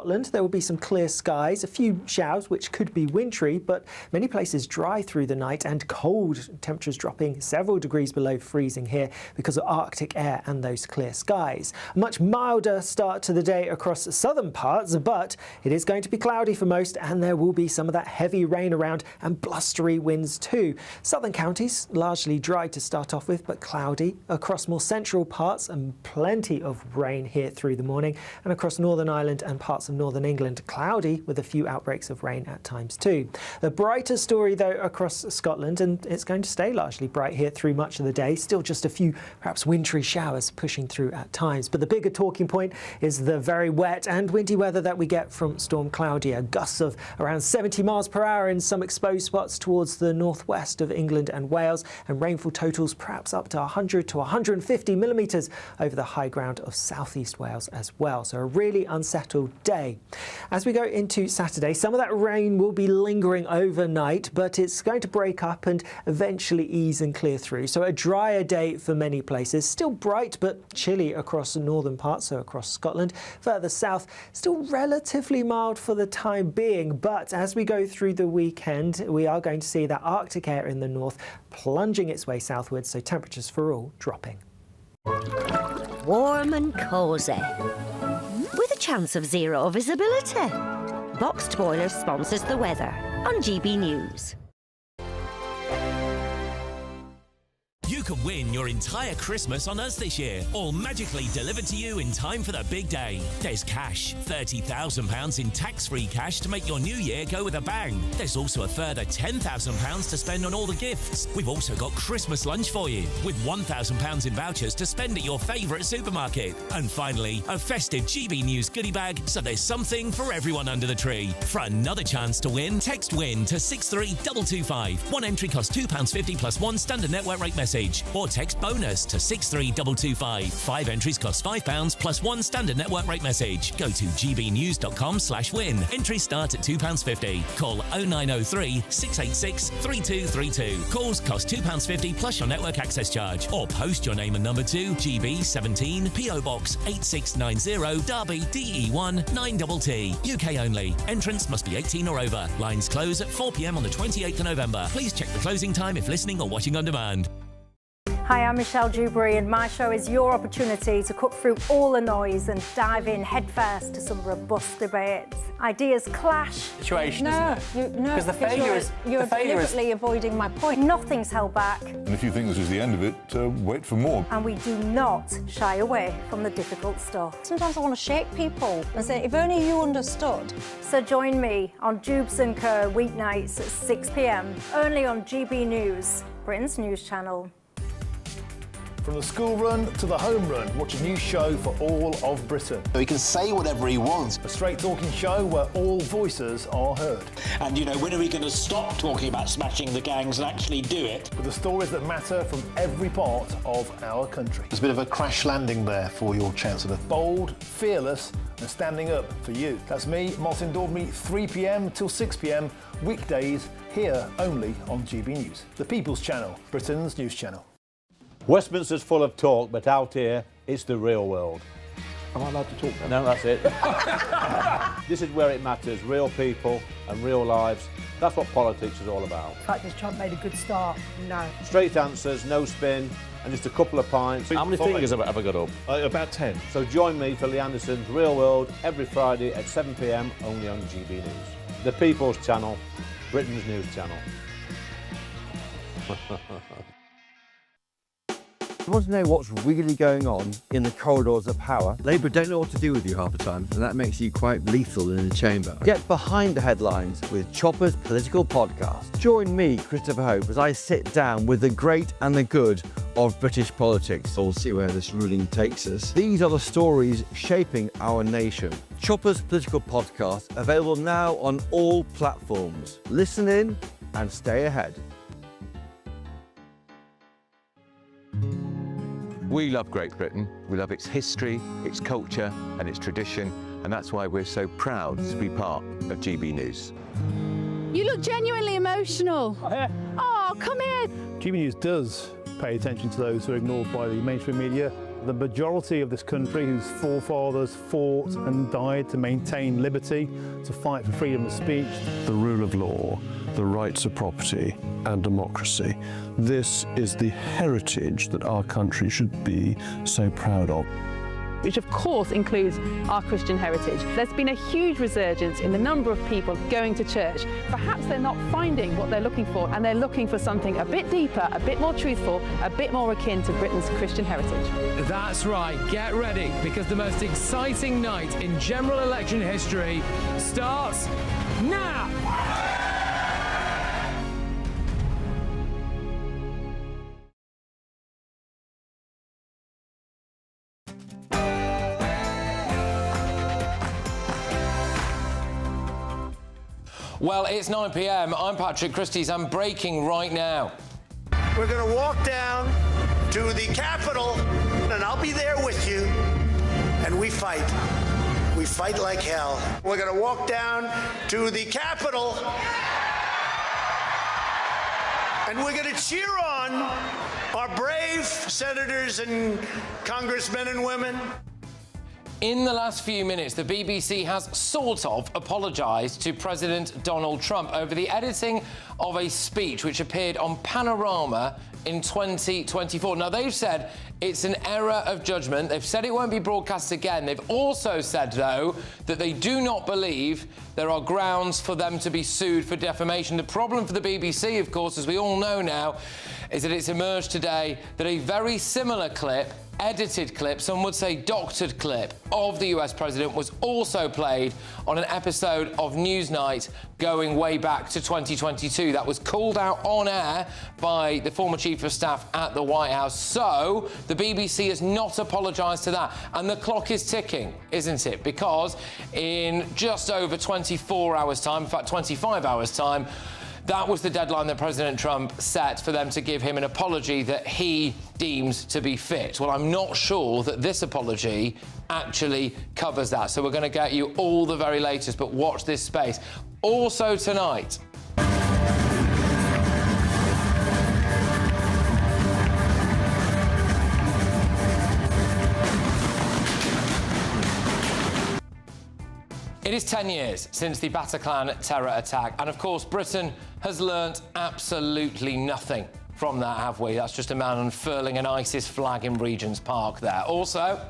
Scotland, there will be some clear skies, a few showers which could be wintry, but many places dry through the night and cold, temperatures dropping several degrees below freezing here because of Arctic air and those clear skies. A much milder start to the day across southern parts, but it is going to be cloudy for most, and there will be some of that heavy rain around and blustery winds too. Southern counties largely dry to start off with, but cloudy across more central parts, and plenty of rain here through the morning, and across Northern Ireland and parts of Northern England, cloudy with a few outbreaks of rain at times too. The brighter story though across Scotland, and it's going to stay largely bright here through much of the day, still just a few perhaps wintry showers pushing through at times. But the bigger talking point is the very wet and windy weather that we get from Storm Claudia. Gusts of around 70 miles per hour in some exposed spots towards the northwest of England and Wales, and rainfall totals perhaps up to 100 to 150 millimetres over the high ground of southeast Wales as well. So a really unsettled day. As we go into Saturday, some of that rain will be lingering overnight, but it's going to break up and eventually ease and clear through. So a drier day for many places, still bright but chilly across the northern parts, so across Scotland. Further south, still relatively mild for the time being, but as we go through the weekend, we are going to see that Arctic air in the north plunging its way southwards, so temperatures for all dropping. Warm and cosy, with a chance of zero visibility. Boxed Boiler sponsors the weather on GB News. You could win your entire Christmas on us this year, all magically delivered to you in time for the big day. There's cash, £30,000 in tax-free cash to make your new year go with a bang. There's also a further £10,000 to spend on all the gifts. We've also got Christmas lunch for you, with £1,000 in vouchers to spend at your favourite supermarket. And finally, a festive GB News goodie bag, so there's something for everyone under the tree. For another chance to win, text WIN to 63225. One entry costs £2.50 plus one standard network rate message. Or text BONUS to 63225. 5 entries cost £5 plus one standard network rate message. Go to gbnews.com/win. Entries start at £2.50. Call 0903 686 3232. Calls cost £2.50 plus your network access charge. Or post your name and number to GB17 PO Box 8690 Derby DE1 9TT. UK only. Entrance must be 18 or over. Lines close at 4 p.m. on the 28th of November. Please check the closing time if listening or watching on demand. Hi, I'm Michelle Dewberry, and my show is your opportunity to cut through all the noise and dive in headfirst to some robust debates. Ideas clash. Situation, because you're deliberately avoiding my point. Nothing's held back. And if you think this is the end of it, wait for more. And we do not shy away from the difficult stuff. Sometimes I want to shake people and say, if only you understood. So join me on Jubes & Kerr weeknights at 6 p.m, only on GB News, Britain's news channel. From the school run to the home run, watch a new show for all of Britain. He can say whatever he wants. A straight talking show where all voices are heard. And, when are we going to stop talking about smashing the gangs and actually do it? With the stories that matter from every part of our country. There's a bit of a crash landing there for your Chancellor. Bold, fearless and standing up for you. That's me, Martin Daubney, 3 p.m. till 6 p.m, weekdays, here only on GB News. The People's Channel, Britain's news channel. Westminster's full of talk, but out here, it's the real world. Am I allowed to talk then? No, that's it. This is where it matters, real people and real lives. That's what politics is all about. In fact, has Trump made a good start? No. Straight answers, no spin, and just a couple of pints. How many fingers have I got up? About 10. So join me for Lee Anderson's Real World every Friday at 7 p.m, only on GB News. The People's Channel, Britain's news channel. You want to know what's really going on in the corridors of power? Labour don't know what to do with you half the time, and that makes you quite lethal in the chamber. Get behind the headlines with Chopper's Political Podcast. Join me, Christopher Hope, as I sit down with the great and the good of British politics. We'll see where this ruling takes us. These are the stories shaping our nation. Chopper's Political Podcast, available now on all platforms. Listen in and stay ahead. We love Great Britain. We love its history, its culture and its tradition, and that's why we're so proud to be part of GB News. You look genuinely emotional. Oh, come here. GB News does pay attention to those who are ignored by the mainstream media. The majority of this country, whose forefathers fought and died to maintain liberty, to fight for freedom of speech. The rule of law, the rights of property and democracy. This is the heritage that our country should be so proud of. Which of course includes our Christian heritage. There's been a huge resurgence in the number of people going to church. Perhaps they're not finding what they're looking for, and they're looking for something a bit deeper, a bit more truthful, a bit more akin to Britain's Christian heritage. That's right, get ready, because the most exciting night in general election history starts now! Well, it's 9 p.m. I'm Patrick Christys. I'm breaking right now. We're going to walk down to the Capitol, and I'll be there with you. And we fight. We fight like hell. We're going to walk down to the Capitol, and we're going to cheer on our brave senators and congressmen and women. In the last few minutes, the BBC has sort of apologised to President Donald Trump over the editing of a speech which appeared on Panorama in 2024. Now, they've said it's an error of judgment. They've said it won't be broadcast again. They've also said, though, that they do not believe there are grounds for them to be sued for defamation. The problem for the BBC, of course, as we all know now, is that it's emerged today that a very similar clip, edited clip, some would say doctored clip, of the US president was also played on an episode of Newsnight going way back to 2022. That was called out on air by the former chief of staff at the White House. So the BBC has not apologised to that. And the clock is ticking, isn't it? Because in just over 24 hours' time, in fact 25 hours' time, that was the deadline that President Trump set for them to give him an apology that he deems to be fit. Well, I'm not sure that this apology actually covers that. So we're going to get you all the very latest, but watch this space. Also tonight, it is 10 years since the Bataclan terror attack, and of course Britain has learnt absolutely nothing from that, have we? That's just a man unfurling an ISIS flag in Regent's Park there. Also,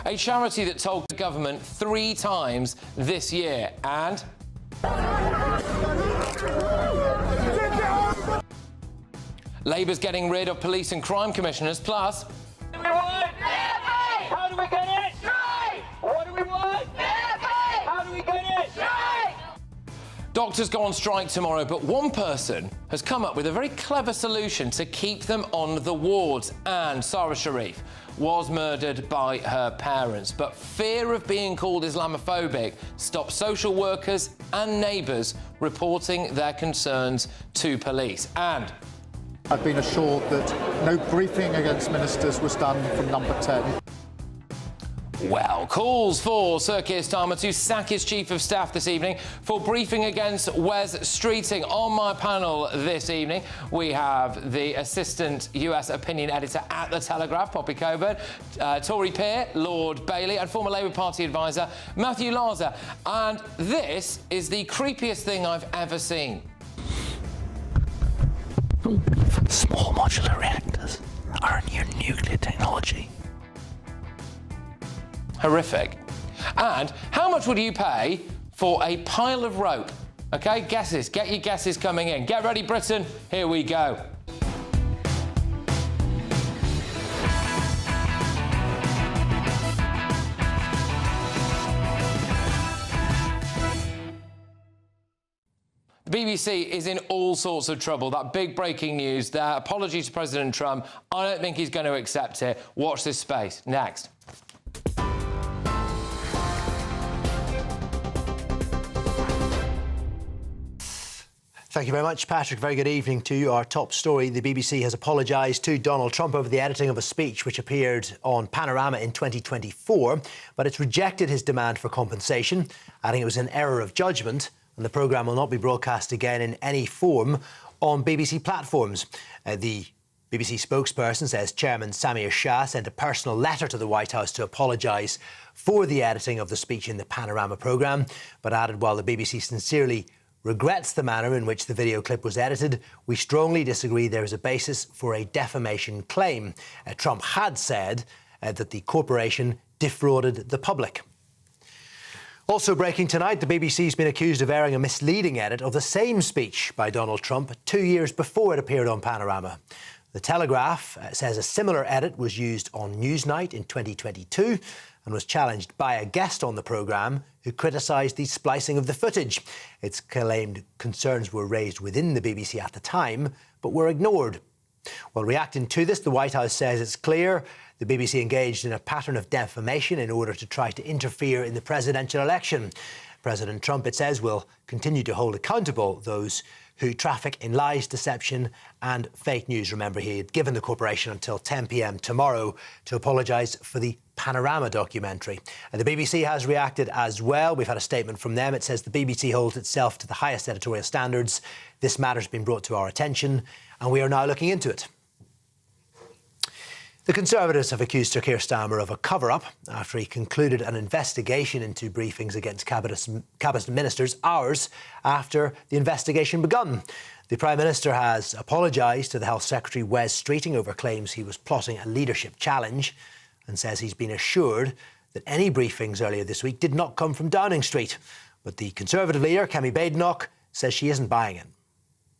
a charity that told the government 3 times this year, and Labour's getting rid of police and crime commissioners, plus How do we get it? Strike! What do we want? How do we get it? Strike! doctors go on strike tomorrow, but one person has come up with a very clever solution to keep them on the wards. And Sarah Sharif was murdered by her parents, but fear of being called Islamophobic stopped social workers and neighbours reporting their concerns to police. And I've been assured that no briefing against ministers was done from number 10. well, calls for Sir Keir Starmer to sack his Chief of Staff this evening for briefing against Wes Streeting. On my panel this evening, we have the Assistant US Opinion Editor at The Telegraph, Poppy Coburn, Tory peer, Lord Bailey, and former Labour Party advisor, Matthew Larzer. And this is the creepiest thing I've ever seen. Small modular reactors are a new nuclear technology. Horrific. And how much would you pay for a pile of rope? Okay, guesses. Get your guesses coming in. Get ready, Britain. Here we go. The BBC is in all sorts of trouble. That big breaking news, their apology to President Trump, I don't think he's going to accept it. Watch this space. Next. Thank you very much, Patrick. Very good evening to you. Our top story, the BBC has apologised to Donald Trump over the editing of a speech which appeared on Panorama in 2024, but it's rejected his demand for compensation, adding it was an error of judgment and the programme will not be broadcast again in any form. on BBC platforms. The BBC spokesperson says Chairman Samir Shah sent a personal letter to the White House to apologise for the editing of the speech in the Panorama programme, but added while the BBC sincerely regrets the manner in which the video clip was edited, we strongly disagree there is a basis for a defamation claim. Trump had said that the corporation defrauded the public. Also breaking tonight, the BBC's been accused of airing a misleading edit of the same speech by Donald Trump 2 years before it appeared on Panorama. The Telegraph says a similar edit was used on Newsnight in 2022 and was challenged by a guest on the programme who criticised the splicing of the footage. It's claimed concerns were raised within the BBC at the time, but were ignored. Well, reacting to this, the White House says it's clear the BBC engaged in a pattern of defamation in order to try to interfere in the presidential election. President Trump, it says, will continue to hold accountable those who traffic in lies, deception and fake news. Remember, he had given the corporation until 10 p.m. tomorrow to apologise for the Panorama documentary. And the BBC has reacted as well. We've had a statement from them. It says the BBC holds itself to the highest editorial standards. This matter's been brought to our attention and we are now looking into it. The Conservatives have accused Sir Keir Starmer of a cover-up after he concluded an investigation into briefings against cabinet ministers hours after the investigation begun. The Prime Minister has apologised to the Health Secretary Wes Streeting over claims he was plotting a leadership challenge and says he's been assured that any briefings earlier this week did not come from Downing Street. But the Conservative leader, Kemi Badenoch, says she isn't buying it.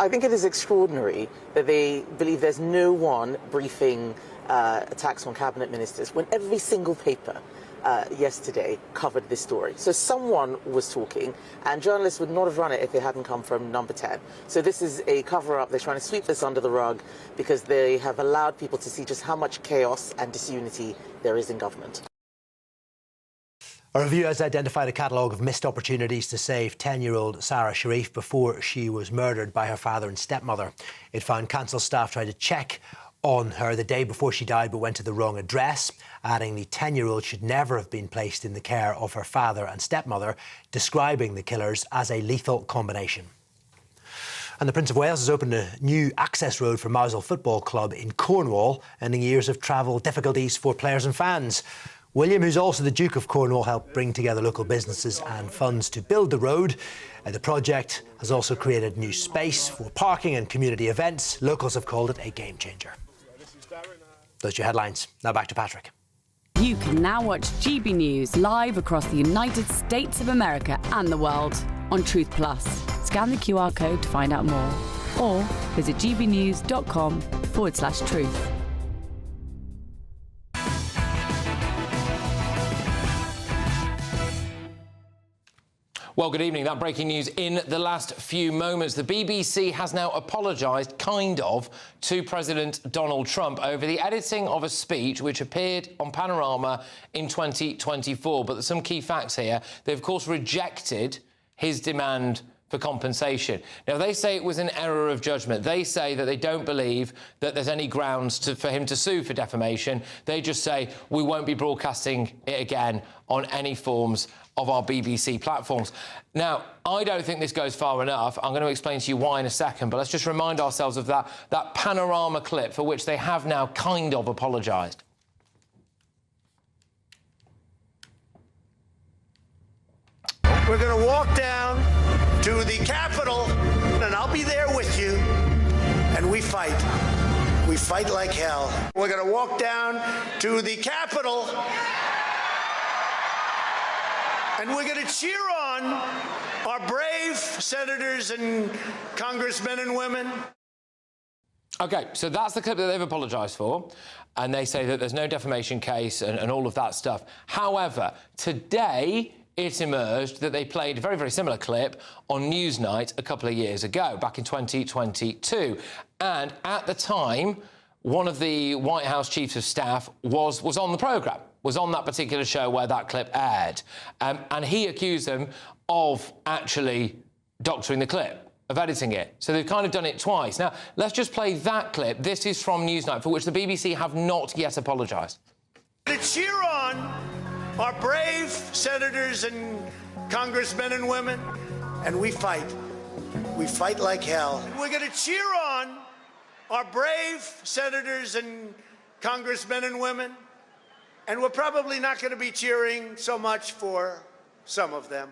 I think it is extraordinary that they believe there's no one briefing attacks on cabinet ministers when every single paper yesterday covered this story. So someone was talking, and journalists would not have run it if it hadn't come from Number 10. So this is a cover-up. They're trying to sweep this under the rug because they have allowed people to see just how much chaos and disunity there is in government. A review has identified a catalogue of missed opportunities to save 10-year-old Sarah Sharif before she was murdered by her father and stepmother. It found council staff tried to check on her the day before she died but went to the wrong address, adding the 10-year-old should never have been placed in the care of her father and stepmother, describing the killers as a lethal combination. And the Prince of Wales has opened a new access road for Mousehole Football Club in Cornwall, ending years of travel difficulties for players and fans. William, who's also the Duke of Cornwall, helped bring together local businesses and funds to build the road. The project has also created new space for parking and community events. Locals have called it a game changer. Those are your headlines. Now back to Patrick. You can now watch GB News live across the United States of America and the world on Truth Plus. Scan the QR code to find out more or visit gbnews.com/truth. Well, good evening. That breaking news in the last few moments. The BBC has now apologised, kind of, to President Donald Trump over the editing of a speech which appeared on Panorama in 2024. But there's some key facts here. They, of course, rejected his demand for compensation. Now, they say it was an error of judgment. They say that they don't believe that there's any grounds for him to sue for defamation. They just say, we won't be broadcasting it again on any forms of our BBC platforms. Now, I don't think this goes far enough. I'm going to explain to you why in a second, but let's just remind ourselves of that Panorama clip for which they have now kind of apologised. We're going to walk down to the Capitol, and I'll be there with you, and we fight. We fight like hell. We're going to walk down to the Capitol, and we're going to cheer on our brave senators and congressmen and women. OK, so that's the clip that they've apologised for, and they say that there's no defamation case and all of that stuff. However, today it emerged that they played a very, very similar clip on Newsnight a couple of years ago, back in 2022. And at the time, one of the White House chiefs of staff was on the programme, was on that particular show where that clip aired. And he accused them of actually doctoring the clip, of editing it. So they've kind of done it twice. Now, let's just play that clip. This is from Newsnight, for which the BBC have not yet apologised. To cheer on our brave senators and congressmen and women, and we fight. We fight like hell. We're going to cheer on our brave senators and congressmen and women, and we're probably not going to be cheering so much for some of them.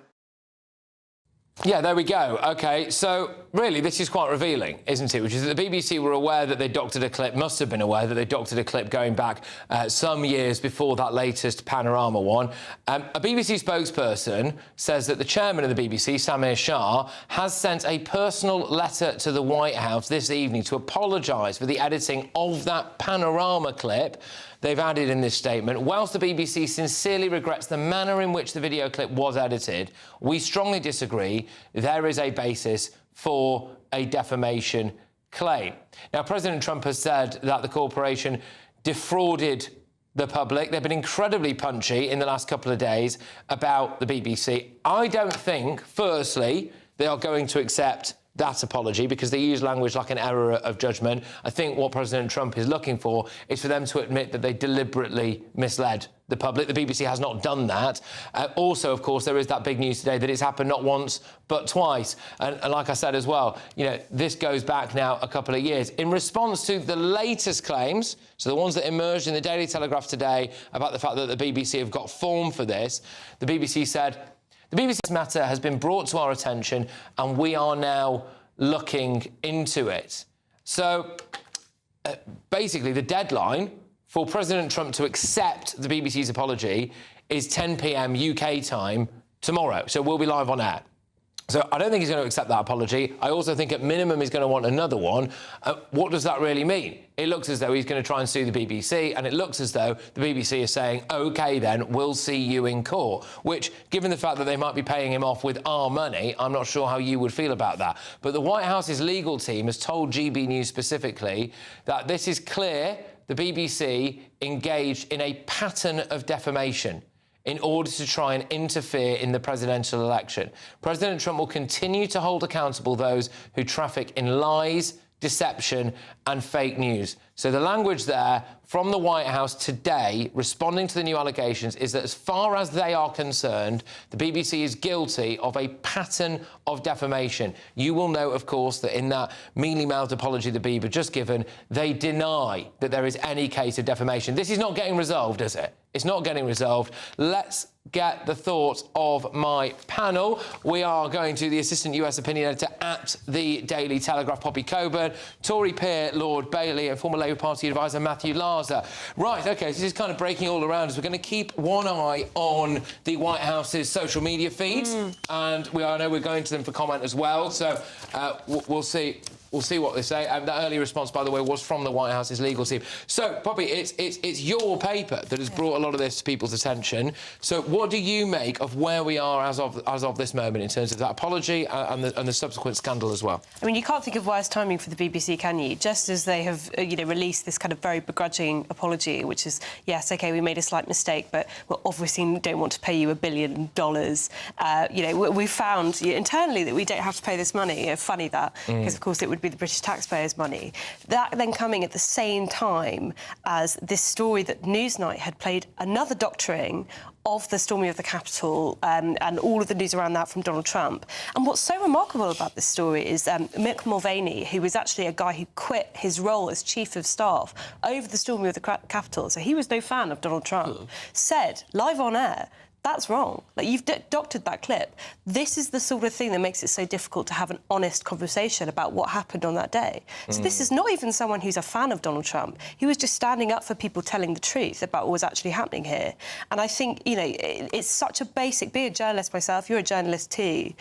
Yeah, there we go. OK, so really this is quite revealing, isn't it? Which is that the BBC were aware that they doctored a clip, must have been aware that they doctored a clip going back some years before that latest Panorama one. A BBC spokesperson says that the chairman of the BBC, Sarah Sharif, has sent a personal letter to the White House this evening to apologise for the editing of that Panorama clip. They've added in this statement, whilst the BBC sincerely regrets the manner in which the video clip was edited, we strongly disagree there is a basis for a defamation claim. Now, President Trump has said that the corporation defrauded the public. They've been incredibly punchy in the last couple of days about the BBC. I don't think, firstly, they are going to accept that apology because they use language like an error of judgment. I think what President Trump is looking for is for them to admit that they deliberately misled the public. The BBC has not done that. Also, of course, there is that big news today that it's happened not once but twice. And like I said as well, you know, this goes back now a couple of years. In response to the latest claims, so the ones that emerged in the Daily Telegraph today about the fact that the BBC have got form for this, the BBC said, the BBC's matter has been brought to our attention and we are now looking into it. So, basically, the deadline for President Trump to accept the BBC's apology is 10 p.m. UK time tomorrow. So we'll be live on air. So I don't think he's going to accept that apology. I also think at minimum he's going to want another one. What does that really mean? It looks as though he's going to try and sue the BBC, and it looks as though the BBC is saying, OK, then, we'll see you in court, which, given the fact that they might be paying him off with our money, I'm not sure how you would feel about that. But the White House's legal team has told GB News specifically that this is clear the BBC engaged in a pattern of defamation in order to try and interfere in the presidential election. President Trump will continue to hold accountable those who traffic in lies, deception and fake news. So the language there from the White House today, responding to the new allegations, is that as far as they are concerned, the BBC is guilty of a pattern of defamation. You will note, of course, that in that mealy-mouthed apology the Beeb have just given, they deny that there is any case of defamation. This is not getting resolved, is it? It's not getting resolved. Let's get the thoughts of my panel. We are going to the Assistant US Opinion Editor at the Daily Telegraph, Poppy Coburn, Tory peer Lord Bailey and former Labour Party advisor Matthew Larser. Right, OK, so this is kind of breaking all around us. We're going to keep one eye on the White House's social media feeds, and I know we're going to them for comment as well, so we'll see. We'll see what they say. That early response, by the way, was from the White House's legal team. So, Poppy, it's your paper that has brought a lot of this to people's attention. So, what do you make of where we are as of this moment in terms of that apology and the subsequent scandal as well? I mean, you can't think of worse timing for the BBC, can you? Just as they have, released this kind of very begrudging apology, which is, yes, OK, we made a slight mistake, but we obviously don't want to pay you $1 billion. We found internally that we don't have to pay this money. Funny that, because of course it would be the British taxpayers' money. That then coming at the same time as this story that Newsnight had played another doctoring of the storming of the Capitol and all of the news around that from Donald Trump. And what's so remarkable about this story is Mick Mulvaney, who was actually a guy who quit his role as Chief of Staff over the storming of the Capitol, so he was no fan of Donald Trump, said, live on air, that's wrong. Like, you've doctored that clip. This is the sort of thing that makes it so difficult to have an honest conversation about what happened on that day. So this is not even someone who's a fan of Donald Trump. He was just standing up for people telling the truth about what was actually happening here. And I think, it's such a basic... Be a journalist myself, you're a journalist too.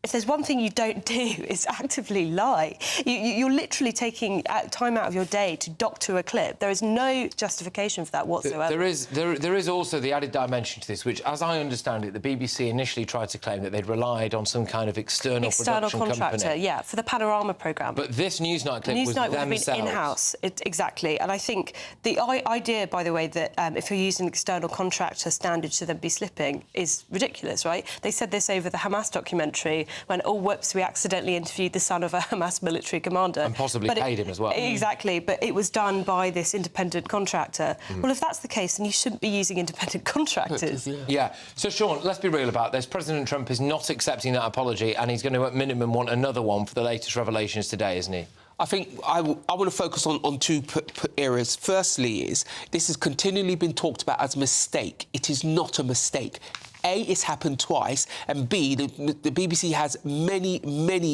If there's one thing you don't do, it's actively lie. You're literally taking time out of your day to doctor a clip. There is no justification for that whatsoever. There is also the added dimension to this, which, as I understand it, the BBC initially tried to claim that they'd relied on some kind of external production contractor, company. yeah, for the Panorama programme. But this Newsnight clip was themselves. Would have been in-house, exactly. And I think the idea, by the way, that if you're using an external contractor, standards should then be slipping is ridiculous, right? They said this over the Hamas documentary when, oh, whoops, we accidentally interviewed the son of a Hamas military commander. And possibly paid him as well. Exactly, but it was done by this independent contractor. Well, if that's the case, then you shouldn't be using independent contractors. Yeah. So, Sean, let's be real about this. President Trump is not accepting that apology, and he's going to, at minimum, want another one for the latest revelations today, isn't he? I think I want to focus on two areas. Firstly is, this has continually been talked about as a mistake. It is not a mistake. A, it's happened twice, and B, the BBC has many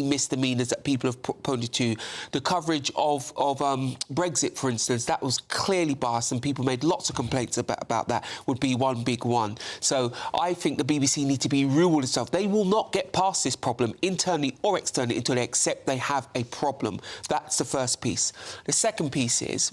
misdemeanours that people have pointed to. The coverage of Brexit, for instance, that was clearly biased, and people made lots of complaints about that, would be one big one. So I think the BBC need to be real with itself. They will not get past this problem, internally or externally, until they accept they have a problem. That's the first piece. The second piece is,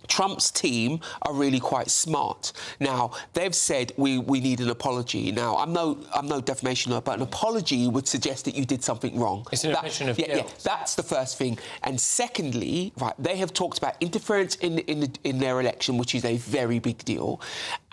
Trump's team are really quite smart. Now, they've said we need an apology. Now, I'm no defamation lawyer, but an apology would suggest that you did something wrong. It's an admission of guilt. Yeah, that's the first thing. And secondly, right, they have talked about interference in their election, which is a very big deal.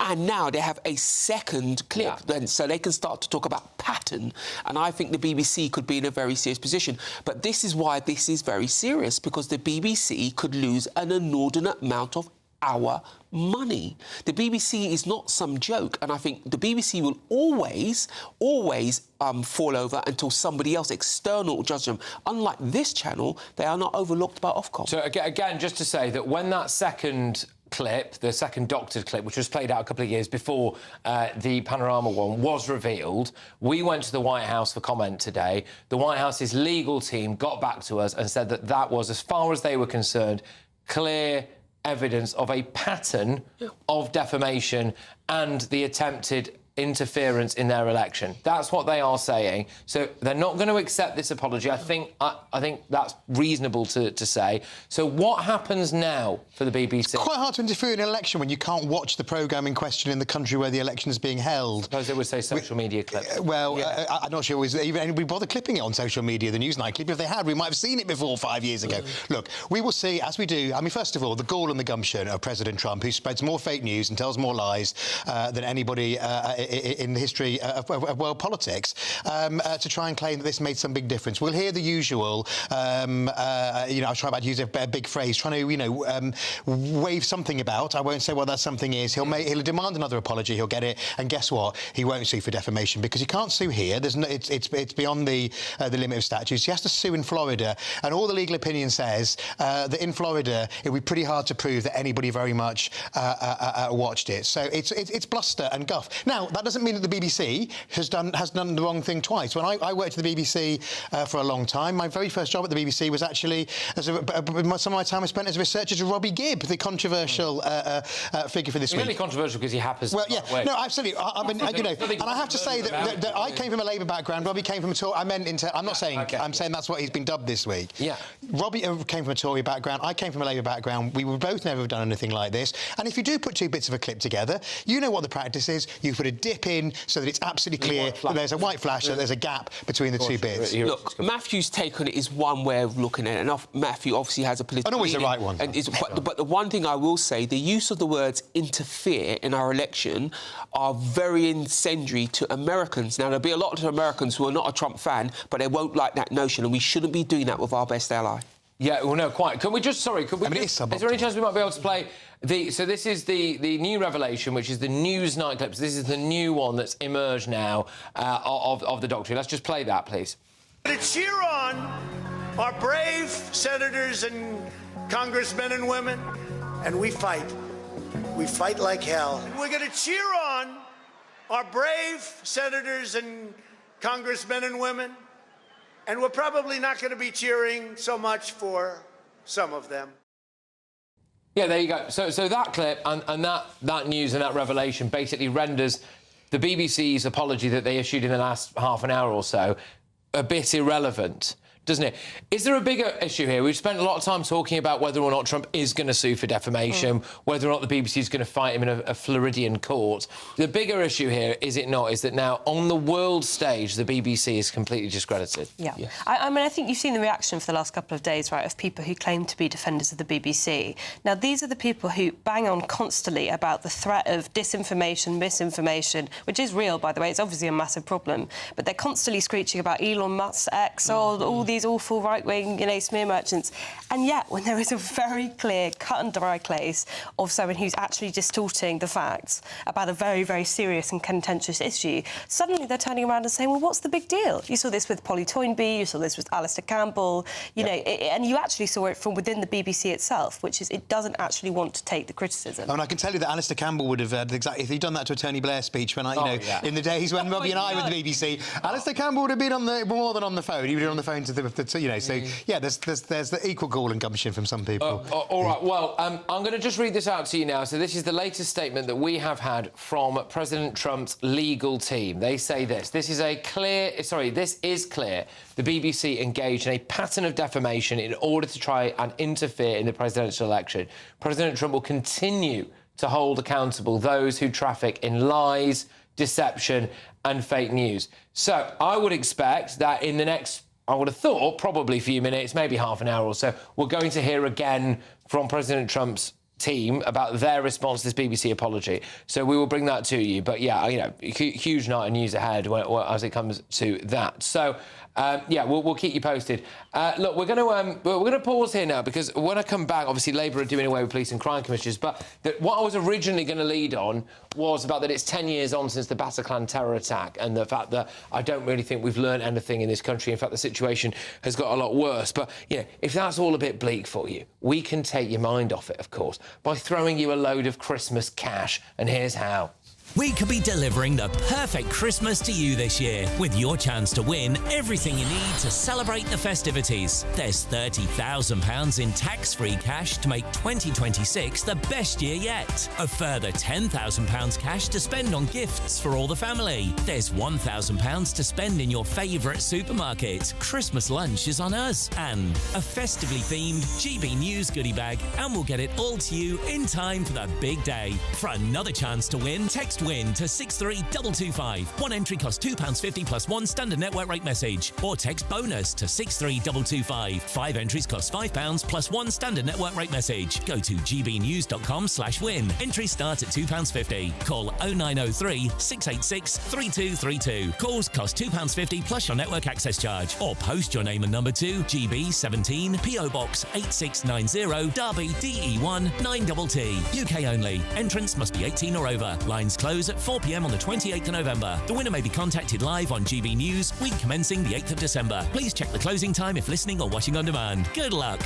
And now they have a second clip, so they can start to talk about pattern. And I think the BBC could be in a very serious position. But this is why this is very serious, because the BBC could lose an inordinate amount of our money. The BBC is not some joke, and I think the BBC will always fall over until somebody else external will judge them. Unlike this channel, they are not overlooked by Ofcom. So again, just to say that when that second clip, the second doctored clip, which was played out a couple of years before the Panorama one, was revealed, we went to the White House for comment today. The White House's legal team got back to us and said that that was, as far as they were concerned, clear evidence of a pattern of defamation and the attempted interference in their election. That's what they are saying. So they're not going to accept this apology. I think that's reasonable to say. So what happens now for the BBC? It's quite hard to interfere in an election when you can't watch the programme in question in the country where the election is being held. I suppose they would say social media clips. I'm not sure it was even anybody bother clipping it on social media, the Newsnight clip. If they had, we might have seen it before 5 years ago. Look, we will see, as we do. I mean, first of all, the gall and the gumption of President Trump, who spreads more fake news and tells more lies than anybody in the history of world politics, to try and claim that this made some big difference. We'll hear the usual, I'll try to use a big phrase, trying to, wave something about. I won't say what that something is. He'll demand another apology, he'll get it, and guess what? He won't sue for defamation, because he can't sue here. It's beyond the limit of statutes. He has to sue in Florida, and all the legal opinion says that in Florida it would be pretty hard to prove that anybody very much watched it. So it's bluster and guff. Now, that doesn't mean that the BBC has done the wrong thing twice. When I worked at the BBC for a long time, my very first job at the BBC was actually some of my time I spent as a researcher to Robbie Gibb, the controversial figure for this week. Really controversial because he happens. Well, yeah, no, absolutely. And I have to say that I came from a Labour background. Robbie came from a Tory. I'm not saying. Okay. I'm saying that's what he's been dubbed this week. Yeah. Robbie came from a Tory background. I came from a Labour background. We would both never have done anything like this. And if you do put two bits of a clip together, you know what the practice is. You put a dip in so that it's absolutely clear that there's a white flash, that there's a gap between the two bits. Look, Matthew's take on it is one way of looking at it, and Matthew obviously has a political... And always the right one. But the one thing I will say, the use of the words interfere in our election are very incendiary to Americans. Now, there'll be a lot of Americans who are not a Trump fan, but they won't like that notion, and we shouldn't be doing that with our best ally. Yeah, well, no, quite. Can we just... Sorry, could we... is there any chance we might be able to play... So this is the new revelation, which is the Newsnight clips. This is the new one that's emerged now of the doctrine. Let's just play that, please. To cheer on our brave senators and congressmen and women, and we fight. We fight like hell. We're going to cheer on our brave senators and congressmen and women, and we're probably not going to be cheering so much for some of them. Yeah, there you go. So that clip and that news and that revelation basically renders the BBC's apology that they issued in the last half an hour or so a bit irrelevant. doesn't it? Is there a bigger issue here? We've spent a lot of time talking about whether or not Trump is going to sue for defamation, whether or not the BBC is going to fight him in a Floridian court. The bigger issue here, is it not, is that now on the world stage, the BBC is completely discredited. Yeah. I mean, I think you've seen the reaction for the last couple of days, right, of people who claim to be defenders of the BBC. Now, these are the people who bang on constantly about the threat of disinformation, misinformation, which is real, by the way. It's obviously a massive problem. But they're constantly screeching about Elon Musk's X, all these awful right-wing, smear merchants. And yet, when there is a very clear, cut-and-dry case of someone who's actually distorting the facts about a very, very serious and contentious issue, suddenly they're turning around and saying, well, what's the big deal? You saw this with Polly Toynbee, you saw this with Alistair Campbell, and you actually saw it from within the BBC itself, which is it doesn't actually want to take the criticism. And I can tell you that Alistair Campbell would have exactly, if he'd done that to a Tony Blair speech when in the days when Robbie and I were the BBC, Alistair Campbell would have been more than on the phone. He would have been on the phone to the so yeah, there's the equal gall and gumption from some people. All right, well, I'm going to just read this out to you now. So this is the latest statement that we have had from President Trump's legal team. They say this. This is clear. The BBC engaged in a pattern of defamation in order to try and interfere in the presidential election. President Trump will continue to hold accountable those who traffic in lies, deception and fake news. So I would expect that in the next, I would have thought, probably a few minutes, maybe half an hour or so, we're going to hear again from President Trump's team about their response to this BBC apology. So we will bring that to you. But, yeah, huge night of news ahead as it comes to that. So, we'll keep you posted. Look, we're going to pause here now because when I come back, obviously Labour are doing away with police and crime commissioners, but what I was originally going to lead on was about that it's 10 years on since the Bataclan terror attack and the fact that I don't really think we've learned anything in this country. In fact, the situation has got a lot worse. But, if that's all a bit bleak for you, we can take your mind off it, of course, by throwing you a load of Christmas cash. And here's how. We could be delivering the perfect Christmas to you this year with your chance to win everything you need to celebrate the festivities. There's £30,000 in tax-free cash to make 2026 the best year yet. A further £10,000 cash to spend on gifts for all the family. There's £1,000 to spend in your favourite supermarket. Christmas lunch is on us. And a festively themed GB News goodie bag, and we'll get it all to you in time for the big day. For another chance to win, text WIN to 63225. One entry costs £2.50 plus one standard network rate message. Or text BONUS to 63225. 5 entries cost £5 plus one standard network rate message. Go to gbnews.com/win. Entries start at £2.50. Call 0903 686 3232. Calls cost £2.50 plus your network access charge. Or post your name and number to GB17 PO Box 8690 Derby DE1 9TT. UK only. Entrance must be 18 or over. Lines close at 4 p.m. on the 28th of November. The winner may be contacted live on GB News, week commencing the 8th of December. Please check the closing time if listening or watching on demand. Good luck.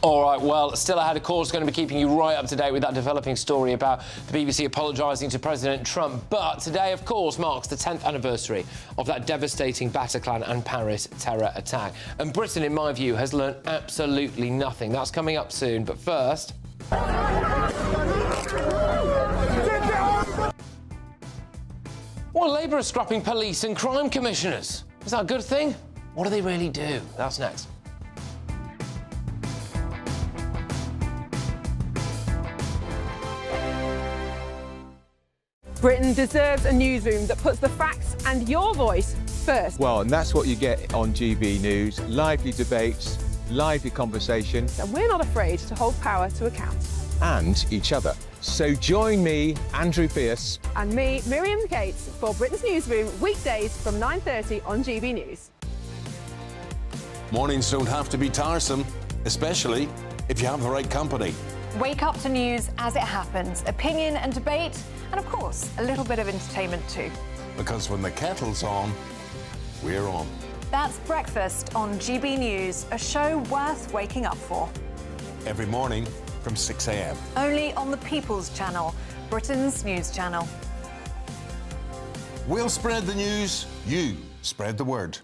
All right, well, still ahead, of course, going to be keeping you right up to date with that developing story about the BBC apologising to President Trump. But today, of course, marks the 10th anniversary of that devastating Bataclan and Paris terror attack. And Britain, in my view, has learned absolutely nothing. That's coming up soon. But first... Well, Labour are scrapping police and crime commissioners. Is that a good thing? What do they really do? That's next. Britain deserves a newsroom that puts the facts and your voice first. Well, and that's what you get on GB News. Lively debates, lively conversation. And we're not afraid to hold power to account. And each other. So join me, Andrew Pearce. And me, Miriam Cates, for Britain's Newsroom, weekdays from 9:30 on GB News. Mornings don't have to be tiresome, especially if you have the right company. Wake up to news as it happens, opinion and debate, and of course, a little bit of entertainment too. Because when the kettle's on, we're on. That's Breakfast on GB News, a show worth waking up for. Every morning from 6 a.m. Only on the People's Channel, Britain's news channel. We'll spread the news, you spread the word.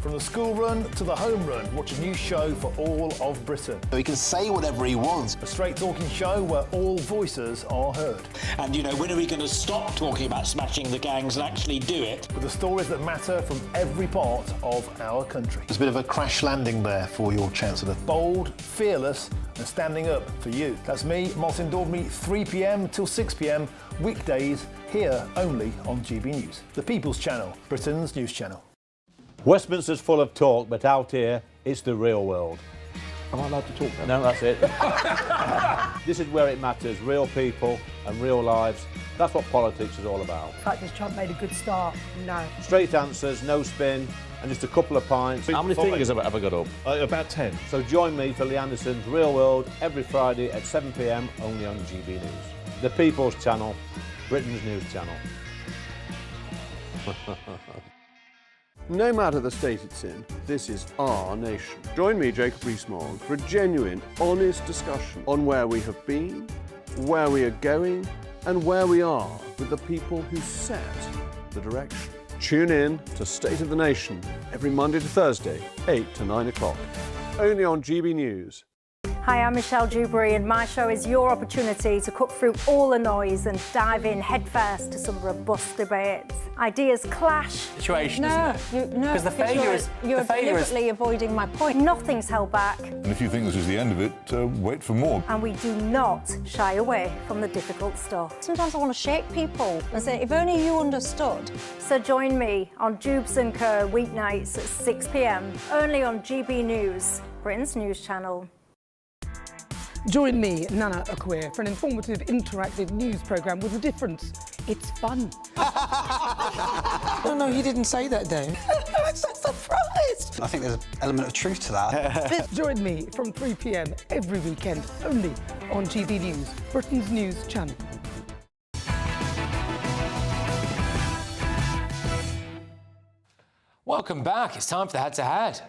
From the school run to the home run, watch a new show for all of Britain. So he can say whatever he wants. A straight-talking show where all voices are heard. And, you know, when are we going to stop talking about smashing the gangs and actually do it? With the stories that matter from every part of our country. There's a bit of a crash landing there for your Chancellor. Bold, fearless and standing up for you. That's me, Martin Daubney, 3 p.m. till 6 p.m, weekdays, here only on GB News. The People's Channel, Britain's news channel. Westminster's full of talk, but out here, it's the real world. Am I allowed to talk then? No, that's it. This is where it matters, real people and real lives. That's what politics is all about. In fact, has Trump made a good start? No. Straight answers, no spin, and just a couple of pints. How many fingers have I got up? About 10. So join me for Lee Anderson's Real World every Friday at 7 p.m, only on GB News. The People's Channel, Britain's news channel. No matter the state it's in, this is our nation. Join me, Jacob Rees-Mogg, for a genuine, honest discussion on where we have been, where we are going, and where we are with the people who set the direction. Tune in to State of the Nation every Monday to Thursday, 8 to 9 o'clock. Only on GB News. Hi, I'm Michelle Dewberry, and my show is your opportunity to cut through all the noise and dive in headfirst to some robust debates. Ideas clash. Situation, no, isn't it? Because the failure is... You're deliberately avoiding my point. Nothing's held back. And if you think this is the end of it, wait for more. And we do not shy away from the difficult stuff. Sometimes I want to shake people and say, if only you understood. So join me on Jubes & Co. weeknights at 6 p.m, only on GB News, Britain's news channel. Join me, Nana Okoye, for an informative, interactive news programme with a difference. It's fun. No, he didn't say that, Dave. I'm so surprised. I think there's an element of truth to that. Join me from 3 p.m. every weekend, only on GB News, Britain's news channel. Welcome back. It's time for the head-to-head.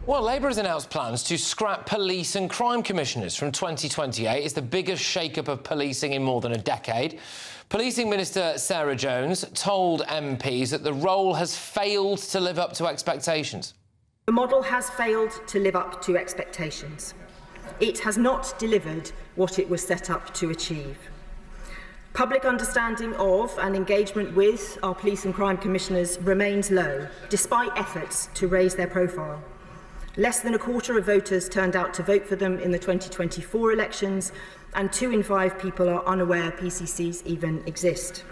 Well, Labour has announced plans to scrap police and crime commissioners from 2028. It's the biggest shake-up of policing in more than a decade. Policing Minister Sarah Jones told MPs that the role has failed to live up to expectations. The model has failed to live up to expectations. It has not delivered what it was set up to achieve. Public understanding of and engagement with our police and crime commissioners remains low, despite efforts to raise their profile. Less than a quarter of voters turned out to vote for them in the 2024 elections, and 2 in 5 people are unaware PCCs even exist.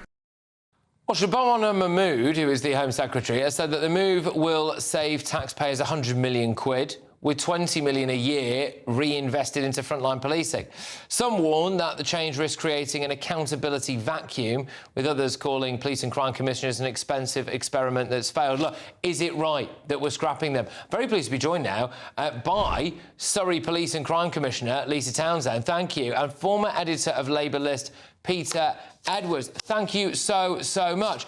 Well, Shabana Mahmood, who is the Home Secretary, has said that the move will save taxpayers 100 million quid, with 20 million a year reinvested into frontline policing. Some warn that the change risks creating an accountability vacuum, with others calling police and crime commissioners an expensive experiment that's failed. Look, is it right that we're scrapping them? Very pleased to be joined now by Surrey Police and Crime Commissioner Lisa Townsend, thank you, and former editor of Labour List, Peter Edwards. Thank you so much.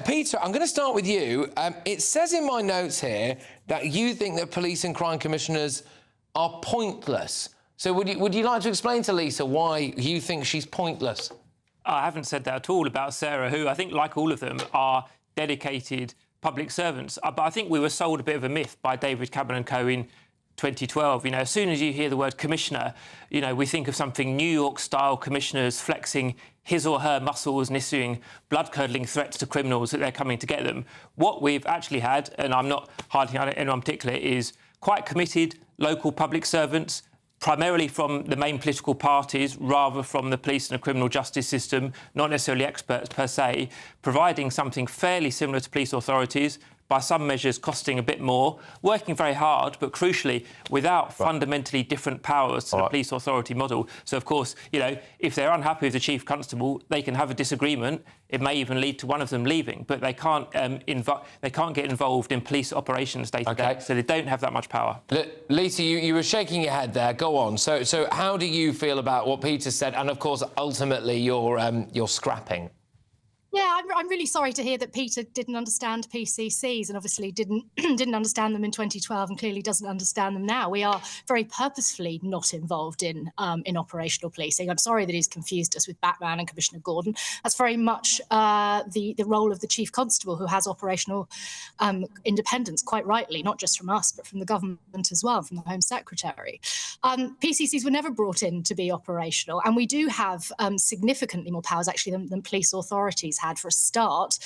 Peter, I'm going to start with you. It says in my notes here that you think that police and crime commissioners are pointless. So would you like to explain to Lisa why you think she's pointless? I haven't said that at all about Sarah, who I think, like all of them, are dedicated public servants. But I think we were sold a bit of a myth by David Cameron & Co in 2012. You know, as soon as you hear the word commissioner, you know, we think of something New York-style commissioners flexing his or her muscles and issuing blood-curdling threats to criminals that they're coming to get them. What we've actually had, and I'm not hiding on anyone particular, is quite committed local public servants, primarily from the main political parties, rather from the police and the criminal justice system, not necessarily experts per se, providing something fairly similar to police authorities, by some measures costing a bit more, working very hard, but crucially without fundamentally different powers to the police authority model. So, of course, you know, if they're unhappy with the chief constable, they can have a disagreement. It may even lead to one of them leaving, but they can't get involved in police operations day to day, so they don't have that much power. Lisa, you were shaking your head there. Go on. So how do you feel about what Peter said, and of course ultimately your scrapping? Yeah, I'm really sorry to hear that Peter didn't understand PCCs and obviously didn't understand them in 2012 and clearly doesn't understand them now. We are very purposefully not involved in operational policing. I'm sorry that he's confused us with Batman and Commissioner Gordon. That's very much the role of the Chief Constable, who has operational independence, quite rightly, not just from us, but from the government as well, from the Home Secretary. PCCs were never brought in to be operational, and we do have significantly more powers actually than police authorities had. For a start,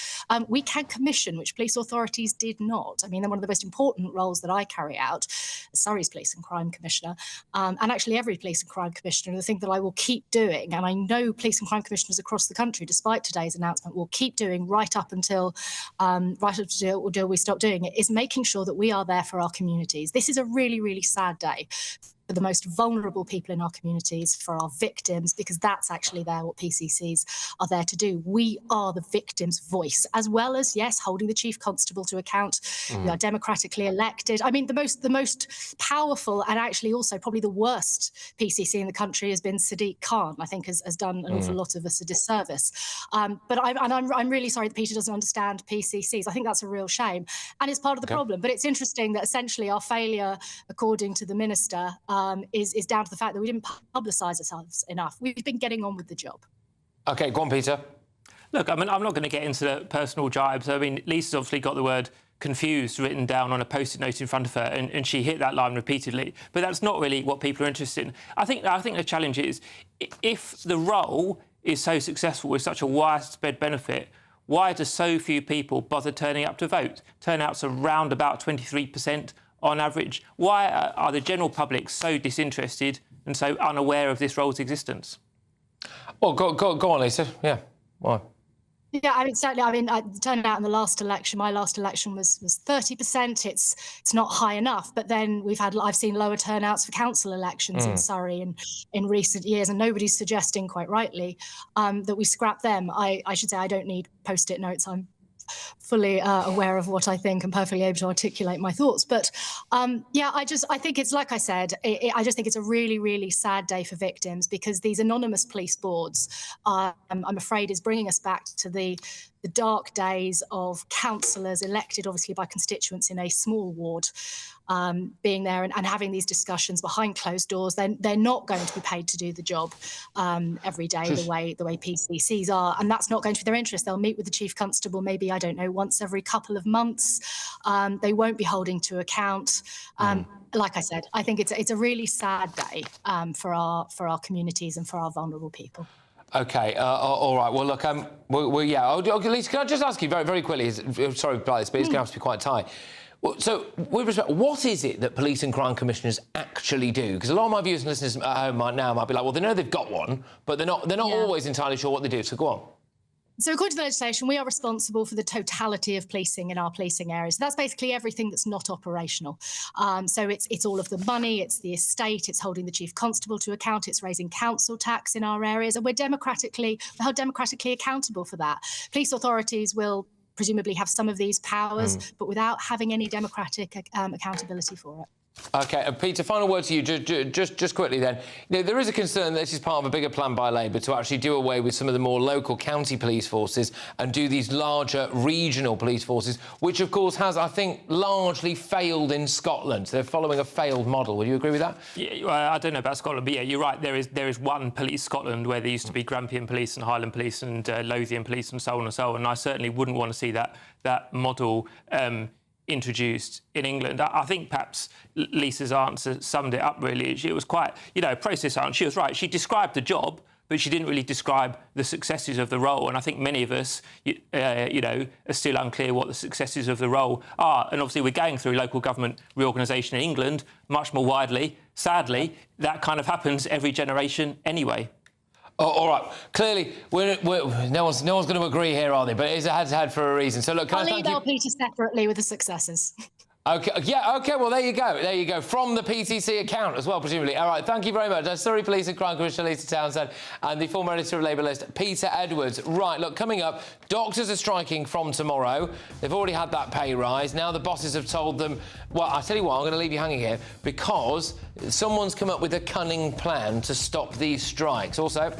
we can commission, which police authorities did not. I mean, they're one of the most important roles that I carry out as Surrey's Police and Crime Commissioner, and actually every Police and Crime Commissioner. The thing that I will keep doing, and I know Police and Crime Commissioners across the country, despite today's announcement, will keep doing right up until we stop doing it, is making sure that we are there for our communities. This is a really, really sad day for the most vulnerable people in our communities, for our victims, because that's actually what PCCs are there to do. We are the victim's voice, as well as, yes, holding the Chief Constable to account. We are democratically elected. I mean, the most powerful and actually also probably the worst PCC in the country has been Sadiq Khan. I think has done an awful lot of us a disservice. But I'm really sorry that Peter doesn't understand PCCs. I think that's a real shame, and it's part of the problem. But it's interesting that essentially our failure, according to the Minister, is down to the fact that we didn't publicise ourselves enough. We've been getting on with the job. OK, go on, Peter. Look, I mean, I'm not going to get into the personal jibes. I mean, Lisa's obviously got the word confused written down on a post-it note in front of her, and she hit that line repeatedly. But that's not really what people are interested in. I think the challenge is, if the role is so successful with such a widespread benefit, why do so few people bother turning up to vote? Turnout's around about 23%. On average. Why are the general public so disinterested and so unaware of this role's existence? Well, go on, Lisa. Yeah, why? Yeah, I mean, certainly. I mean, turnout in the last election, my last election was 30%. It's not high enough. But then I've seen lower turnouts for council elections in Surrey in recent years, and nobody's suggesting, quite rightly, that we scrap them. I should say I don't need post-it notes. I'm fully aware of what I think and perfectly able to articulate my thoughts. But yeah, I think it's like I said, I just think it's a really, really sad day for victims, because these anonymous police boards, I'm afraid, is bringing us back to the dark days of councillors elected, obviously, by constituents in a small ward, being there and having these discussions behind closed doors. They're not going to be paid to do the job every day the way PCCs are, and that's not going to be their interest. They'll meet with the Chief Constable maybe, I don't know, once every couple of months. They won't be holding to account. Like I said, I think it's a really sad day for our communities and for our vulnerable people. OK, all right. Well, look, yeah. Okay, Lisa, can I just ask you very, very quickly? Sorry about this, but it's going to have to be quite tight. So, with respect, what is it that police and crime commissioners actually do? Because a lot of my viewers and listeners at home right now might be like, well, they know they've got one, but they're not always entirely sure what they do. So, go on. So according to the legislation, we are responsible for the totality of policing in our policing areas. So that's basically everything that's not operational. So it's all of the money, it's the estate, it's holding the Chief Constable to account, it's raising council tax in our areas, and we're held democratically accountable for that. Police authorities will presumably have some of these powers, but without having any democratic accountability for it. OK, Peter, final word to you, just quickly then. You know, there is a concern that this is part of a bigger plan by Labour to actually do away with some of the more local county police forces and do these larger regional police forces, which, of course, has, I think, largely failed in Scotland. They're following a failed model. Would you agree with that? Yeah, I don't know about Scotland, but yeah, you're right. There is one police Scotland where there used to be Grampian Police and Highland Police and Lothian Police and so on and so on. And I certainly wouldn't want to see that model introduced in England. I think perhaps Lisa's answer summed it up, really. It was quite, process answer. She was right. She described the job, but she didn't really describe the successes of the role. And I think many of us, are still unclear what the successes of the role are. And obviously we're going through local government reorganisation in England much more widely. Sadly, that kind of happens every generation anyway. Oh, all right. Clearly, no one's going to agree here, are they? But it's a head-to-head for a reason. So, look, I'll email Peter separately with the successes. OK, yeah, OK, well, there you go. From the PCC account as well, presumably. All right, thank you very much. Surrey Police and Crime Commissioner Lisa Townsend and the former editor of Labour List, Peter Edwards. Right, look, coming up, doctors are striking from tomorrow. They've already had that pay rise. Now the bosses have told them, well, I tell you what, I'm going to leave you hanging here because someone's come up with a cunning plan to stop these strikes. Also...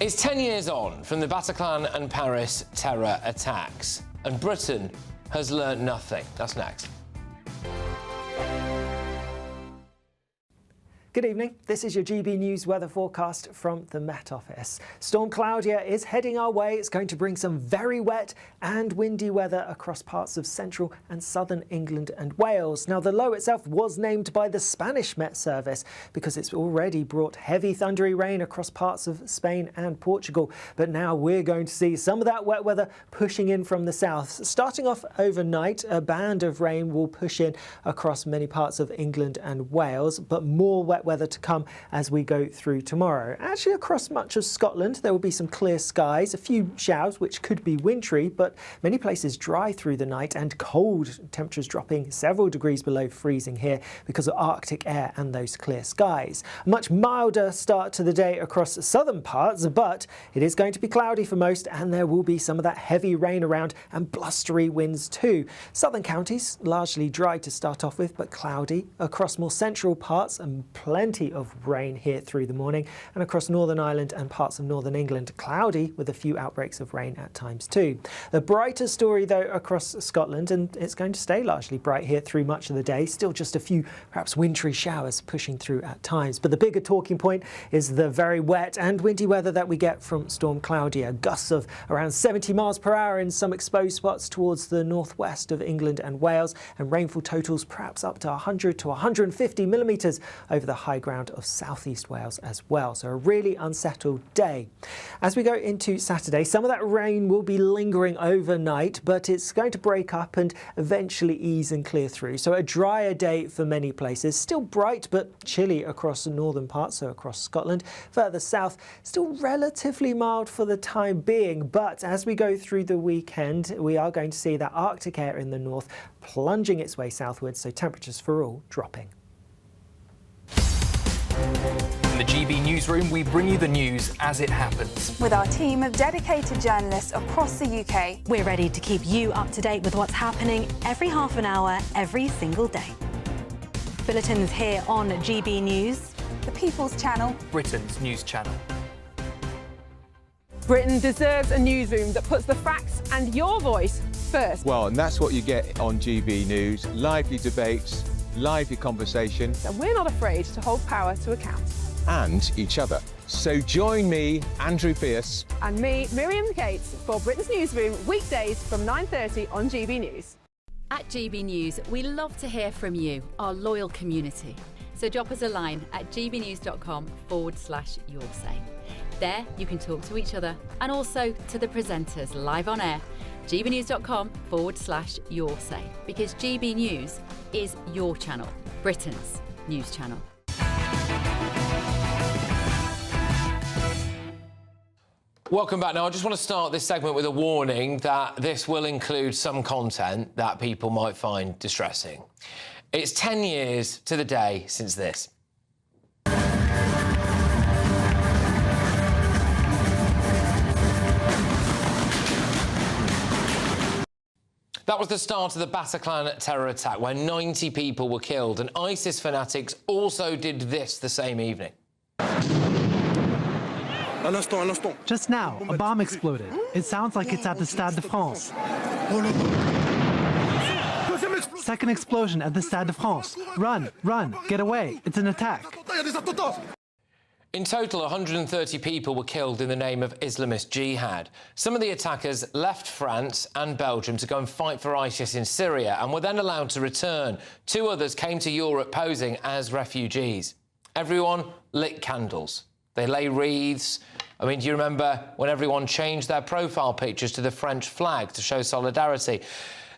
It's 10 years on from the Bataclan and Paris terror attacks, and Britain has learnt nothing. That's next. Good evening. This is your GB News weather forecast from the Met Office. Storm Claudia is heading our way. It's going to bring some very wet and windy weather across parts of central and southern England and Wales. Now, the low itself was named by the Spanish Met Service because it's already brought heavy thundery rain across parts of Spain and Portugal. But now we're going to see some of that wet weather pushing in from the south. Starting off overnight, a band of rain will push in across many parts of England and Wales, but more wet weather to come as we go through tomorrow. Actually, across much of Scotland, there will be some clear skies, a few showers which could be wintry, but many places dry through the night and cold, temperatures dropping several degrees below freezing here because of Arctic air and those clear skies. A much milder start to the day across southern parts, but it is going to be cloudy for most, and there will be some of that heavy rain around and blustery winds too. Southern counties largely dry to start off with, but cloudy across more central parts, and plenty of rain here through the morning, and across Northern Ireland and parts of Northern England, cloudy with a few outbreaks of rain at times too. The brighter story though across Scotland, and it's going to stay largely bright here through much of the day, still just a few perhaps wintry showers pushing through at times. But the bigger talking point is the very wet and windy weather that we get from Storm Claudia. Gusts of around 70 miles per hour in some exposed spots towards the northwest of England and Wales, and rainfall totals perhaps up to 100 to 150 millimetres over the high ground of southeast Wales as well. So a really unsettled day. As we go into Saturday, some of that rain will be lingering overnight, but it's going to break up and eventually ease and clear through. So a drier day for many places. Still bright but chilly across the northern parts, so across Scotland. Further south, still relatively mild for the time being, but as we go through the weekend, we are going to see that Arctic air in the north plunging its way southwards, so temperatures for all dropping. In the GB newsroom, we bring you the news as it happens. With our team of dedicated journalists across the UK, we're ready to keep you up to date with what's happening every half an hour, every single day. Bulletins here on GB News, the People's Channel, Britain's news channel. Britain deserves a newsroom that puts the facts and your voice first. Well, and that's what you get on GB News. Lively debates, lively conversation. And we're not afraid to hold power to account. And each other. So join me, Andrew Pearce. And me, Miriam Cates, for Britain's Newsroom, weekdays from 9:30 on GB News. At GB News, we love to hear from you, our loyal community. So drop us a line at gbnews.com/yoursay. There you can talk to each other and also to the presenters live on air. gbnews.com/yoursay, because GB News is your channel, Britain's news channel. Welcome back. Now, I just want to start this segment with a warning that this will include some content that people might find distressing. It's 10 years to the day since this. That was the start of the Bataclan terror attack, where 90 people were killed, and ISIS fanatics also did this the same evening. Just now, a bomb exploded. It sounds like it's at the Stade de France. Second explosion at the Stade de France. Run, run, get away. It's an attack. In total, 130 people were killed in the name of Islamist jihad. Some of the attackers left France and Belgium to go and fight for ISIS in Syria and were then allowed to return. 2 others came to Europe posing as refugees. Everyone lit candles. They lay wreaths. I mean, do you remember when everyone changed their profile pictures to the French flag to show solidarity?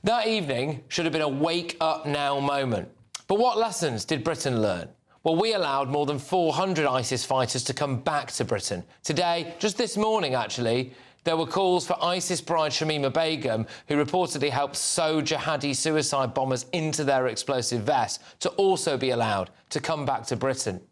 That evening should have been a wake-up now moment. But what lessons did Britain learn? Well, we allowed more than 400 ISIS fighters to come back to Britain. Today, just this morning actually, there were calls for ISIS bride Shamima Begum, who reportedly helped sew jihadi suicide bombers into their explosive vests, to also be allowed to come back to Britain.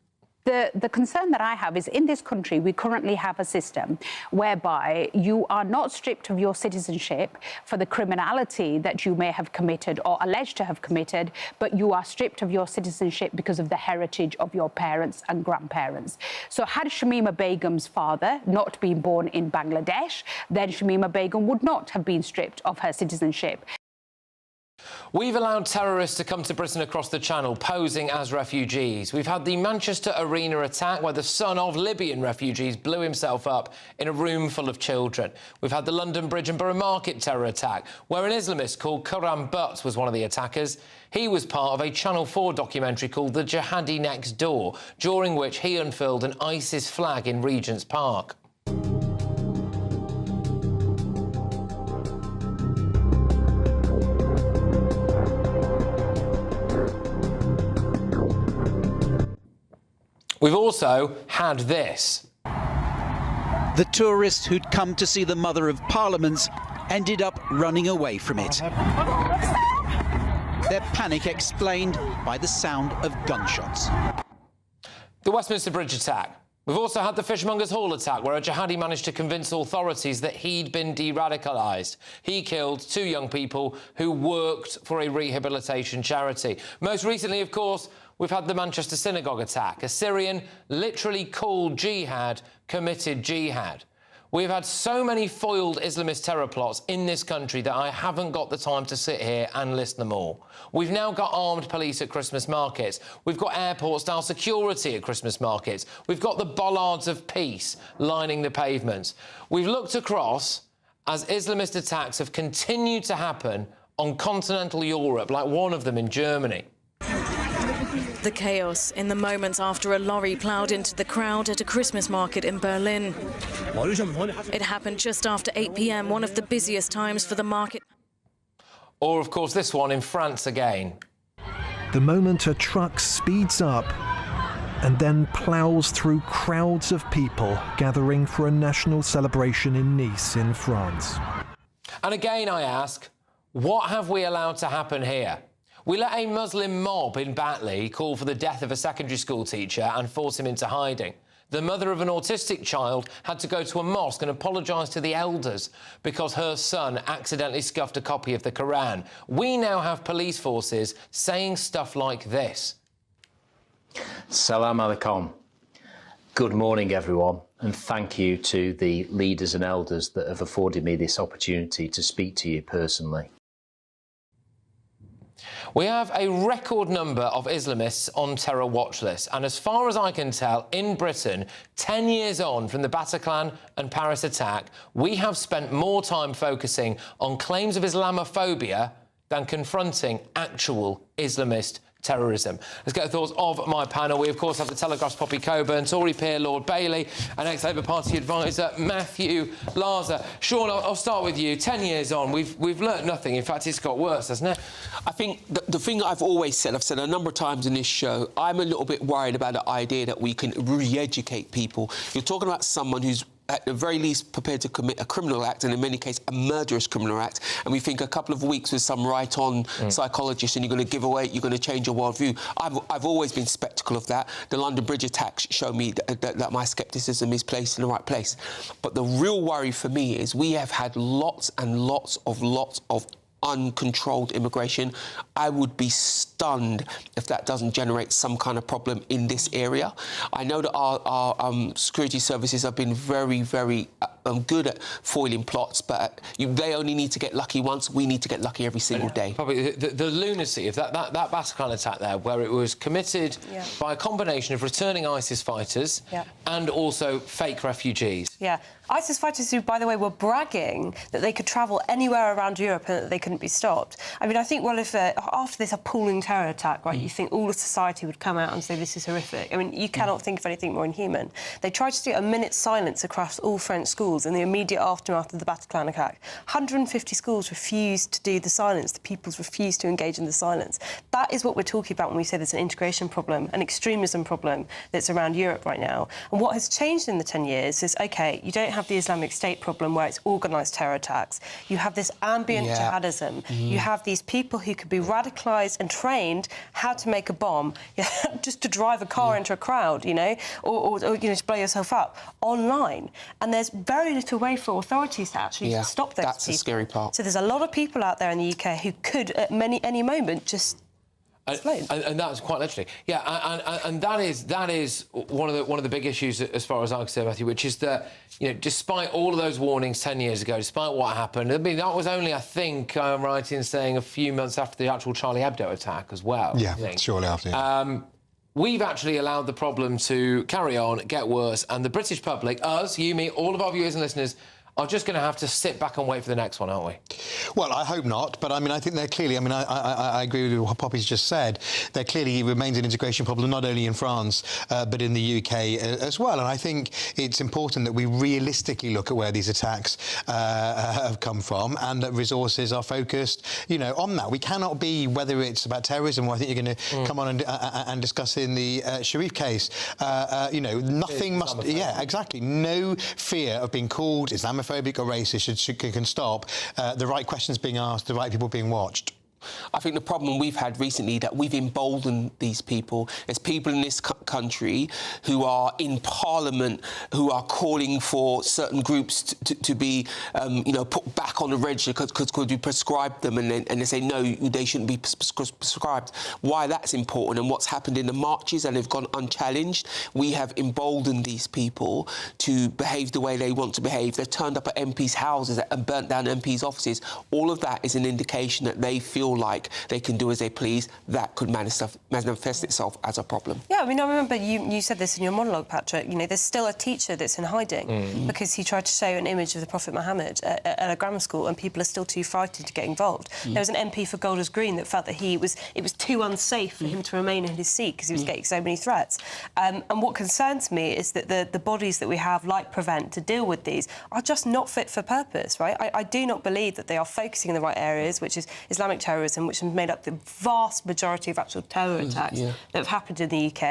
The concern that I have is in this country, we currently have a system whereby you are not stripped of your citizenship for the criminality that you may have committed or alleged to have committed, but you are stripped of your citizenship because of the heritage of your parents and grandparents. So had Shamima Begum's father not been born in Bangladesh, then Shamima Begum would not have been stripped of her citizenship. We've allowed terrorists to come to Britain across the Channel, posing as refugees. We've had the Manchester Arena attack, where the son of Libyan refugees blew himself up in a room full of children. We've had the London Bridge and Borough Market terror attack, where an Islamist called Quram Butt was one of the attackers. He was part of a Channel 4 documentary called The Jihadi Next Door, during which he unfurled an ISIS flag in Regent's Park. We've also had this. The tourists who'd come to see the Mother of Parliaments ended up running away from it. Their panic explained by the sound of gunshots. The Westminster Bridge attack. We've also had the Fishmongers Hall attack, where a jihadi managed to convince authorities that he'd been de-radicalised. He killed 2 young people who worked for a rehabilitation charity. Most recently, of course, we've had the Manchester synagogue attack. A Syrian, literally called jihad, committed jihad. We've had so many foiled Islamist terror plots in this country that I haven't got the time to sit here and list them all. We've now got armed police at Christmas markets. We've got airport-style security at Christmas markets. We've got the bollards of peace lining the pavements. We've looked across as Islamist attacks have continued to happen on continental Europe, like one of them in Germany. The chaos in the moments after a lorry ploughed into the crowd at a Christmas market in Berlin. It happened just after 8 p.m, one of the busiest times for the market. Or, of course, this one in France again. The moment a truck speeds up and then ploughs through crowds of people gathering for a national celebration in Nice in France. And again, I ask, what have we allowed to happen here? We let a Muslim mob in Batley call for the death of a secondary school teacher and force him into hiding. The mother of an autistic child had to go to a mosque and apologise to the elders because her son accidentally scuffed a copy of the Quran. We now have police forces saying stuff like this. Salam alaikum. Good morning, everyone, and thank you to the leaders and elders that have afforded me this opportunity to speak to you personally. We have a record number of Islamists on terror watch lists, and as far as I can tell, in Britain, 10 years on from the Bataclan and Paris attack, we have spent more time focusing on claims of Islamophobia than confronting actual Islamist terrorism. Let's get the thoughts of my panel. We, of course, have the Telegraph's Poppy Coburn, Tory peer Lord Bailey, and ex-Labour Party advisor Matthew Larzer. Sean, I'll start with you. 10 years on, we've learnt nothing. In fact, it's got worse, hasn't it? I think the thing I've always said, I've said a number of times in this show, I'm a little bit worried about the idea that we can re-educate people. You're talking about someone who's at the very least prepared to commit a criminal act, and in many cases a murderous criminal act, and we think a couple of weeks with some right-on psychologist and you're going to give away, you're going to change your worldview. I've always been sceptical of that. The London Bridge attacks show me that my scepticism is placed in the right place. But the real worry for me is we have had lots and lots of uncontrolled immigration. I would be stunned if that doesn't generate some kind of problem in this area. I know that our security services have been very, very good at foiling plots, but they only need to get lucky once. We need to get lucky every single day. Probably the lunacy of that Bataclan attack there, where it was committed by a combination of returning ISIS fighters and also fake refugees. Yeah. ISIS fighters who, by the way, were bragging that they could travel anywhere around Europe and that they couldn't be stopped. I mean, I think, well, if after this appalling terror attack, right, you think all of society would come out and say this is horrific. I mean, you cannot think of anything more inhuman. They tried to do a minute's silence across all French schools schools in the immediate aftermath of the Bataclan attack. 150 schools refused to do the silence. The pupils refused to engage in the silence. That is what we're talking about when we say there's an integration problem, an extremism problem that's around Europe right now. And what has changed in the 10 years is, OK, you don't have the Islamic State problem where it's organised terror attacks. You have this ambient jihadism. You have these people who could be radicalised and trained how to make a bomb, just to drive a car into a crowd, you know, or you know, to blow yourself up online. And there's very little way for authorities to actually stop those that's people. the scary part. So there's a lot of people out there in the UK who could, at any moment, just... And that's quite literally, and that is one of the big issues as far as I'm concerned, Matthew, which is that, you know, despite all of those warnings 10 years ago, despite what happened, I mean, that was only, I think, I'm right in saying, a few months after the actual Charlie Hebdo attack as well. Yeah, shortly after. We've actually allowed the problem to carry on, get worse, and the British public, us, you, me, all of our viewers and listeners, are just going to have to sit back and wait for the next one, aren't we? Well, I hope not, but I mean, I think they're clearly, I mean, I agree with what Poppy's just said. There clearly remains an integration problem, not only in France, but in the UK as well. And I think it's important that we realistically look at where these attacks have come from and that resources are focused, you know, on that. We cannot be, whether it's about terrorism, or I think you're going to come on and discuss in the Sharif case, you know, nothing must... Yeah, exactly. No fear of being called Islamophobic or racist can stop the right questions being asked, the right people being watched. I think the problem we've had recently that we've emboldened these people. There's people in this country who are in Parliament who are calling for certain groups to be, you know, put back on the register because we prescribed them, and they say no, they shouldn't be prescribed. Why that's important and what's happened in the marches, and they've gone unchallenged. We have emboldened these people to behave the way they want to behave. They've turned up at MPs' houses and burnt down MPs' offices. All of that is an indication that they feel like they can do as they please. That could manifest itself as a problem. Yeah, I mean, I remember you said this in your monologue, Patrick. You know, there's still a teacher that's in hiding because he tried to show an image of the Prophet Muhammad at a grammar school, and people are still too frightened to get involved. There was an MP for Golders Green that felt that it was too unsafe for him to remain in his seat because he was getting so many threats. And what concerns me is that the bodies that we have, like Prevent, to deal with these, are just not fit for purpose, right? I do not believe that they are focusing in the right areas, which is Islamic terrorism, which has made up the vast majority of actual terror attacks that have happened in the UK.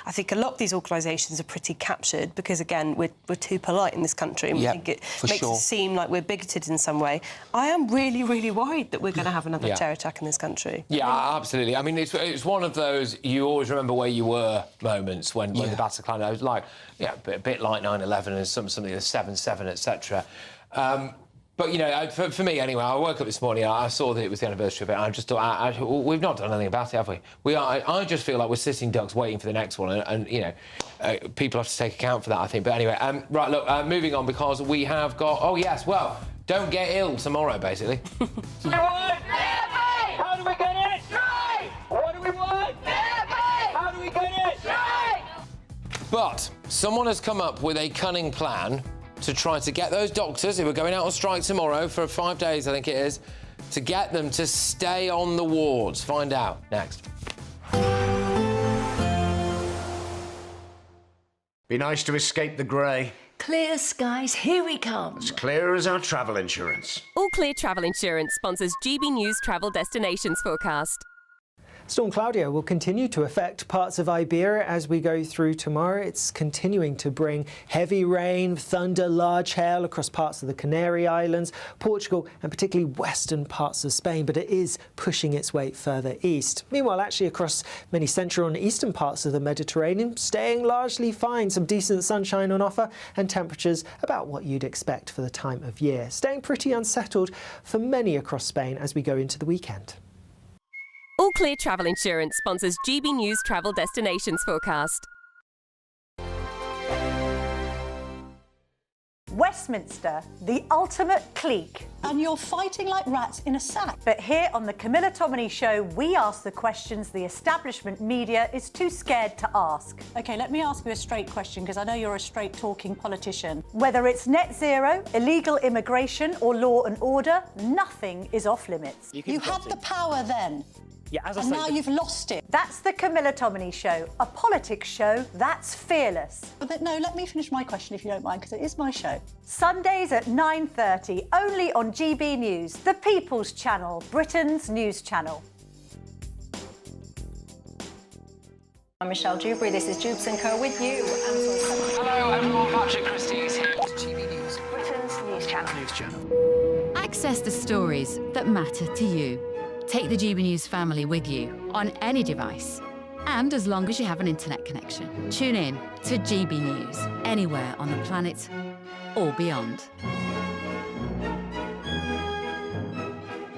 I think a lot of these organisations are pretty captured because, again, we're too polite in this country, and we think it makes it seem like we're bigoted in some way. I am really, really worried that we're going to have another terror attack in this country. Yeah, absolutely. I mean, it's one of those you always remember where you were moments when the Bataclan, was like, a bit like 9/11 and something, the 7/7, etc. But, you know, for me, anyway, I woke up this morning, I saw that it was the anniversary of it, and I just thought, we've not done anything about it, have we? I just feel like we're sitting ducks waiting for the next one, and you know, people have to take account for that, I think. But anyway, right, look, moving on, because we have got... Oh, yes, well, don't get ill tomorrow, basically. How do we get it? Right! What do we want? How do we get it? Right! But someone has come up with a cunning plan to try to get those doctors who are going out on strike tomorrow for 5 days, I think it is, to get them to stay on the wards. Find out next. Be nice to escape the grey. Clear skies, here we come. As clear as our travel insurance. All Clear Travel Insurance sponsors GBNews Travel Destinations Forecast. Storm Claudia will continue to affect parts of Iberia as we go through tomorrow. It's continuing to bring heavy rain, thunder, large hail across parts of the Canary Islands, Portugal and particularly western parts of Spain, but it is pushing its way further east. Meanwhile, actually across many central and eastern parts of the Mediterranean, staying largely fine, some decent sunshine on offer and temperatures about what you'd expect for the time of year. Staying pretty unsettled for many across Spain as we go into the weekend. All Clear Travel Insurance sponsors GBNews Travel Destinations Forecast. Westminster, the ultimate clique. And you're fighting like rats in a sack. But here on the Camilla Tominey Show, we ask the questions the establishment media is too scared to ask. OK, let me ask you a straight question, because I know you're a straight-talking politician. Whether it's net zero, illegal immigration or law and order, nothing is off limits. You had the power then. Yeah, as I And say, now you've lost it. That's the Camilla Tominey Show, a politics show that's fearless. But no, let me finish my question if you don't mind, because it is my show. Sundays at 9:30, only on GB News, the People's Channel, Britain's news channel. I'm Michelle Dewberry, this is Jubes & Co with you. Hello everyone, Patrick Christys here to GB News. Britain's news channel. Access the stories that matter to you. Take the GB News family with you on any device. And as long as you have an internet connection, tune in to GB News anywhere on the planet or beyond.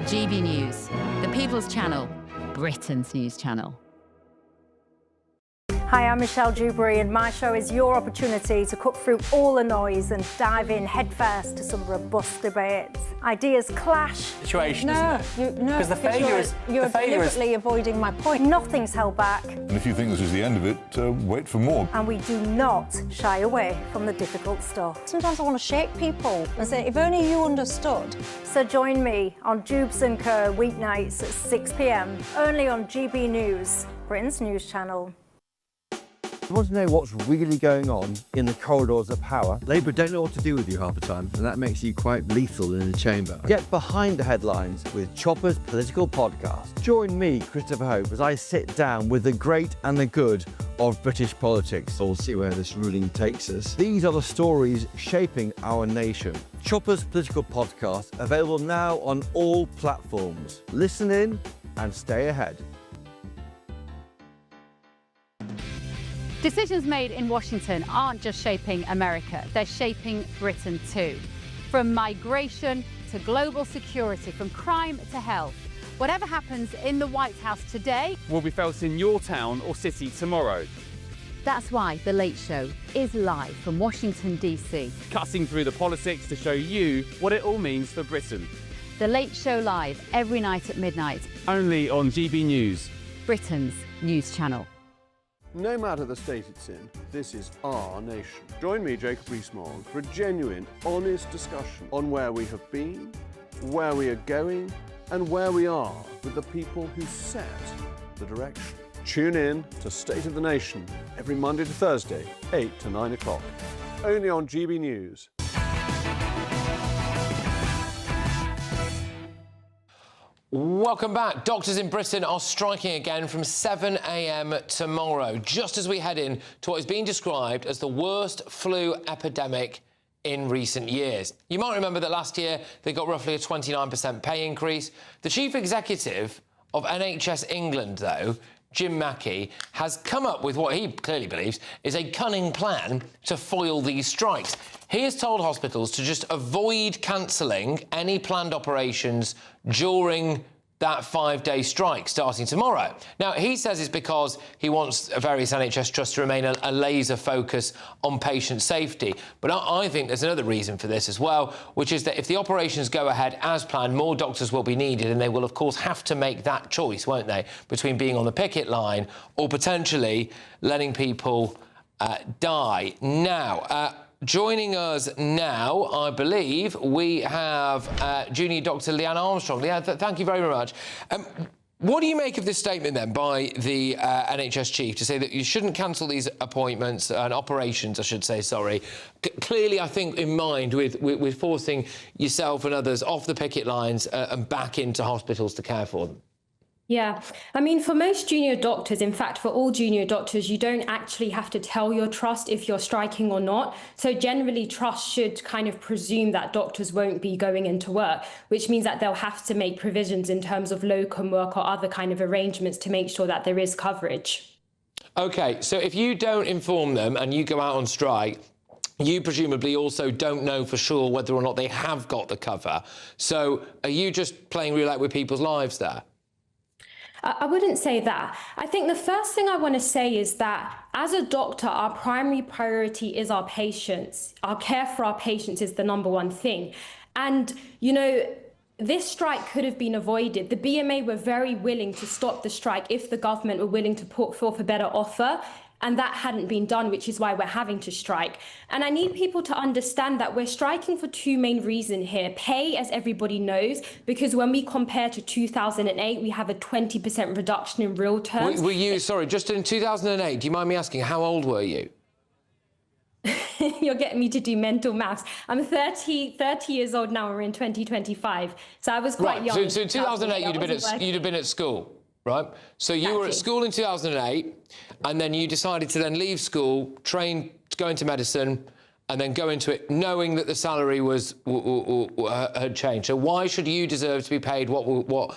GB News, the People's Channel, Britain's news channel. Hi, I'm Michelle Dewberry, and my show is your opportunity to cut through all the noise and dive in headfirst to some robust debates. Ideas clash. Situation, No, isn't it? no, Because the failure is you're deliberately avoiding my point. Nothing's held back, And if you think this is the end of it, wait for more. and we do not shy away from the difficult stuff. Sometimes I want to shake people and say, if only you understood. So join me on Jubes & Co weeknights at 6 p.m, only on GB News, Britain's news channel. You want to know what's really going on in the corridors of power? Labour don't know what to do with you half the time, and that makes you quite lethal in the chamber. Get behind the headlines with Chopper's Political Podcast. Join me, Christopher Hope, as I sit down with the great and the good of British politics. We'll see where this ruling takes us. These are the stories shaping our nation. Chopper's Political Podcast, available now on all platforms. Listen in and stay ahead. Decisions made in Washington aren't just shaping America, they're shaping Britain too. From migration to global security, from crime to health. Whatever happens in the White House today Will be felt in your town or city tomorrow. That's why The Late Show is live from Washington, D.C. Cutting through the politics to show you what it all means for Britain. The Late Show live every night at midnight, Only on GB News. Britain's news channel. No matter the state it's in, this is our nation. Join me, Jacob Rees-Mogg, for a genuine, honest discussion on where we have been, where we are going, and where we are with the people who set the direction. Tune in to State of the Nation every Monday to Thursday, 8 to 9 o'clock. Only on GB News. Welcome back. Doctors in Britain are striking again from 7 a.m. tomorrow, just as we head in to what is being described as the worst flu epidemic in recent years. You might remember that last year they got roughly a 29% pay increase. The chief executive of NHS England, though, Jim Mackey, has come up with what he clearly believes is a cunning plan to foil these strikes. He has told hospitals to just avoid cancelling any planned operations during that 5-day strike starting tomorrow. Now, he says it's because he wants various NHS trusts to remain a laser focus on patient safety. But I think there's another reason for this as well, which is that if the operations go ahead as planned, more doctors will be needed, and they will, of course, have to make that choice, won't they, between being on the picket line or potentially letting people die. Now, joining us now, I believe, we have junior Dr. Leanne Armstrong. Leanne, thank you very much. What do you make of this statement, then, by the NHS chief to say that you shouldn't cancel these appointments and operations, I should say, sorry, clearly, I think, in mind with forcing yourself and others off the picket lines and back into hospitals to care for them? Yeah, I mean, for most junior doctors, in fact, for all junior doctors, you don't actually have to tell your trust if you're striking or not. So generally, trust should kind of presume that doctors won't be going into work, which means that they'll have to make provisions in terms of locum work or other kind of arrangements to make sure that there is coverage. OK, so if you don't inform them and you go out on strike, you presumably also don't know for sure whether or not they have got the cover. So are you just playing roulette with people's lives there? I wouldn't say that. I think the first thing I want to say is that as a doctor, our primary priority is our patients. Our care for our patients is the number one thing. And, you know, this strike could have been avoided. The BMA were very willing to stop the strike if the government were willing to put forth a better offer. and that hadn't been done, which is why we're having to strike. And I need people to understand that we're striking for two main reasons here. Pay, as everybody knows, because when we compare to 2008, we have a 20% reduction in real terms. Were you, sorry, just in 2008, do you mind me asking, how old were you? You're getting me to do mental maths. I'm 30 years old now. We're in 2025, so I was quite young. So in 2008, you'd have been at school, right? So you were at school in 2008, and then you decided to then leave school, train to go into medicine, and then go into it, knowing that the salary had changed. So why should you deserve to be paid what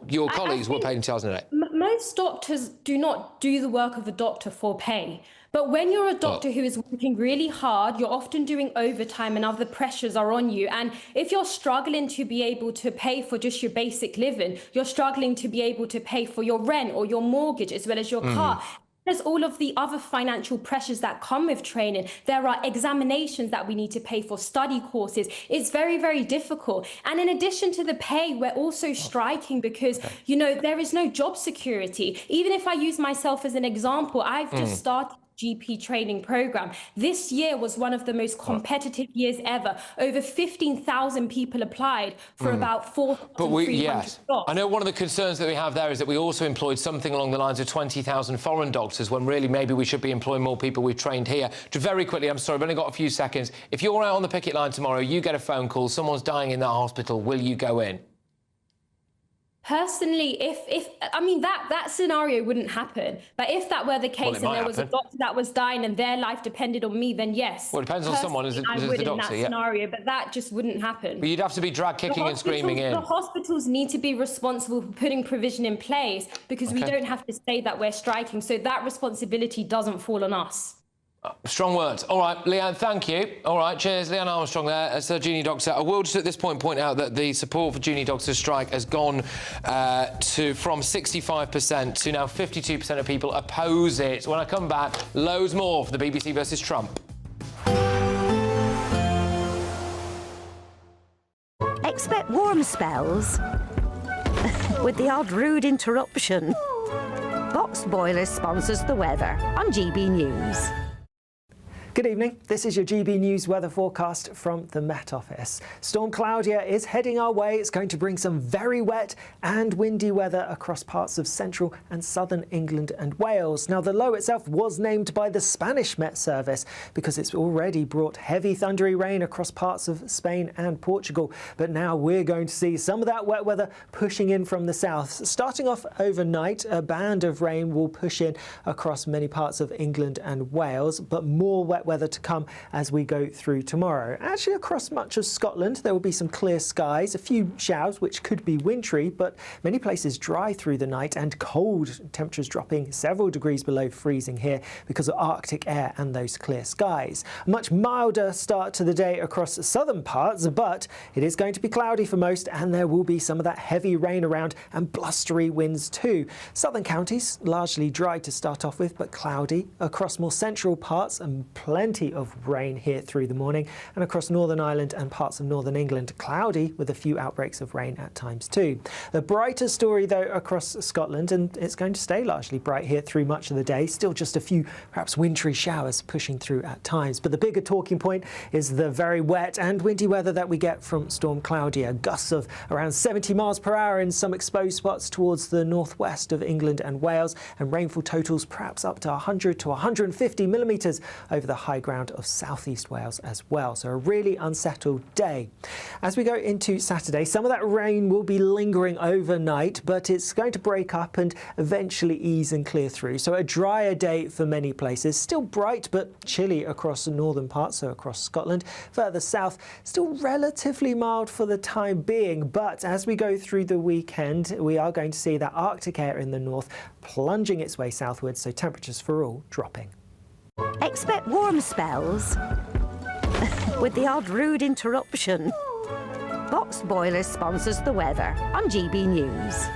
your colleagues were paid in 2008? Most doctors do not do the work of a doctor for pay. But when you're a doctor who is working really hard, you're often doing overtime and other pressures are on you. And if you're struggling to be able to pay for just your basic living, you're struggling to be able to pay for your rent or your mortgage as well as your car. There's all of the other financial pressures that come with training. There are examinations that we need to pay for, study courses. It's very, very difficult. And in addition to the pay, we're also striking because, you know, there is no job security. Even if I use myself as an example, I've just started GP training program. This year was one of the most competitive years ever. Over 15,000 people applied for about 4,300 jobs. I know one of the concerns that we have there is that we also employed something along the lines of 20,000 foreign doctors, when really maybe we should be employing more people we've trained here. Very quickly, I'm sorry, I've only got a few seconds. If you're out on the picket line tomorrow, you get a phone call, someone's dying in that hospital, will you go in? Personally, if I mean that scenario wouldn't happen, but if that were the case and there was a doctor that was dying and their life depended on me, then yes. Well, it depends on someone as the doctor, in that scenario, but that just wouldn't happen. But you'd have to be drag kicking and screaming in. The hospitals need to be responsible for putting provision in place because we don't have to say that we're striking, so that responsibility doesn't fall on us. Strong words. All right, Leanne, thank you. All right, cheers. Leanne Armstrong there as a junior doctor. I will just at this point out that the support for junior doctors' strike has gone from 65% to now 52% of people oppose it. When I come back, loads more for the BBC versus Trump. Expect warm spells with the odd rude interruption. Boxed Boilers sponsors the weather on GB News. Good evening. This is your GB News weather forecast from the Met Office. Storm Claudia is heading our way. It's going to bring some very wet and windy weather across parts of central and southern England and Wales. Now, the low itself was named by the Spanish Met Service because it's already brought heavy thundery rain across parts of Spain and Portugal. But now we're going to see some of that wet weather pushing in from the south. Starting off overnight, a band of rain will push in across many parts of England and Wales, but more wet weather to come as we go through tomorrow. Actually, across much of Scotland, there will be some clear skies, a few showers which could be wintry, but many places dry through the night and cold, temperatures dropping several degrees below freezing here because of Arctic air and those clear skies. A much milder start to the day across southern parts, but it is going to be cloudy for most and there will be some of that heavy rain around and blustery winds too. Southern counties largely dry to start off with, but cloudy across more central parts and plenty of rain here through the morning, and across Northern Ireland and parts of Northern England, cloudy with a few outbreaks of rain at times too. The brighter story though across Scotland, and it's going to stay largely bright here through much of the day, still just a few perhaps wintry showers pushing through at times. But the bigger talking point is the very wet and windy weather that we get from Storm Claudia. Gusts of around 70 miles per hour in some exposed spots towards the northwest of England and Wales, and rainfall totals perhaps up to 100 to 150 millimetres over the high ground of southeast Wales as well. So a really unsettled day. As we go into Saturday, some of that rain will be lingering overnight, but it's going to break up and eventually ease and clear through. So a drier day for many places. Still bright but chilly across the northern parts, so across Scotland. Further south, still relatively mild for the time being, but as we go through the weekend, we are going to see that Arctic air in the north plunging its way southwards, so temperatures for all dropping. Expect warm spells with the odd rude interruption. Boxed Boilers sponsors the weather on GB News.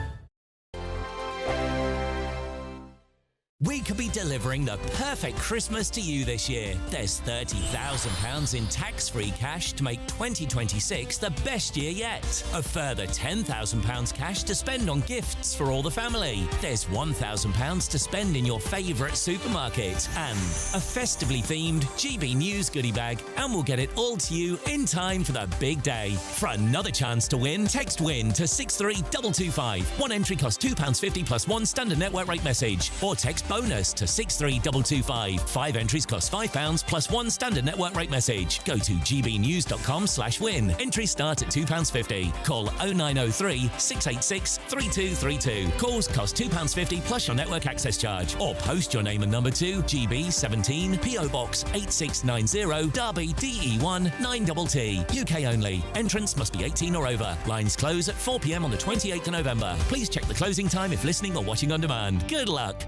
We could be delivering the perfect Christmas to you this year. There's £30,000 in tax-free cash to make 2026 the best year yet. A further £10,000 cash to spend on gifts for all the family. There's £1,000 to spend in your favourite supermarket. And a festively themed GB News goodie bag, and we'll get it all to you in time for the big day. For another chance to win, text WIN to 63225. One entry costs £2.50 plus one standard network rate message. Or text BONUS to 63225. 5 entries cost £5 plus one standard network rate message. Go to gbnews.com/win. Entries start at £2.50. Call 0903 686 3232. Calls cost £2.50 plus your network access charge. Or post your name and number to GB17 PO Box 8690 Derby DE1 9TT. UK only. Entrance must be 18 or over. Lines close at 4 p.m. on the 28th of November. Please check the closing time if listening or watching on demand. Good luck.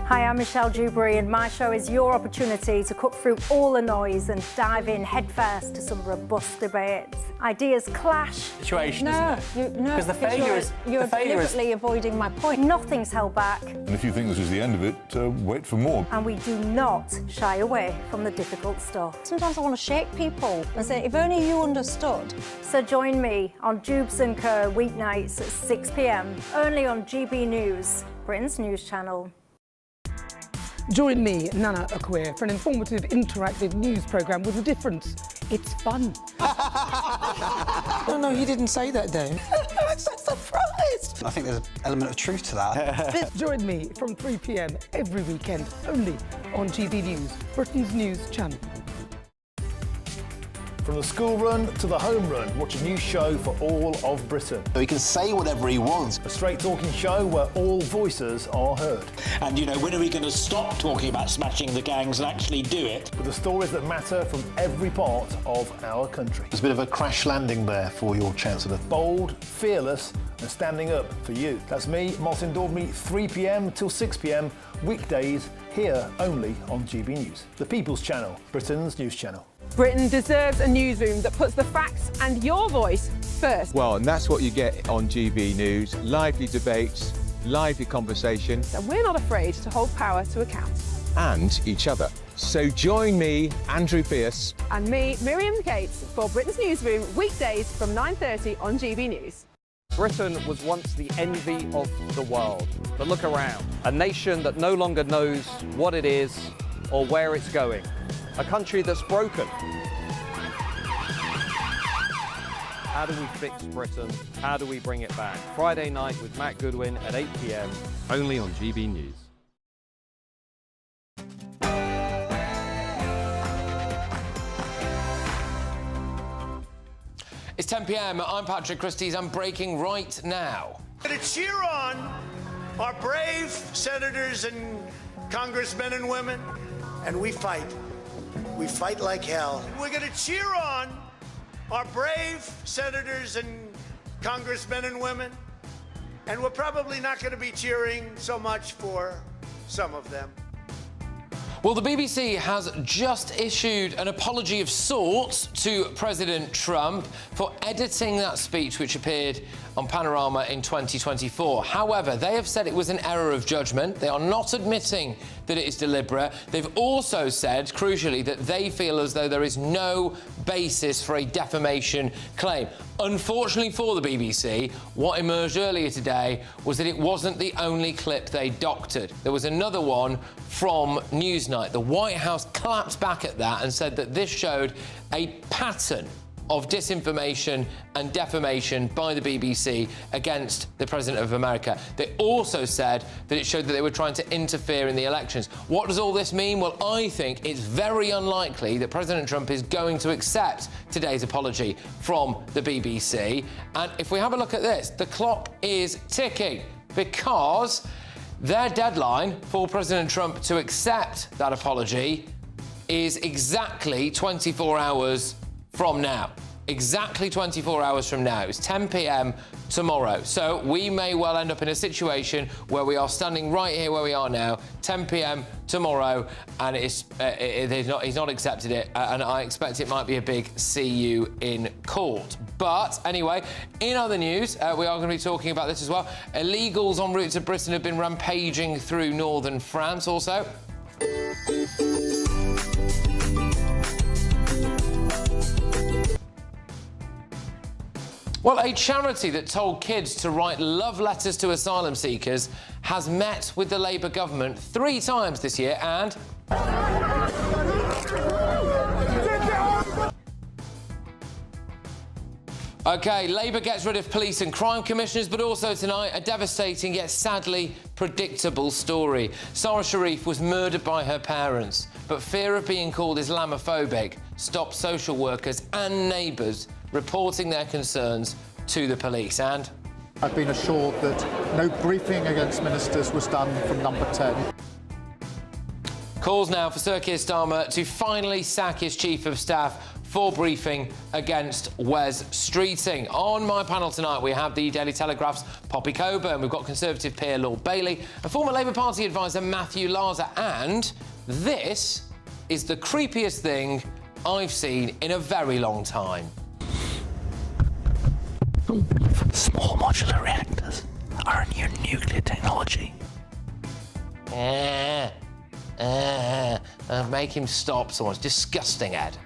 Hi, I'm Michelle Dewberry, and my show is your opportunity to cut through all the noise and dive in headfirst to some robust debates. Ideas clash. Situation, isn't it? Because the failure is you're deliberately avoiding my point. Nothing's held back. And if you think this is the end of it, wait for more. And we do not shy away from the difficult stuff. Sometimes I want to shake people and say, if only you understood. So join me on Jubes & Co. weeknights at 6 p.m. only on GB News, Britain's news channel. Join me, Nana Akweer, for an informative, interactive news programme with a difference. It's fun. No, he didn't say that, though. I'm so surprised. I think there's an element of truth to that. Join me from 3 p.m. every weekend, only on GB News, Britain's news channel. From the school run to the home run, watch a new show for all of Britain. So he can say whatever he wants. A straight-talking show where all voices are heard. And, you know, when are we going to stop talking about smashing the gangs and actually do it? With the stories that matter from every part of our country. There's a bit of a crash landing there for your Chancellor. Bold, fearless and standing up for you. That's me, Martin Daubney, 3 p.m. till 6 p.m, weekdays, here only on GB News. The People's Channel, Britain's news channel. Britain deserves a newsroom that puts the facts and your voice first. Well, and that's what you get on GB News. Lively debates, lively conversation. And we're not afraid to hold power to account. And each other. So join me, Andrew Pierce. And me, Miriam Gates, for Britain's Newsroom, weekdays from 9:30 on GB News. Britain was once the envy of the world. But look around. A nation that no longer knows what it is or where it's going. A country that's broken. How do we fix Britain? How do we bring it back? Friday night with Matt Goodwin at 8 p.m, only on GB News. It's 10 p.m. I'm Patrick Christys. I'm breaking right now. We're going to cheer on our brave senators and congressmen and women, and we fight. We fight like hell. We're going to cheer on our brave senators and congressmen and women, and we're probably not going to be cheering so much for some of them. Well, the BBC has just issued an apology of sorts to President Trump for editing that speech which appeared on Panorama in 2024. However, they have said it was an error of judgment. They are not admitting that it is deliberate. They've also said, crucially, that they feel as though there is no basis for a defamation claim. Unfortunately for the BBC, what emerged earlier today was that it wasn't the only clip they doctored. There was another one from Newsnight. The White House clapped back at that and said that this showed a pattern of disinformation and defamation by the BBC against the President of America. They also said that it showed that they were trying to interfere in the elections. What does all this mean? Well, I think it's very unlikely that President Trump is going to accept today's apology from the BBC. And if we have a look at this, the clock is ticking because their deadline for President Trump to accept that apology is exactly 24 hours from now. exactly 24 hours from now. It's 10 p.m. tomorrow. So we may well end up in a situation where we are standing right here where we are now, 10 p.m. tomorrow, and he's not accepted it, and I expect it might be a big see you in court. But anyway, in other news, we are going to be talking about this as well. Illegals en route to Britain have been rampaging through northern France also. Well, a charity that told kids to write love letters to asylum seekers has met with the Labour government 3 times this year and... OK, Labour gets rid of police and crime commissioners, but also tonight, a devastating yet sadly predictable story. Sarah Sharif was murdered by her parents, but fear of being called Islamophobic stopped social workers and neighbours reporting their concerns to the police. And I've been assured that no briefing against ministers was done from number 10. Calls now for Sir Keir Starmer to finally sack his chief of staff for briefing against Wes Streeting. On my panel tonight, we have the Daily Telegraph's Poppy Coburn, we've got Conservative peer Lord Bailey, and former Labour Party advisor Matthew Larser, and this is the creepiest thing I've seen in a very long time. Small modular reactors are near nuclear technology. Make him stop, someone's disgusting, Ed.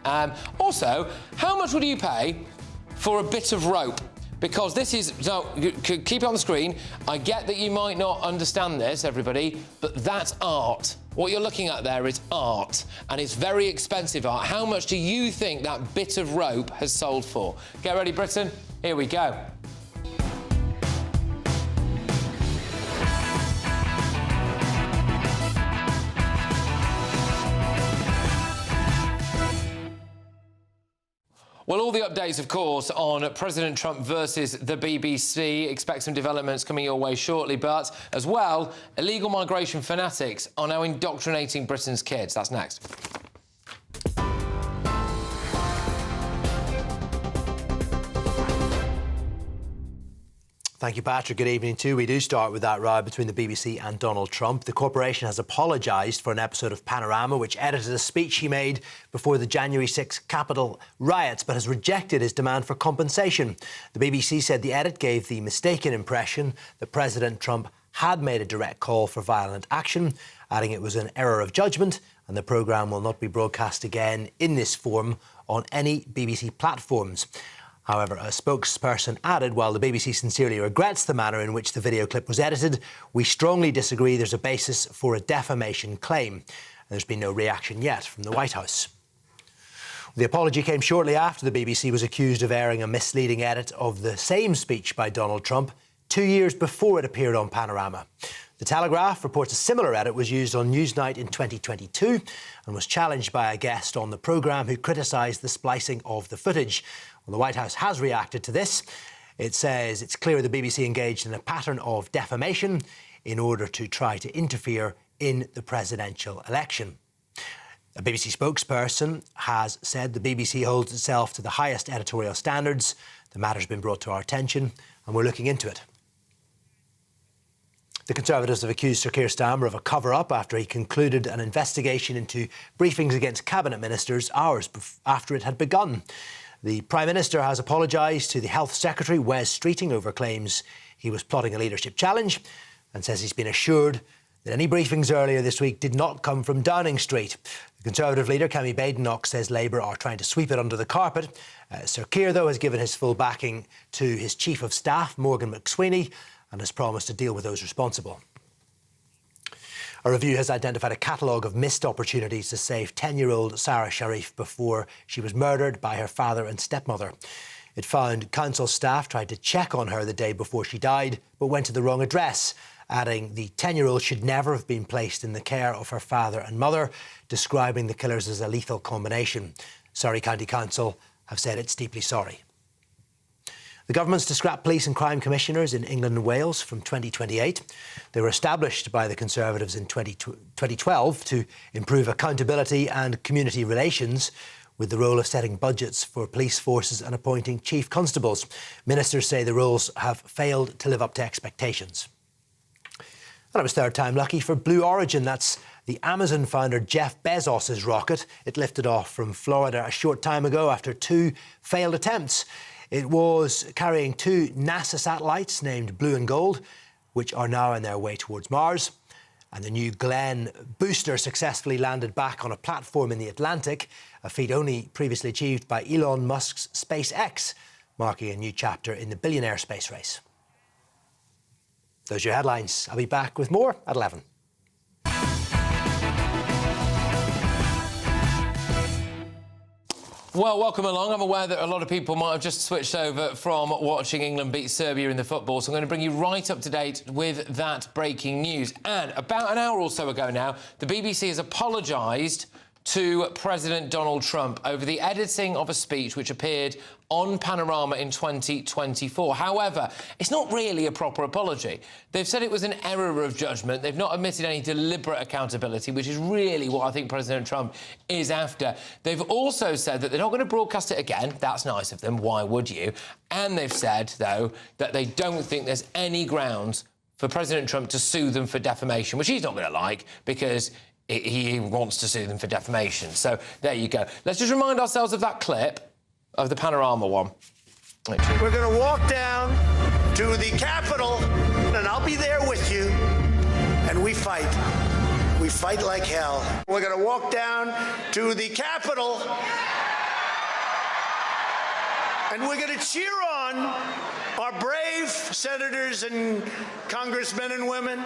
Also, how much would you pay for a bit of rope? Because this is... So, keep it on the screen. I get that you might not understand this, everybody, but that's art. What you're looking at there is art, and it's very expensive art. How much do you think that bit of rope has sold for? Get ready, Britain. Here we go. Well, all the updates, of course, on President Trump versus the BBC. Expect some developments coming your way shortly. But, as well, illegal migration fanatics are now indoctrinating Britain's kids. That's next. Thank you, Patrick. Good evening, too. We do start with that row between the BBC and Donald Trump. The corporation has apologised for an episode of Panorama which edited a speech he made before the January 6 Capitol riots, but has rejected his demand for compensation. The BBC said the edit gave the mistaken impression that President Trump had made a direct call for violent action, adding it was an error of judgment and the programme will not be broadcast again in this form on any BBC platforms. However, a spokesperson added, while the BBC sincerely regrets the manner in which the video clip was edited, we strongly disagree there's a basis for a defamation claim. There's been no reaction yet from the White House. The apology came shortly after the BBC was accused of airing a misleading edit of the same speech by Donald Trump 2 years before it appeared on Panorama. The Telegraph reports a similar edit was used on Newsnight in 2022 and was challenged by a guest on the programme who criticised the splicing of the footage. Well, the White House has reacted to this. It says it's clear the BBC engaged in a pattern of defamation in order to try to interfere in the presidential election. A BBC spokesperson has said the BBC holds itself to the highest editorial standards. The matter's been brought to our attention and we're looking into it. The Conservatives have accused Sir Keir Starmer of a cover-up after he concluded an investigation into briefings against cabinet ministers hours after it had begun. The Prime Minister has apologised to the Health Secretary, Wes Streeting, over claims he was plotting a leadership challenge and says he's been assured that any briefings earlier this week did not come from Downing Street. The Conservative leader, Kemi Badenoch, says Labour are trying to sweep it under the carpet. Sir Keir, though, has given his full backing to his Chief of Staff, Morgan McSweeney, and has promised to deal with those responsible. A review has identified a catalogue of missed opportunities to save 10-year-old Sarah Sharif before she was murdered by her father and stepmother. It found council staff tried to check on her the day before she died, but went to the wrong address, adding the 10-year-old should never have been placed in the care of her father and mother, describing the killers as a lethal combination. Surrey County Council have said it's deeply sorry. The government's to scrap police and crime commissioners in England and Wales from 2028. They were established by the Conservatives in 2012 to improve accountability and community relations, with the role of setting budgets for police forces and appointing chief constables. Ministers say the roles have failed to live up to expectations. And it was third time lucky for Blue Origin. That's the Amazon founder Jeff Bezos' rocket. It lifted off from Florida a short time ago after 2 failed attempts. It was carrying 2 NASA satellites named Blue and Gold, which are now on their way towards Mars. And the New Glenn booster successfully landed back on a platform in the Atlantic, a feat only previously achieved by Elon Musk's SpaceX, marking a new chapter in the billionaire space race. Those are your headlines. I'll be back with more at 11. Well, welcome along. I'm aware that a lot of people might have just switched over from watching England beat Serbia in the football, so I'm going to bring you right up to date with that breaking news. And about an hour or so ago now, the BBC has apologised to President Donald Trump over the editing of a speech which appeared on Panorama in 2024. However, it's not really a proper apology. They've said it was an error of judgment. They've not admitted any deliberate accountability, which is really what I think President Trump is after. They've also said that they're not going to broadcast it again. That's nice of them. Why would you? And they've said, though, that they don't think there's any grounds for President Trump to sue them for defamation, which he's not going to like, because he wants to sue them for defamation. So there you go. Let's just remind ourselves of that clip of the Panorama one. We're going to walk down to the Capitol, and I'll be there with you, and we fight. We fight like hell. We're going to walk down to the Capitol, and we're going to cheer on our brave senators and congressmen and women.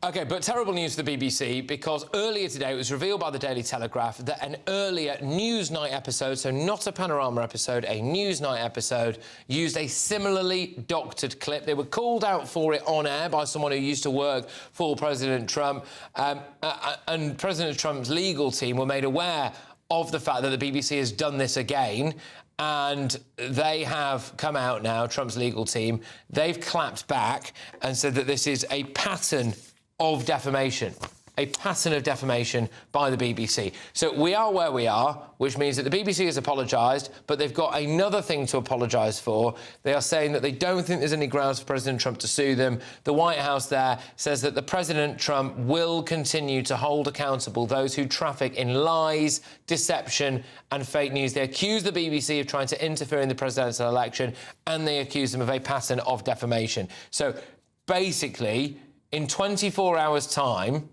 OK, but terrible news for the BBC, because earlier today it was revealed by the Daily Telegraph that an earlier Newsnight episode, so not a Panorama episode, a Newsnight episode, used a similarly doctored clip. They were called out for it on air by someone who used to work for President Trump, and President Trump's legal team were made aware of the fact that the BBC has done this again. And they have come out now, Trump's legal team, they've clapped back and said that this is a pattern of defamation, a pattern of defamation by the BBC. So we are where we are, which means that the BBC has apologised, but they've got another thing to apologise for. They are saying that they don't think there's any grounds for President Trump to sue them. The White House there says that the President Trump will continue to hold accountable those who traffic in lies, deception and fake news. They accuse the BBC of trying to interfere in the presidential election, and they accuse them of a pattern of defamation. So basically, in 24 hours' time,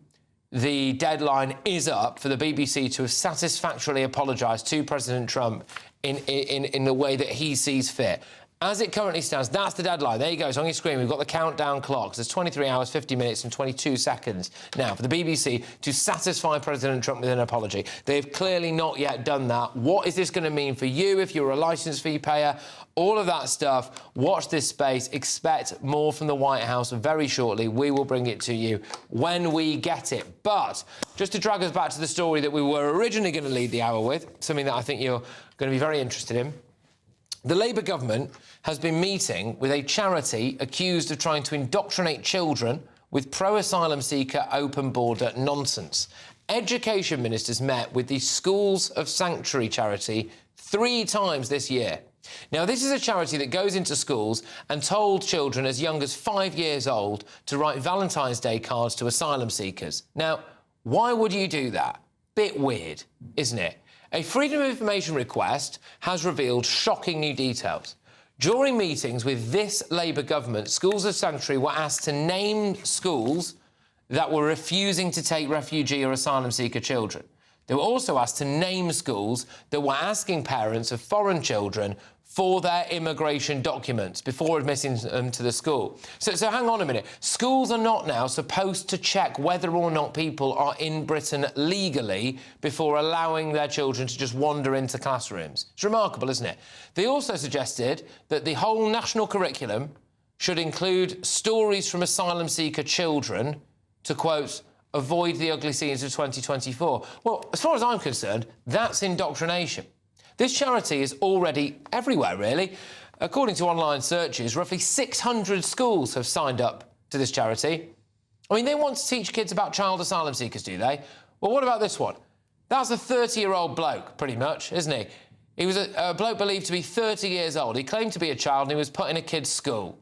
the deadline is up for the BBC to have satisfactorily apologised to President Trump in the way that he sees fit. As it currently stands, that's the deadline. There you go. It's on your screen. We've got the countdown clocks. There's 23 hours, 50 minutes and 22 seconds now for the BBC to satisfy President Trump with an apology. They've clearly not yet done that. What is this going to mean for you if you're a licence fee payer? All of that stuff. Watch this space. Expect more from the White House very shortly. We will bring it to you when we get it. But just to drag us back to the story that we were originally going to lead the hour with, something that I think you're going to be very interested in. The Labour government has been meeting with a charity accused of trying to indoctrinate children with pro-asylum seeker open border nonsense. Education ministers met with the Schools of Sanctuary charity 3 times this year. Now, this is a charity that goes into schools and told children as young as 5 years old to write Valentine's Day cards to asylum seekers. Now, why would you do that? Bit weird, isn't it? A Freedom of Information request has revealed shocking new details. During meetings with this Labour government, Schools of Sanctuary were asked to name schools that were refusing to take refugee or asylum seeker children. They were also asked to name schools that were asking parents of foreign children for their immigration documents before admitting them to the school. So hang on a minute. Schools are not now supposed to check whether or not people are in Britain legally before allowing their children to just wander into classrooms. It's remarkable, isn't it? They also suggested that the whole national curriculum should include stories from asylum seeker children to, quote, avoid the ugly scenes of 2024. Well, as far as I'm concerned, that's indoctrination. This charity is already everywhere, really. According to online searches, roughly 600 schools have signed up to this charity. I mean, they want to teach kids about child asylum seekers, do they? Well, what about this one? That's a 30-year-old bloke, pretty much, isn't he? He was a bloke believed to be 30 years old. He claimed to be a child and he was put in a kid's school.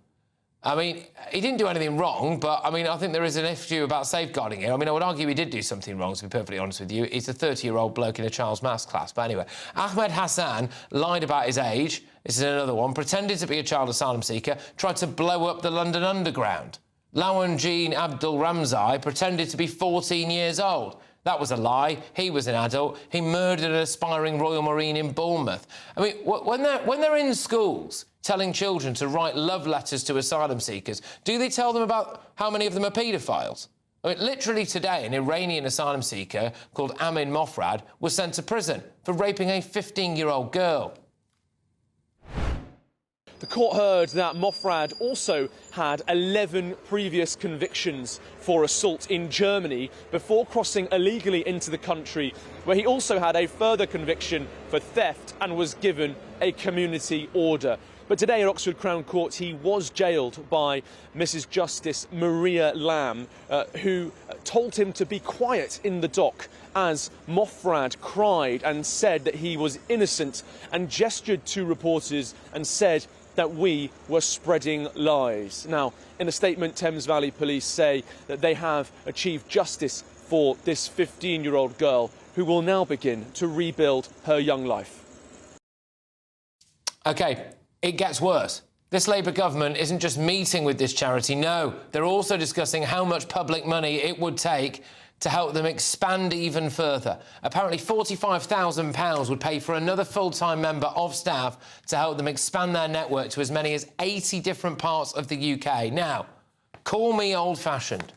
I mean, he didn't do anything wrong, but, I mean, I think there is an issue about safeguarding him. I mean, I would argue he did do something wrong, to be perfectly honest with you. He's a 30-year-old bloke in a child's maths class. But anyway, Ahmed Hassan lied about his age. This is another one. Pretended to be a child asylum seeker, tried to blow up the London Underground. Lawan Jean Abdul Ramzai pretended to be 14 years old. That was a lie. He was an adult. He murdered an aspiring Royal Marine in Bournemouth. I mean, when they're in schools telling children to write love letters to asylum seekers, do they tell them about how many of them are paedophiles? I mean, literally today, an Iranian asylum seeker called Amin Mofrad was sent to prison for raping a 15-year-old girl. The court heard that Mofrad also had 11 previous convictions for assault in Germany before crossing illegally into the country, where he also had a further conviction for theft and was given a community order. But today at Oxford Crown Court, he was jailed by Mrs. Justice Maria Lamb, who told him to be quiet in the dock as Mofrad cried and said that he was innocent and gestured to reporters and said that we were spreading lies. Now, in a statement, Thames Valley Police say that they have achieved justice for this 15-year-old girl who will now begin to rebuild her young life. OK, it gets worse. This Labour government isn't just meeting with this charity, no, they're also discussing how much public money it would take to help them expand even further. Apparently £45,000 would pay for another full-time member of staff to help them expand their network to as many as 80 different parts of the UK. Now, call me old-fashioned,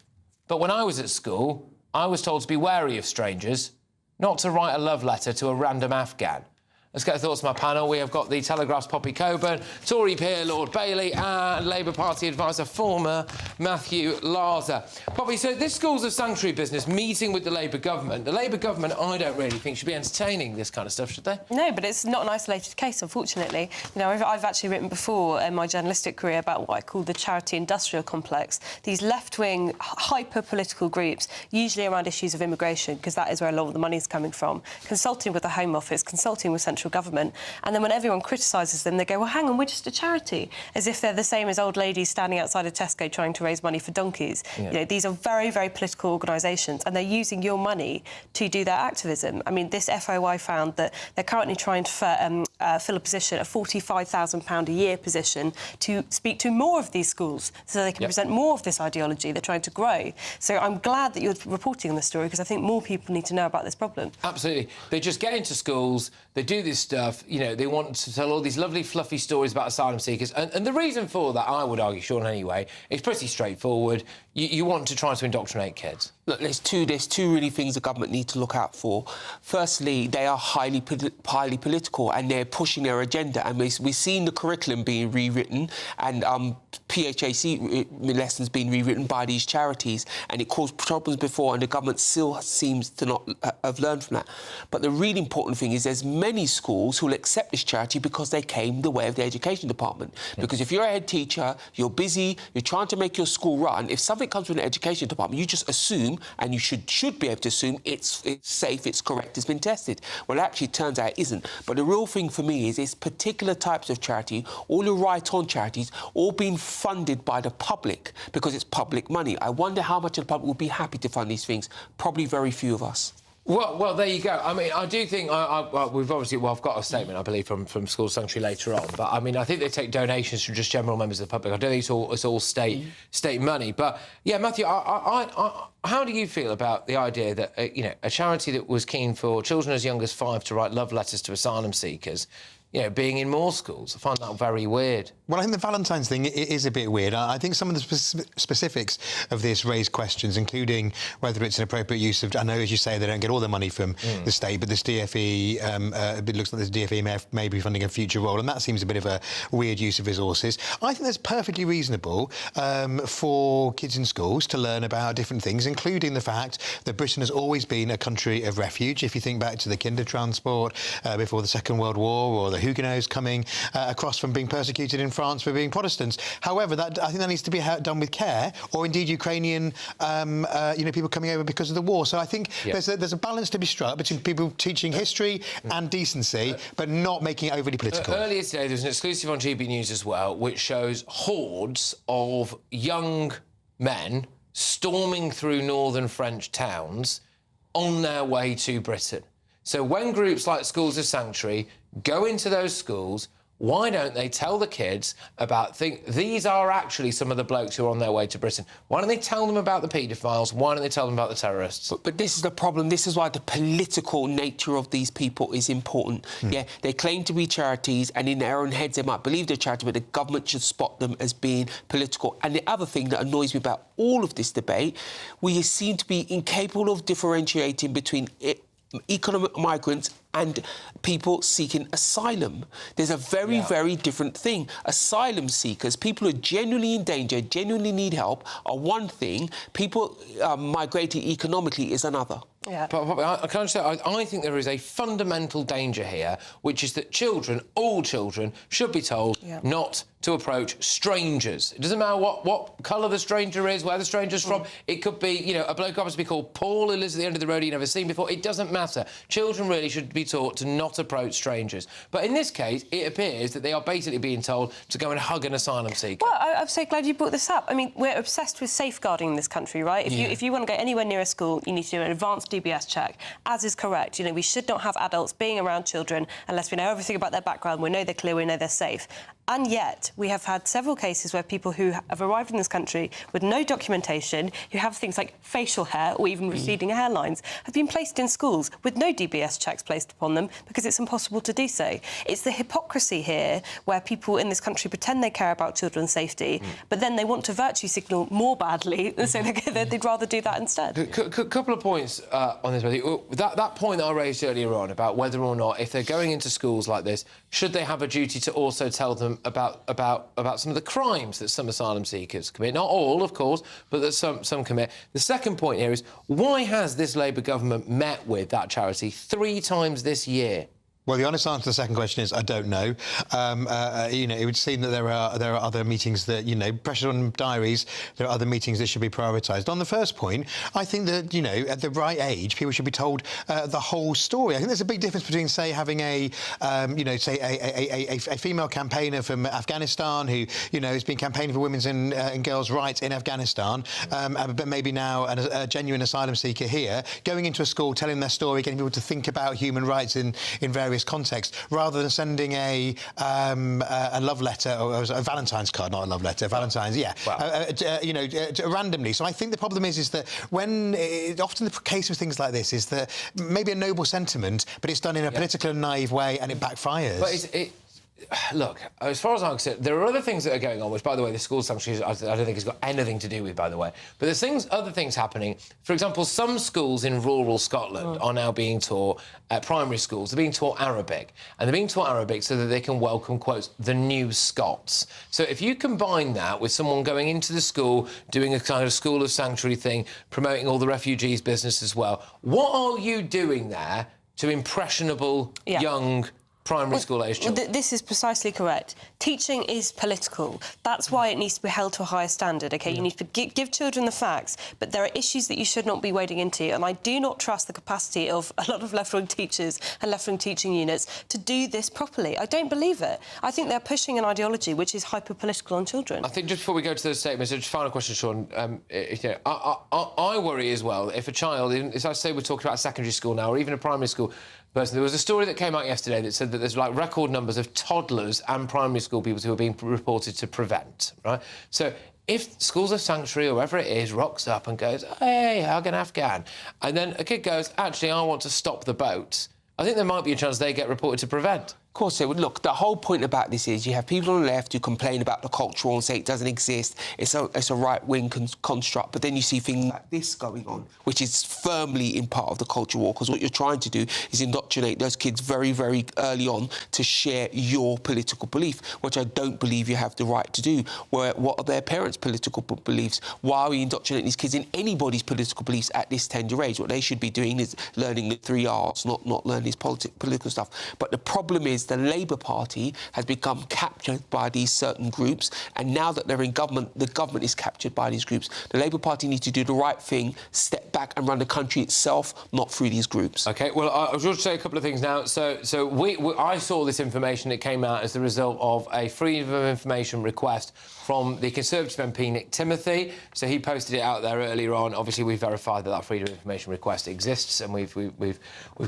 but when I was at school, I was told to be wary of strangers, not to write a love letter to a random Afghan. Let's get the thoughts of my panel. We have got the Telegraph's Poppy Coburn, Tory peer Lord Bailey and Labour Party adviser former Matthew Larser. Poppy, so this Schools of Sanctuary business meeting with the Labour government. The Labour government, I don't really think, should be entertaining this kind of stuff, should they? No, but it's not an isolated case, unfortunately. You know, I've actually written before in my journalistic career about what I call the charity industrial complex. These left-wing, hyper-political groups, usually around issues of immigration, because that is where a lot of the money is coming from, consulting with the Home Office, consulting with central government, and then when everyone criticises them, they go, well, hang on, we're just a charity, as if they're the same as old ladies standing outside a Tesco trying to raise money for donkeys. Yeah. You know, these are very, very political organisations, and they're using your money to do their activism. I mean, this FOI found that they're currently trying to fill a position, a £45,000 a year position, to speak to more of these schools so they can present more of this ideology they're trying to grow. So I'm glad that you're reporting on this story, because I think more people need to know about this problem. Absolutely. They just get into schools, they do this stuff, you know, they want to tell all these lovely, fluffy stories about asylum seekers. And the reason for that, I would argue, Sean, anyway, is pretty straightforward. You want to try to indoctrinate kids. Look, there's two really things the government need to look out for. Firstly, they are highly political and they're pushing their agenda. And we've seen the curriculum being rewritten and PHAC lessons being rewritten by these charities, and it caused problems before, and the government still seems to not have learned from that. But the really important thing is there's many schools who will accept this charity because they came the way of the education department. Yeah. Because if you're a head teacher, you're busy, you're trying to make your school run, if something comes from the education department, you just assume, and you should be able to assume, it's safe, it's correct, it's been tested. Well, it actually turns out it isn't. But the real thing for me is it's particular types of charity, all the right-on charities, all being funded by the public because it's public money. I wonder how much of the public would be happy to fund these things. Probably very few of us. Well, there you go. I mean, I do think I've got a statement, I believe, from Schools Sanctuary later on. But I mean, I think they take donations from just general members of the public. I don't think it's all state money. But yeah, Matthew, how do you feel about the idea that you know, a charity that was keen for children as young as 5 to write love letters to asylum seekers, you know, being in more schools? I find that very weird. Well, I think the Valentine's thing is a bit weird. I think some of the specifics of this raise questions, including whether it's an appropriate use of... I know, as you say, they don't get all their money from the state, but this DFE, it looks like this DFE may be funding a future role, and that seems a bit of a weird use of resources. I think that's perfectly reasonable for kids in schools to learn about different things, including the fact that Britain has always been a country of refuge. If you think back to the kinder transport before the Second World War, or the Huguenots coming across from being persecuted in France for being Protestants. However, I think that needs to be done with care, or indeed Ukrainian people coming over because of the war. So I think there's a balance to be struck between people teaching history and decency, but not making it overly political. Earlier today, there was an exclusive on GBNews as well, which shows hordes of young men storming through northern French towns on their way to Britain. So when groups like Schools of Sanctuary go into those schools, why don't they tell the kids about these are actually some of the blokes who are on their way to Britain? Why don't they tell them about the paedophiles? Why don't they tell them about the terrorists? But this is the problem. This is why the political nature of these people is important. Yeah, they claim to be charities, and in their own heads they might believe they're charity, but the government should spot them as being political. And the other thing that annoys me about all of this debate, we seem to be incapable of differentiating between economic migrants and people seeking asylum. There's a very, very different thing. Asylum seekers, people who are genuinely in danger, genuinely need help, are one thing. People migrating economically is another. Yeah. But can I say, I think there is a fundamental danger here, which is that children, all children, should be told not to approach strangers. It doesn't matter what colour the stranger is, where the stranger's from. It could be, a bloke happens to be called Paul who lives at the end of the road you've never seen before. It doesn't matter. Children really should be taught to not approach strangers. But in this case, it appears that they are basically being told to go and hug an asylum seeker. Well, I'm so glad you brought this up. I mean, we're obsessed with safeguarding in this country, right? If you want to go anywhere near a school, you need to do an advanced DBS check, as is correct. We should not have adults being around children unless we know everything about their background, we know they're clear, we know they're safe. And yet, we have had several cases where people who have arrived in this country with no documentation, who have things like facial hair or even receding hairlines, have been placed in schools with no DBS checks placed upon them because it's impossible to do so. It's the hypocrisy here where people in this country pretend they care about children's safety, but then they want to virtue signal more badly, so they'd rather do that instead. Couple of points on this. That point that I raised earlier on about whether or not, if they're going into schools like this, should they have a duty to also tell them about some of the crimes that some asylum seekers commit? Not all, of course, but that some commit. The second point here is, why has this Labour government met with that charity 3 times this year? Well, the honest answer to the second question is I don't know. It would seem that there are other meetings that, pressure on diaries, there are other meetings that should be prioritised. On the first point, I think that, at the right age, people should be told the whole story. I think there's a big difference between, say, having a female campaigner from Afghanistan who, has been campaigning for women's and girls' rights in Afghanistan, but maybe now a genuine asylum seeker here, going into a school, telling their story, getting people to think about human rights in various contexts, rather than sending a love letter or a Valentine's card, not a love letter, Valentine's, randomly. So I think the problem is that when often the case with things like this is that maybe a noble sentiment, but it's done in a political and naive way, and it backfires. But look, as far as I'm concerned, there are other things that are going on, which, by the way, the school sanctuary, I don't think has got anything to do with, by the way. But there's other things happening. For example, some schools in rural Scotland are now being taught, primary schools, they're being taught Arabic. And they're being taught Arabic so that they can welcome, quotes, the new Scots. So if you combine that with someone going into the school, doing a kind of school of sanctuary thing, promoting all the refugees business as well, what are you doing there to impressionable, young primary school-aged children? This is precisely correct. Teaching is political. That's why it needs to be held to a higher standard, OK? You need to give children the facts, but there are issues that you should not be wading into, and I do not trust the capacity of a lot of left-wing teachers and left-wing teaching units to do this properly. I don't believe it. I think they're pushing an ideology which is hyper-political on children. I think just before we go to those statements, just final question, Sean. I worry as well if a child, as I say, we're talking about secondary school now, or even a primary school person. There was a story that came out yesterday that said that there's like record numbers of toddlers and primary school pupils who are being reported to prevent, right? So if Schools of Sanctuary or whoever it is rocks up and goes, hey, hug an Afghan, and then a kid goes, actually, I want to stop the boat, I think there might be a chance they get reported to prevent. Of course they would. Look, the whole point about this is you have people on the left who complain about the culture and say it doesn't exist, it's a right-wing construct, but then you see things like this going on, which is firmly in part of the culture war, because what you're trying to do is indoctrinate those kids very, very early on to share your political belief, which I don't believe you have the right to do. What are their parents' political beliefs? Why are we indoctrinating these kids in anybody's political beliefs at this tender age? What they should be doing is learning the 3 R's, not learning this political stuff. But the problem is is the Labour Party has become captured by these certain groups, and now that they're in government, the government is captured by these groups. The Labour Party needs to do the right thing, step back and run the country itself, not through these groups. OK, well, I was going to say a couple of things now. I saw this information. It came out as the result of a Freedom of Information request from the Conservative MP Nick Timothy. So he posted it out there earlier on. Obviously, we've verified that Freedom of Information request exists, and we've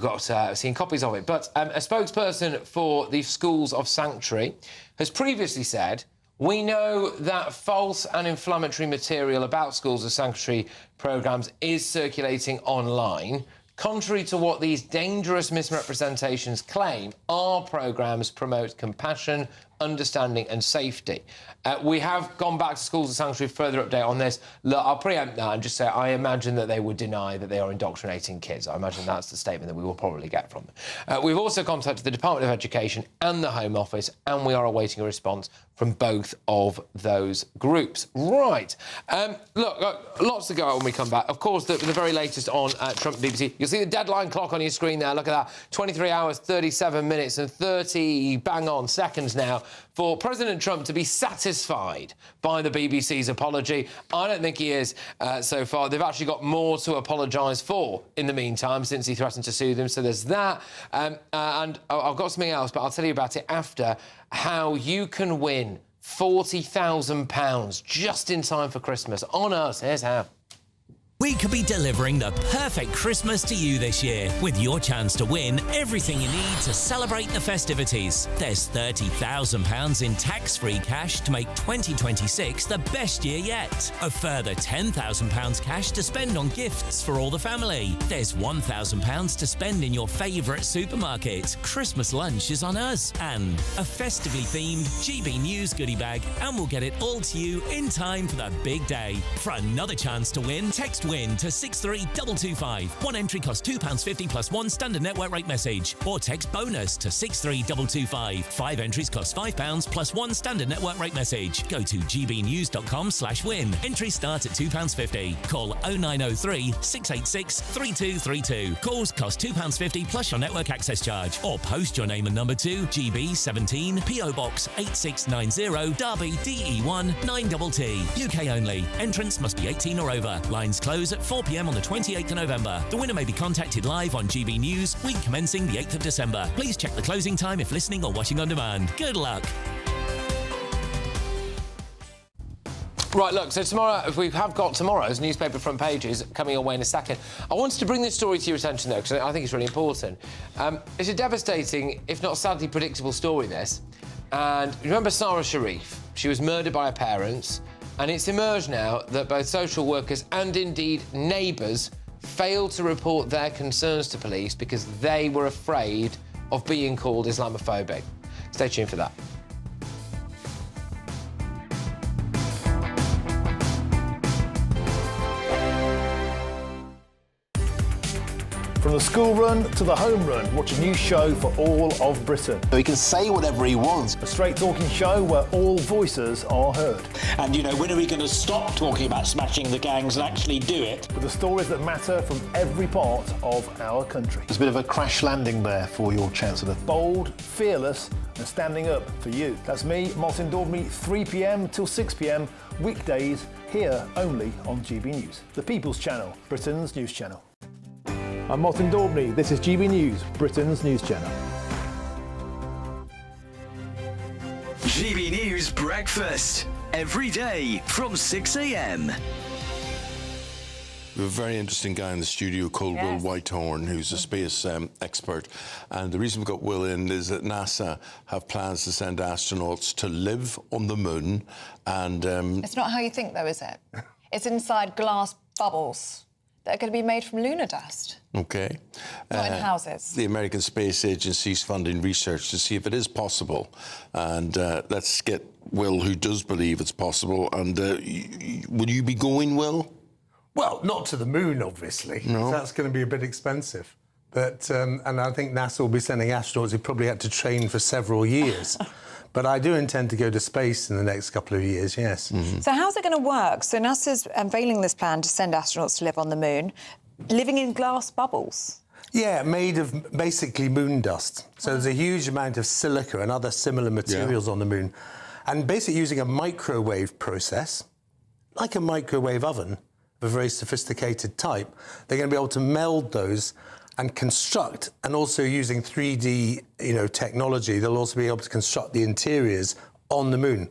got seen copies of it. But a spokesperson for the Schools of Sanctuary has previously said, "We know that false and inflammatory material about Schools of Sanctuary programmes is circulating online. Contrary to what these dangerous misrepresentations claim, our programmes promote compassion, understanding and safety." We have gone back to Schools of Sanctuary for further update on this. Look, I'll preempt that and just say I imagine that they would deny that they are indoctrinating kids. I imagine that's the statement that we will probably get from them. We've also contacted the Department of Education and the Home Office, and we are awaiting a response from both of those groups. Right. Look, lots to go on when we come back. Of course, the very latest on Trump BBC. You'll see the deadline clock on your screen there. Look at that. 23 hours, 37 minutes and 30 bang-on seconds now for President Trump to be satisfied by the BBC's apology. I don't think he is so far. They've actually got more to apologise for in the meantime, since he threatened to sue them. So there's that. And I've got something else, but I'll tell you about it after. How you can win £40,000 just in time for Christmas. On us, here's how. We could be delivering the perfect Christmas to you this year with your chance to win everything you need to celebrate the festivities. There's £30,000 in tax-free cash to make 2026 the best year yet. A further £10,000 cash to spend on gifts for all the family. There's £1,000 to spend in your favourite supermarket. Christmas lunch is on us. And a festively themed GB News goodie bag, and we'll get it all to you in time for the big day. For another chance to win, text WIN to 63225. One entry costs £2.50 plus one standard network rate message. Or text BONUS to 63225. 5 entries cost £5 plus one standard network rate message. Go to gbnews.com/win. Entries start at £2.50. Call 0903 686 3232. Calls cost £2.50 plus your network access charge. Or post your name and number to GB17 PO Box 8690 Derby DE1 9TT. UK only. Entrance must be 18 or over. Lines close at 4 p.m. on the 28th of November. The winner may be contacted live on GB News, week commencing the 8th of December. Please check the closing time if listening or watching on demand. Good luck. Right, look, so tomorrow, we have got tomorrow's newspaper front pages coming away in a second. I wanted to bring this story to your attention, though, because I think it's really important. It's a devastating, if not sadly predictable story, this. And remember Sarah Sharif? She was murdered by her parents. And it's emerged now that both social workers and indeed neighbours failed to report their concerns to police because they were afraid of being called Islamophobic. Stay tuned for that. From the school run to the home run, watch a new show for all of Britain. So he can say whatever he wants. A straight-talking show where all voices are heard. And, you know, when are we going to stop talking about smashing the gangs and actually do it? With the stories that matter from every part of our country. There's a bit of a crash landing there for your Chancellor. Bold, fearless and standing up for you. That's me, Martin Daubney, 3 p.m. till 6 p.m, weekdays, here only on GB News. The People's Channel, Britain's news channel. I'm Martin Daubney. This is GB News, Britain's news channel. GB News Breakfast, every day from 6 a.m. We have a very interesting guy in the studio called Will Whitehorn, who's a space expert. And the reason we got Will in is that NASA have plans to send astronauts to live on the moon. And it's not how you think, though, is it? It's inside glass bubbles that are going to be made from lunar dust. OK. Not in houses. The American Space Agency is funding research to see if it is possible. And let's get Will, who does believe it's possible. And will you be going, Will? Well, not to the moon, obviously. No. That's going to be a bit expensive. But and I think NASA will be sending astronauts who probably had to train for several years. But I do intend to go to space in the next couple of years, yes. Mm-hmm. So how's it going to work? So NASA's unveiling this plan to send astronauts to live on the moon, living in glass bubbles. Yeah, made of basically moon dust. So there's a huge amount of silica and other similar materials on the moon. And basically using a microwave process, like a microwave oven, of a very sophisticated type, they're going to be able to meld those and construct, and also using 3D, technology, they'll also be able to construct the interiors on the moon.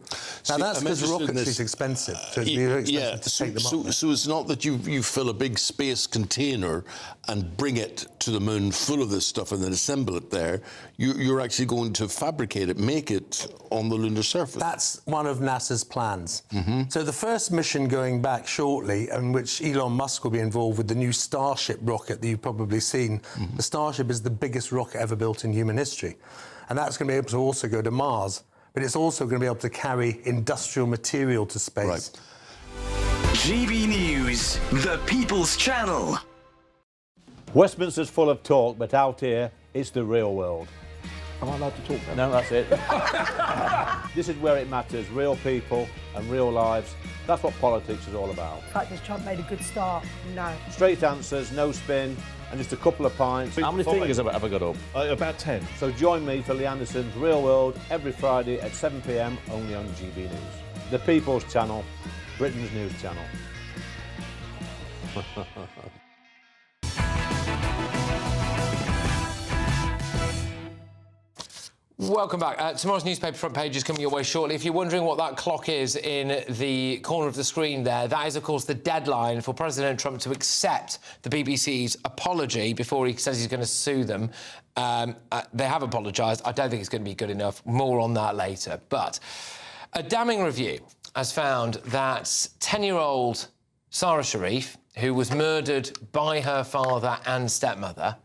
Now, that's because rocketry is expensive, so it's very expensive to take them up. So it's not that you fill a big space container and bring it to the moon full of this stuff and then assemble it there. You're actually going to fabricate it, make it on the lunar surface. That's one of NASA's plans. So the first mission going back shortly, in which Elon Musk will be involved with the new Starship rocket that you've probably seen. The Starship is the biggest rocket ever built in human history. And that's going to be able to also go to Mars. But it's also going to be able to carry industrial material to space. Right. GB News, the People's Channel. Westminster's full of talk, but out here, it's the real world. Am I allowed to talk then? No, that's it. This is where it matters, real people and real lives. That's what politics is all about. In fact, has Trump made a good start? No. Straight answers, no spin, and just a couple of pints. How many fingers have I ever got up? About 10. So join me for Lee Anderson's Real World every Friday at 7 p.m. only on GB News. The People's Channel, Britain's news channel. Welcome back. Tomorrow's newspaper front page is coming your way shortly. If you're wondering what that clock is in the corner of the screen there, that is, of course, the deadline for President Trump to accept the BBC's apology before he says he's going to sue them. They have apologised. I don't think it's going to be good enough. More on that later. But a damning review has found that 10-year-old Sarah Sharif, who was murdered by her father and stepmother,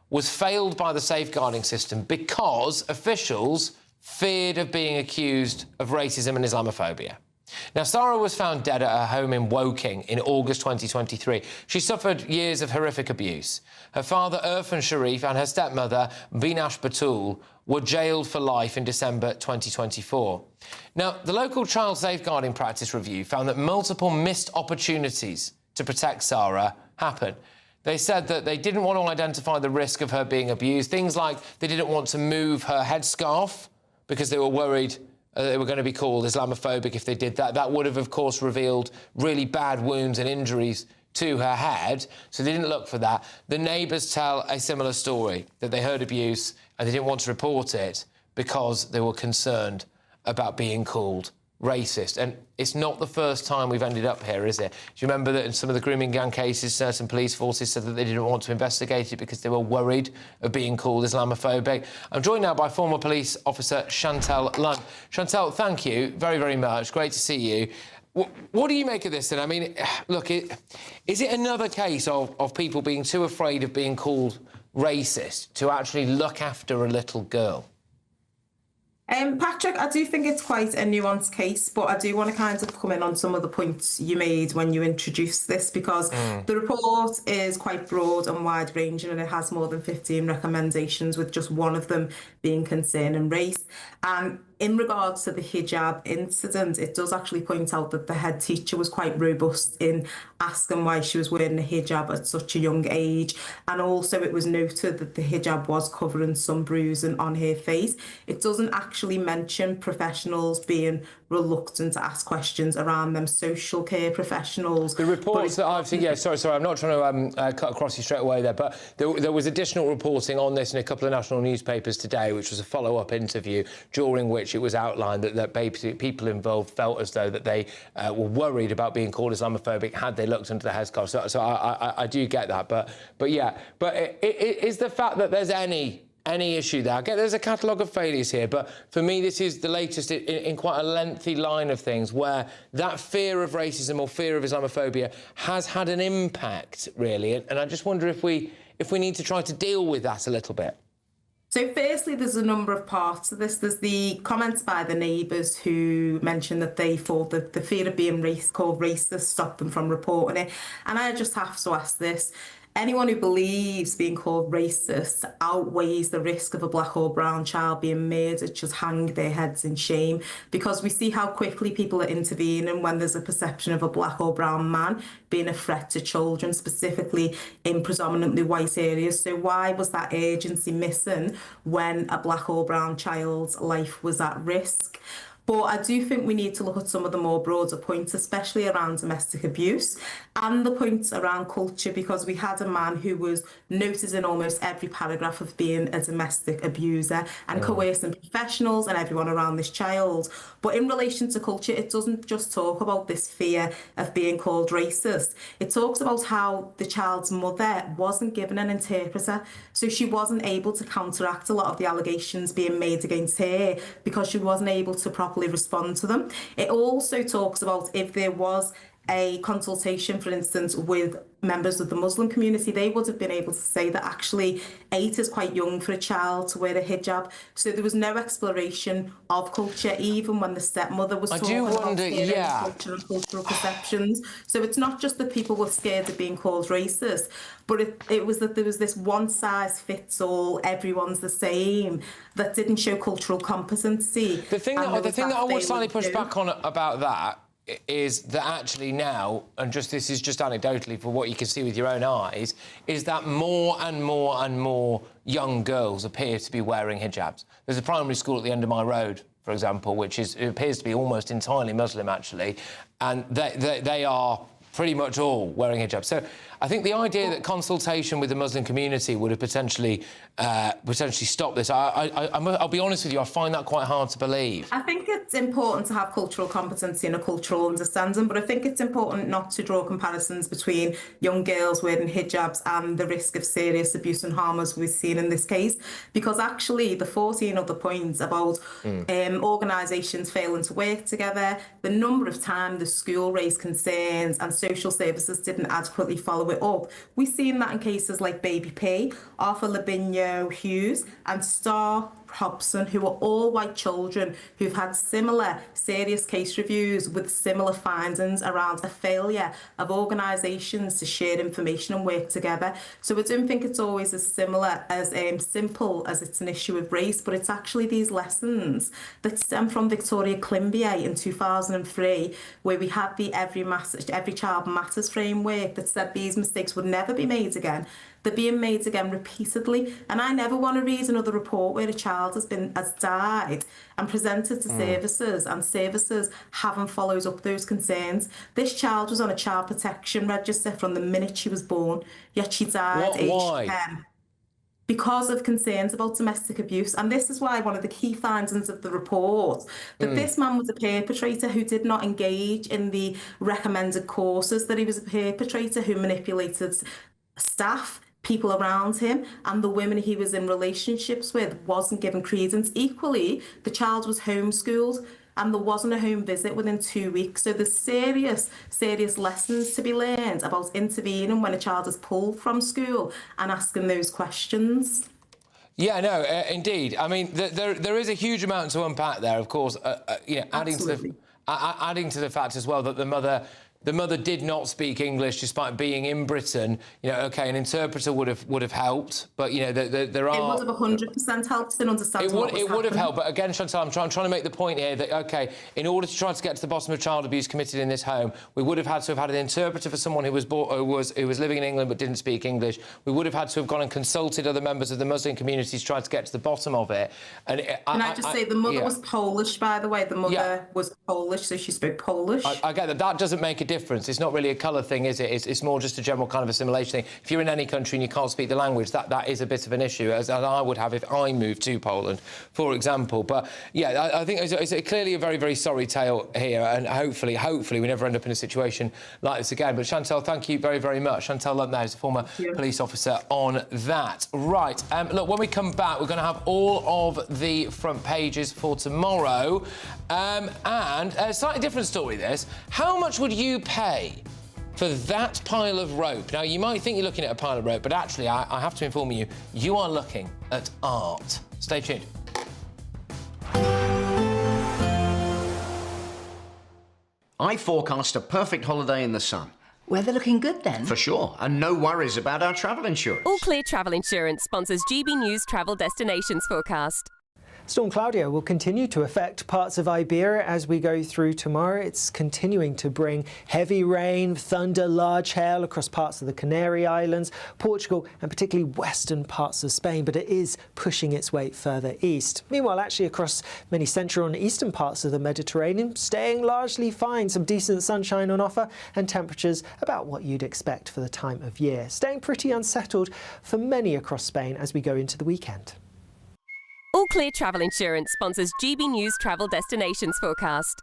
was failed by the safeguarding system because officials feared of being accused of racism and Islamophobia. Now, Sarah was found dead at her home in Woking in August 2023. She suffered years of horrific abuse. Her father, Irfan Sharif, and her stepmother, Binash Batul, were jailed for life in December 2024. Now, the local child safeguarding practice review found that multiple missed opportunities to protect Sarah happened. They said that they didn't want to identify the risk of her being abused. Things like they didn't want to move her headscarf because they were worried they were going to be called Islamophobic if they did that. That would have, of course, revealed really bad wounds and injuries to her head, so they didn't look for that. The neighbours tell a similar story, that they heard abuse and they didn't want to report it because they were concerned about being called racist. And it's not the first time we've ended up here, is it? Do you remember that in some of the grooming gang cases, certain police forces said that they didn't want to investigate it because they were worried of being called Islamophobic? I'm joined now by former police officer Chantal Lund. Chantal, thank you very, very much. Great to see you. What do you make of this then? I mean, look, is it another case of people being too afraid of being called racist to actually look after a little girl? Patrick, I do think it's quite a nuanced case, but I do want to kind of come in on some of the points you made when you introduced this, because the report is quite broad and wide-ranging, and it has more than 15 recommendations, with just one of them being concerning race. And in regards to the hijab incident, it does actually point out that the head teacher was quite robust in asking why she was wearing a hijab at such a young age. And also it was noted that the hijab was covering some bruising on her face. It doesn't actually mention professionals being reluctant to ask questions around them, social care professionals. The reports that I've seen, sorry, I'm not trying to cut across you straight away there, but there was additional reporting on this in a couple of national newspapers today, which was a follow-up interview, during which it was outlined that people involved felt as though that they were worried about being called Islamophobic had they looked under the headscarf. So I do get that, but is the fact that there's any issue there? I get there's a catalogue of failures here, but for me this is the latest in quite a lengthy line of things where that fear of racism or fear of Islamophobia has had an impact, really, and I just wonder if we need to try to deal with that a little bit. So firstly, there's a number of parts of this. There's the comments by the neighbours who mentioned that they thought that the fear of being called racist stopped them from reporting it. And I just have to ask this. Anyone who believes being called racist outweighs the risk of a black or brown child being murdered just hang their heads in shame, because we see how quickly people are intervening when there's a perception of a black or brown man being a threat to children, specifically in predominantly white areas. So why was that urgency missing when a black or brown child's life was at risk? But I do think we need to look at some of the more broader points, especially around domestic abuse and the points around culture, because we had a man who was noted in almost every paragraph of being a domestic abuser and coercing professionals and everyone around this child. But in relation to culture, it doesn't just talk about this fear of being called racist. It talks about how the child's mother wasn't given an interpreter, so she wasn't able to counteract a lot of the allegations being made against her because she wasn't able to properly respond to them. It also talks about if there was a consultation, for instance, with members of the Muslim community, they would have been able to say that actually 8 is quite young for a child to wear a hijab. So there was no exploration of culture, even when the stepmother was talking about culture and cultural perceptions. So it's not just that people were scared of being called racist, but it was that there was this one-size-fits-all, everyone's the same, that didn't show cultural competency. The thing that I would slightly push back on about that is that actually now, and this is just anecdotally for what you can see with your own eyes, is that more and more and more young girls appear to be wearing hijabs. There's a primary school at the end of my road, for example, which appears to be almost entirely Muslim, actually, and they are pretty much all wearing hijabs. So I think the idea that consultation with the Muslim community would have potentially stopped this, I'll be honest with you, I find that quite hard to believe. I think it's important to have cultural competency and a cultural understanding, but I think it's important not to draw comparisons between young girls wearing hijabs and the risk of serious abuse and harm as we've seen in this case, because actually the 14 other points about organisations failing to work together, the number of times the school raised concerns and social services didn't adequately follow it up. We've seen that in cases like Baby P, Arthur Labinho Hughes and Star Hobson, who are all white children who've had similar serious case reviews with similar findings around a failure of organisations to share information and work together. So I don't think it's always as simple as it's an issue of race, but it's actually these lessons that stem from Victoria Climbié in 2003, where we had the Every Child Matters framework that said these mistakes would never be made again. They're being made again repeatedly, and I never want to read another report where a child has died and presented to services, and services haven't followed up those concerns. This child was on a child protection register from the minute she was born, yet she died aged 10 because of concerns about domestic abuse. And this is why one of the key findings of the report, that this man was a perpetrator who did not engage in the recommended courses, that he was a perpetrator who manipulated staff, people around him, and the women he was in relationships with wasn't given credence. Equally, the child was homeschooled and there wasn't a home visit within 2 weeks. So there's serious lessons to be learned about intervening when a child is pulled from school and asking those questions. Yeah, no, indeed. I mean, there is a huge amount to unpack there, of course. Adding to the fact as well that the mother did not speak English despite being in Britain. An interpreter would have helped, but there are. It would have 100% helped in understanding. It would have helped, but again, Chantal, I'm trying to make the point here that in order to try to get to the bottom of child abuse committed in this home, we would have had to have had an interpreter for someone who was living in England but didn't speak English. We would have had to have gone and consulted other members of the Muslim community to try to get to the bottom of it. And Can I just say the mother was Polish, by the way. The mother was Polish, so she spoke Polish. I get that. That doesn't make a difference. It's not really a colour thing, is it? It's more just a general kind of assimilation thing. If you're in any country and you can't speak the language, that is a bit of an issue, as I would have if I moved to Poland, for example. But yeah, I think it's clearly a very, very sorry tale here, and hopefully we never end up in a situation like this again. But Chantal, thank you very, very much. Chantal Luntnau is a former police officer on that. Right, look, when we come back, we're going to have all of the front pages for tomorrow. And a slightly different story, this. How much would you pay for that pile of rope? Now, you might think you're looking at a pile of rope, but actually, I have to inform you, you are looking at art. Stay tuned. I forecast a perfect holiday in the sun. Weather looking good then? For sure, and no worries about our travel insurance. All Clear Travel Insurance sponsors GBNews Travel Destinations Forecast. Storm Claudia will continue to affect parts of Iberia as we go through tomorrow. It's continuing to bring heavy rain, thunder, large hail across parts of the Canary Islands, Portugal and particularly western parts of Spain, but it is pushing its way further east. Meanwhile, actually across many central and eastern parts of the Mediterranean, staying largely fine, some decent sunshine on offer and temperatures about what you'd expect for the time of year. Staying pretty unsettled for many across Spain as we go into the weekend. All Clear Travel Insurance sponsors GBNews Travel Destinations Forecast.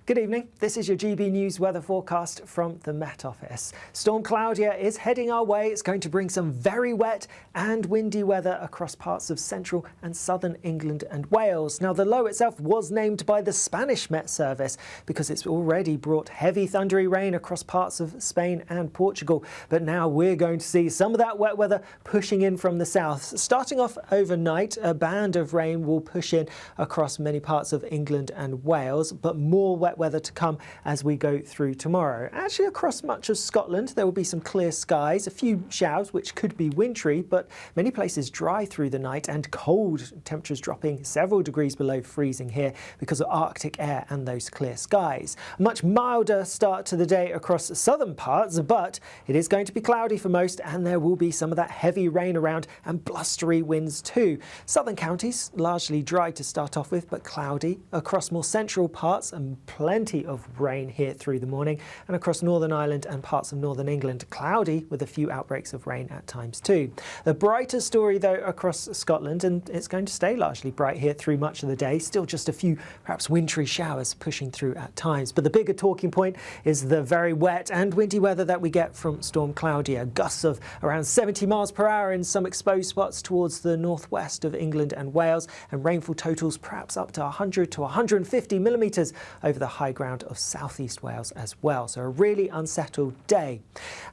Good evening. This is your GB News weather forecast from the Met Office. Storm Claudia is heading our way. It's going to bring some very wet and windy weather across parts of central and southern England and Wales. Now, the low itself was named by the Spanish Met Service because it's already brought heavy thundery rain across parts of Spain and Portugal. But now we're going to see some of that wet weather pushing in from the south. Starting off overnight, a band of rain will push in across many parts of England and Wales, but more wet weather to come as we go through tomorrow. Actually, across much of Scotland, there will be some clear skies, a few showers which could be wintry, but many places dry through the night and cold, temperatures dropping several degrees below freezing here because of Arctic air and those clear skies. A much milder start to the day across southern parts, but it is going to be cloudy for most and there will be some of that heavy rain around and blustery winds too. Southern counties largely dry to start off with, but cloudy. Across more central parts and plenty of rain here through the morning, and across Northern Ireland and parts of Northern England, cloudy with a few outbreaks of rain at times too. The brighter story though across Scotland, and it's going to stay largely bright here through much of the day, still just a few perhaps wintry showers pushing through at times. But the bigger talking point is the very wet and windy weather that we get from Storm Claudia. Gusts of around 70 miles per hour in some exposed spots towards the northwest of England and Wales, and rainfall totals perhaps up to 100 to 150 millimetres over the high ground of southeast Wales as well. So a really unsettled day.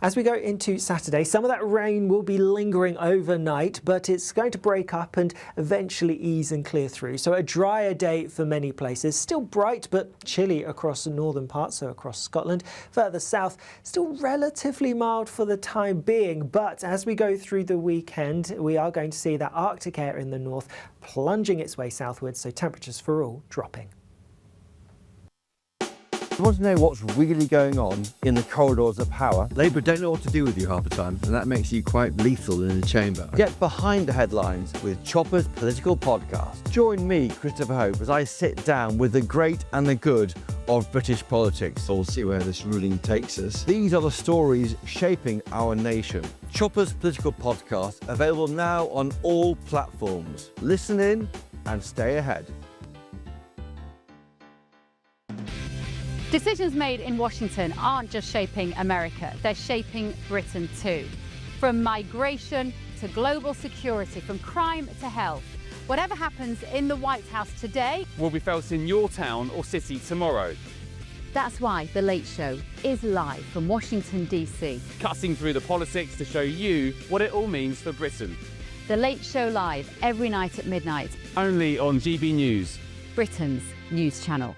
As we go into Saturday, some of that rain will be lingering overnight, but it's going to break up and eventually ease and clear through. So a drier day for many places. Still bright but chilly across the northern parts, so across Scotland. Further south, still relatively mild for the time being, but as we go through the weekend, we are going to see that Arctic air in the north plunging its way southwards, so temperatures for all dropping. You want to know what's really going on in the corridors of power? Labour don't know what to do with you half the time, and that makes you quite lethal in the chamber. Get behind the headlines with Chopper's Political Podcast. Join me, Christopher Hope, as I sit down with the great and the good of British politics. We'll see where this ruling takes us. These are the stories shaping our nation. Chopper's Political Podcast, available now on all platforms. Listen in and stay ahead. Decisions made in Washington aren't just shaping America, they're shaping Britain too. From migration to global security, from crime to health. Whatever happens in the White House today will be felt in your town or city tomorrow. That's why The Late Show is live from Washington, D.C. Cutting through the politics to show you what it all means for Britain. The Late Show live every night at midnight. Only on GB News, Britain's news channel.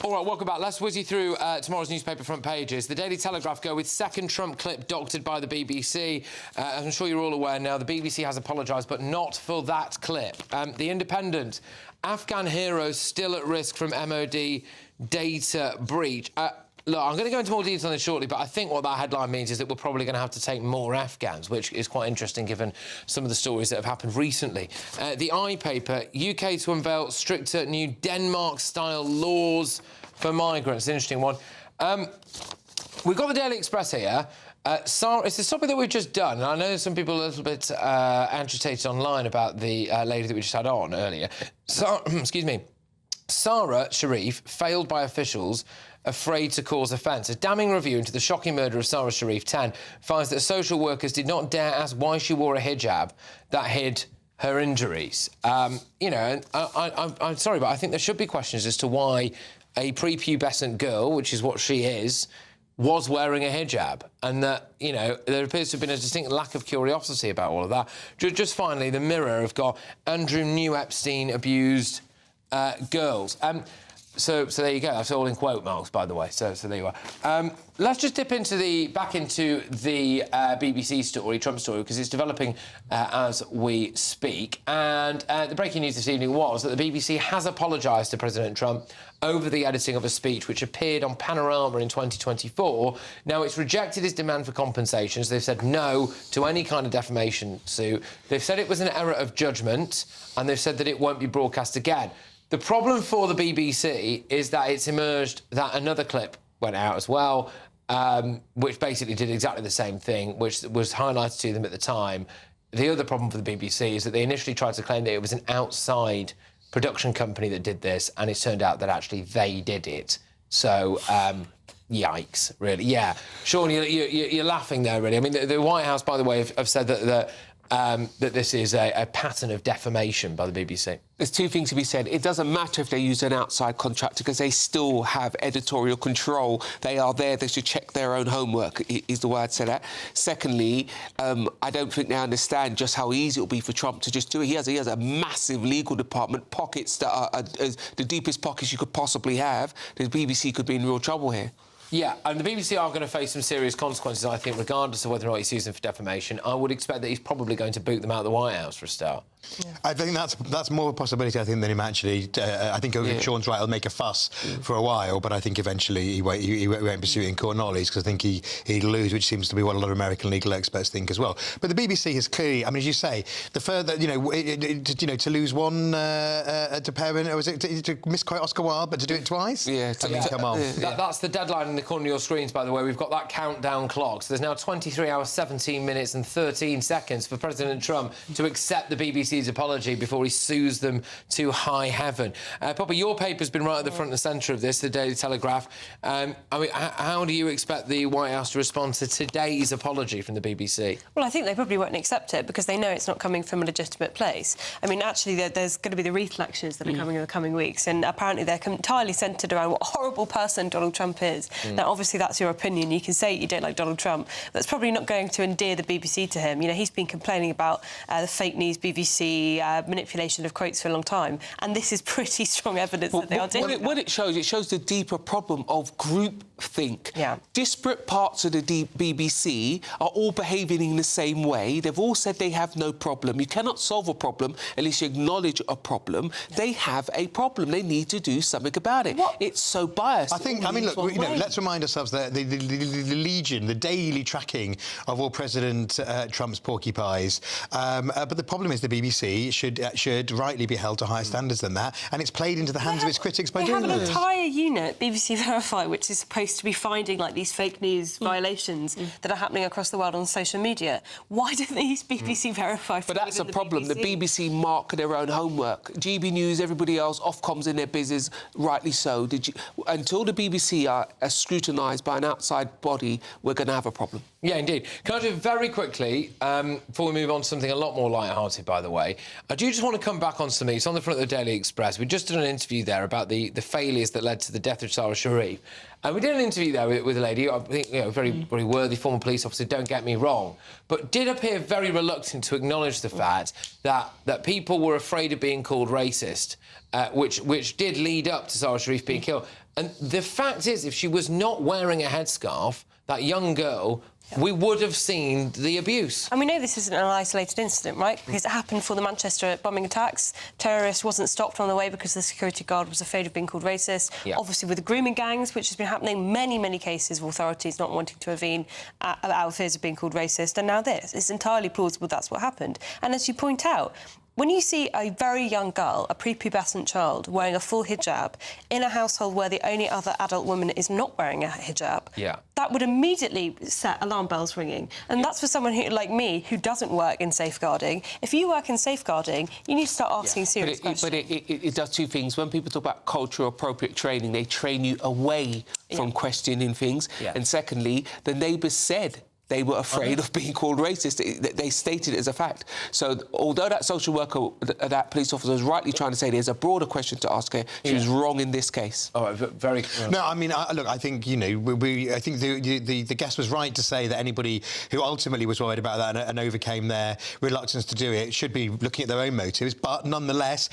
All right, welcome back. Let's whiz you through tomorrow's newspaper front pages. The Daily Telegraph go with second Trump clip doctored by the BBC. As I'm sure you're all aware now, the BBC has apologised, but not for that clip. The Independent, Afghan heroes still at risk from MOD data breach. Look, I'm going to go into more detail on this shortly, but I think what that headline means is that we're probably going to have to take more Afghans, which is quite interesting given some of the stories that have happened recently. The iPaper, UK to unveil stricter new Denmark-style laws for migrants. An interesting one. We've got the Daily Express here. Sarah, it's a topic that we've just done, and I know some people are a little bit agitated online about the lady that we just had on earlier. Excuse me. Sarah Sharif failed by officials afraid to cause offence. A damning review into the shocking murder of Sarah Sharif, 10, finds that social workers did not dare ask why she wore a hijab that hid her injuries. You know, I'm sorry, but I think there should be questions as to why a prepubescent girl, which is what she is, was wearing a hijab, and that, you know, there appears to have been a distinct lack of curiosity about all of that. Just finally, the Mirror have got Andrew knew Epstein abused girls. So there you go. That's all in quote marks, by the way. So there you are. Let's just dip back into the BBC story, Trump story, because it's developing as we speak. And the breaking news this evening was that the BBC has apologised to President Trump over the editing of a speech which appeared on Panorama in 2024. Now, it's rejected his demand for compensations. They've said no to any kind of defamation suit. They've said it was an error of judgment, and they've said that it won't be broadcast again. The problem for the BBC is that it's emerged that another clip went out as well, which basically did exactly the same thing, which was highlighted to them at the time. The other problem for the BBC is that they initially tried to claim that it was an outside production company that did this, and it's turned out that actually they did it. So, yikes, really. Yeah. Sean, you're laughing there, really. I mean, the White House, by the way, have said that this is a pattern of defamation by the BBC. There's two things to be said. It doesn't matter if they use an outside contractor because they still have editorial control. They are there. They should check their own homework, is the way I'd say that. Secondly, I don't think they understand just how easy it'll be for Trump to just do it. He has a massive legal department, pockets that are the deepest pockets you could possibly have. The BBC could be in real trouble here. Yeah, and the BBC are going to face some serious consequences, I think, regardless of whether or not he's using them for defamation. I would expect that he's probably going to boot them out of the White House for a start. Yeah. I think that's more of a possibility, I think, than him actually. I think Sean's right, he'll make a fuss for a while, but I think eventually he won't pursue it in court knowledge, because I think he'd lose, which seems to be what a lot of American legal experts think as well. But the BBC has clearly, I mean, as you say, the further, to lose one to parent, or was it to misquote Oscar Wilde, but to do it twice? Yeah, come on. That's the deadline in the corner of your screens, by the way. We've got that countdown clock. So there's now 23 hours, 17 minutes and 13 seconds for President Trump to accept the BBC's apology before he sues them to high heaven. Poppy, your paper's been right at the front and centre of this, the Daily Telegraph. I mean, how do you expect the White House to respond to today's apology from the BBC? Well, I think they probably won't accept it because they know it's not coming from a legitimate place. I mean, actually, there's going to be the Wreath lectures that are coming in the coming weeks, and apparently they're entirely centred around what a horrible person Donald Trump is. Now, obviously, that's your opinion. You can say you don't like Donald Trump, but it's probably not going to endear the BBC to him. You know, he's been complaining about the fake news BBC manipulation of quotes for a long time, and this is pretty strong evidence that they are doing. What it shows the deeper problem of groupthink. Yeah. Disparate parts of the BBC are all behaving in the same way. They've all said they have no problem. You cannot solve a problem unless you acknowledge a problem. Yeah. They have a problem. They need to do something about it. What? It's so biased. I think, I mean, look, let's remind ourselves that the legion, the daily tracking of all President Trump's porcupines. But the problem is the BBC should rightly be held to higher standards than that, and it's played into the hands of its critics by doing this. They have an this. entire unit, BBC Verify, which is supposed to be finding like these fake news violations that are happening across the world on social media. Why don't they use BBC Verify? But that's a problem. The BBC mark their own homework. GB News, everybody else, Ofcom's in their business, rightly so. Until the BBC are scrutinised by an outside body, we're going to have a problem. Yeah, indeed. Can I do very quickly, before we move on to something a lot more light-hearted, by the way, I do just want to come back on something. It's on the front of the Daily Express. We just did an interview there about the failures that led to the death of Sarah Sharif. And we did an interview there with a lady, I think, very, very worthy former police officer, don't get me wrong, but did appear very reluctant to acknowledge the fact that people were afraid of being called racist, which did lead up to Sarah Sharif being killed. And the fact is, if she was not wearing a headscarf, that young girl, we would have seen the abuse. And we know this isn't an isolated incident, right? Because it happened for the Manchester bombing attacks. Terrorist wasn't stopped on the way because the security guard was afraid of being called racist. Yeah. Obviously, with the grooming gangs, which has been happening, many cases of authorities not wanting to intervene out of fears of being called racist. And now this. It's entirely plausible that's what happened. And as you point out, when you see a very young girl, a prepubescent child, wearing a full hijab in a household where the only other adult woman is not wearing a hijab, that would immediately set alarm bells ringing. And that's for someone who, like me, who doesn't work in safeguarding. If you work in safeguarding, you need to start asking serious questions. But it does two things. When people talk about cultural appropriate training, they train you away from questioning things. Yeah. And secondly, the neighbours said They were afraid of being called racist. They stated it as a fact. So although that social worker, that police officer was rightly trying to say there's a broader question to ask her, she was wrong in this case. All right, very... No, I mean, look, I think, you know, I think the guest was right to say that anybody who ultimately was worried about that and overcame their reluctance to do it should be looking at their own motives. But nonetheless,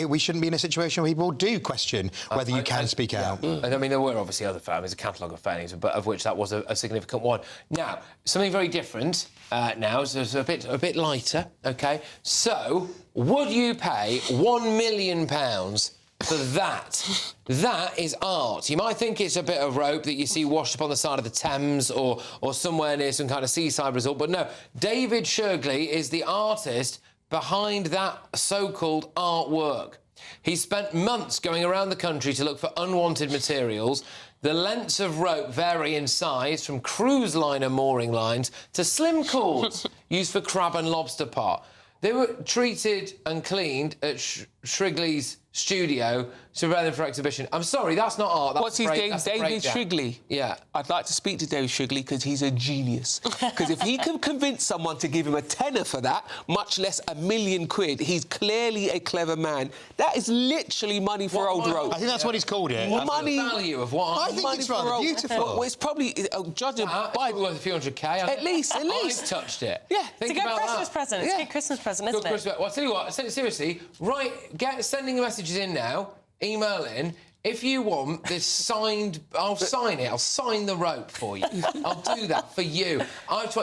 we shouldn't be in a situation where people do question whether you can speak out. And I mean, there were obviously other failings, a catalogue of failings, but of which that was a significant one. Now, something very different now, so it's a bit lighter, OK? So, would you pay £1 million for that? That is art. You might think it's a bit of rope that you see washed up on the side of the Thames or somewhere near some kind of seaside resort, but no, David Shurgley is the artist behind that so-called artwork. He spent months going around the country to look for unwanted materials. The lengths of rope vary in size, from cruise liner mooring lines to slim cords used for crab and lobster pot. They were treated and cleaned at Shrigley's studio to prepare them for exhibition. I'm sorry, that's not art. That's What's his name? David Shrigley. Yeah. I'd like to speak to David Shrigley because he's a genius. Because if he can convince someone to give him a tenner for that, much less £1 million, he's clearly a clever man. That is literally money for old rope. I think that's what he's called it. Money. The value of what? I think it's rather beautiful. Well, it's probably judging by worth a few hundred K. At least. I've touched it. Yeah. It's a good Christmas present. It's a good Christmas present, isn't it? Well, I'll tell you what. Seriously, sending the messages in now. Email in. If you want this signed, I'll sign it. I'll sign the rope for you. I'll do that for you.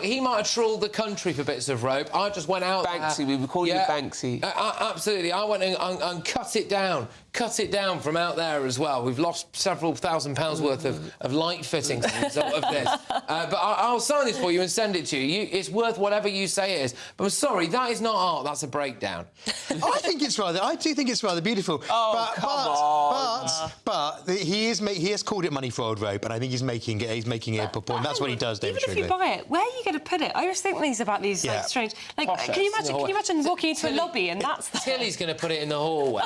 He might have trawled the country for bits of rope. I just went out Banksy, we were calling you Banksy. Absolutely. I went and cut it down. Cut it down from out there as well. We've lost several £1,000s worth of light fittings as a result of this. But I'll sign this for you and send it to you. It's worth whatever you say it is. But I'm sorry, that is not art. That's a breakdown. I do think it's rather beautiful. Oh, come on. But he has called it money for old rope, and I think he's making it a point. That's what he does, David Even if you buy it, where are you going to put it? I always think about these like, strange... Like, can you imagine walking into a lobby and that's... Tilly's going to put it in the hallway.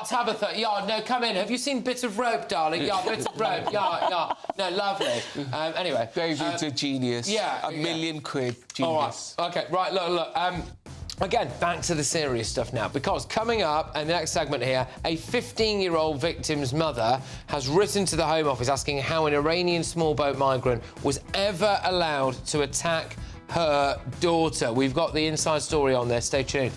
Tabitha, no, come in. Have you seen bits of rope, darling? Bits of rope. No, lovely. Anyway. David's a genius. Yeah. £1 million, genius. All right. OK, right, look. Again, back to the serious stuff now, because coming up in the next segment here, a 15-year-old victim's mother has written to the Home Office asking how an Iranian small boat migrant was ever allowed to attack her daughter. We've got the inside story on there. Stay tuned.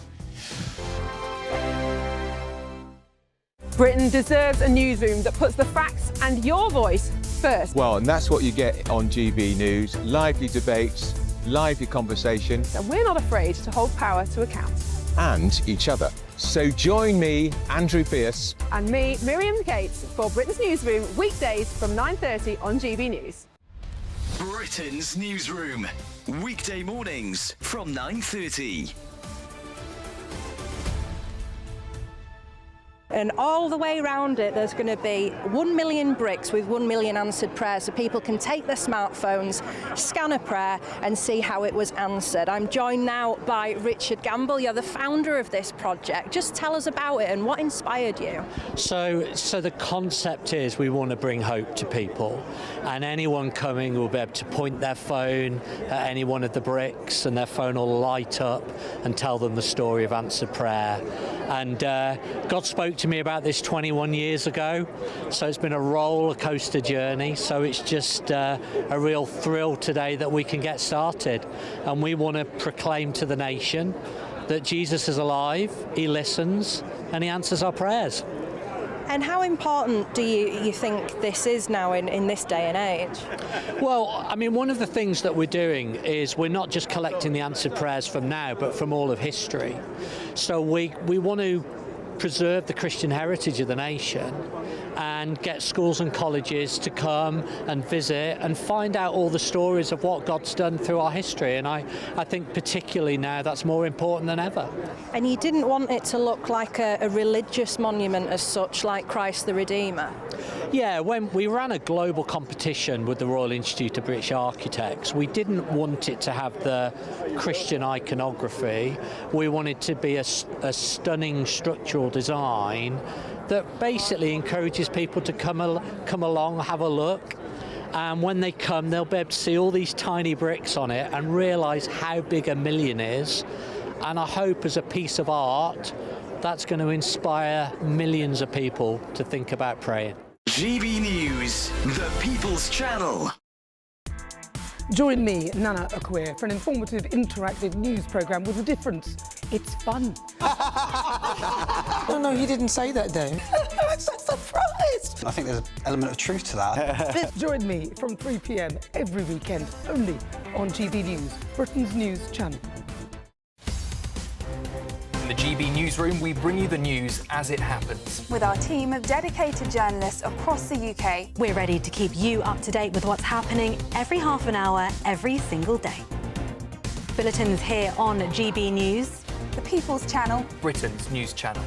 Britain deserves a newsroom that puts the facts and your voice first. Well, and that's what you get on GB News. Lively debates, lively conversation. And we're not afraid to hold power to account. And each other. So join me, Andrew Pierce. And me, Miriam Gates, for Britain's Newsroom, weekdays from 9:30 on GB News. Britain's Newsroom, weekday mornings from 9:30. And all the way around it, there's going to be 1 million bricks with 1 million answered prayers, so people can take their smartphones, scan a prayer and see how it was answered. I'm joined now by Richard Gamble. You're the founder of this project. Just tell us about it and what inspired you. So the concept is we want to bring hope to people, and anyone coming will be able to point their phone at any one of the bricks and their phone will light up and tell them the story of answered prayer. And God spoke to me about this 21 years ago, so it's been a roller coaster journey. So it's just a real thrill today that we can get started, and we want to proclaim to the nation that Jesus is alive, he listens and he answers our prayers. And how important do you think this is now in this day and age? Well, I mean, one of the things that we're doing is we're not just collecting the answered prayers from now, but from all of history. So we want to preserve the Christian heritage of the nation and get schools and colleges to come and visit and find out all the stories of what God's done through our history. And I think particularly now that's more important than ever. And you didn't want it to look like a religious monument as such, like Christ the Redeemer? Yeah, when we ran a global competition with the Royal Institute of British Architects, we didn't want it to have the Christian iconography. We wanted to be a stunning structural design that basically encourages people to come along, have a look, And when they come, they'll be able to see all these tiny bricks on it and realise how big a million is. And I hope as a piece of art, that's going to inspire millions of people to think about praying. GB News, the People's Channel. Join me, Nana Akwe, for an informative, interactive news programme with a difference. It's fun. No, he didn't say that, Dave. I'm so surprised. I think there's an element of truth to that. Join me from 3 p.m. every weekend, only on GB News, Britain's news channel. In the GB Newsroom, we bring you the news as it happens. With our team of dedicated journalists across the UK, we're ready to keep you up to date with what's happening every half an hour, every single day. Bulletins here on GB News, the People's Channel, Britain's news channel.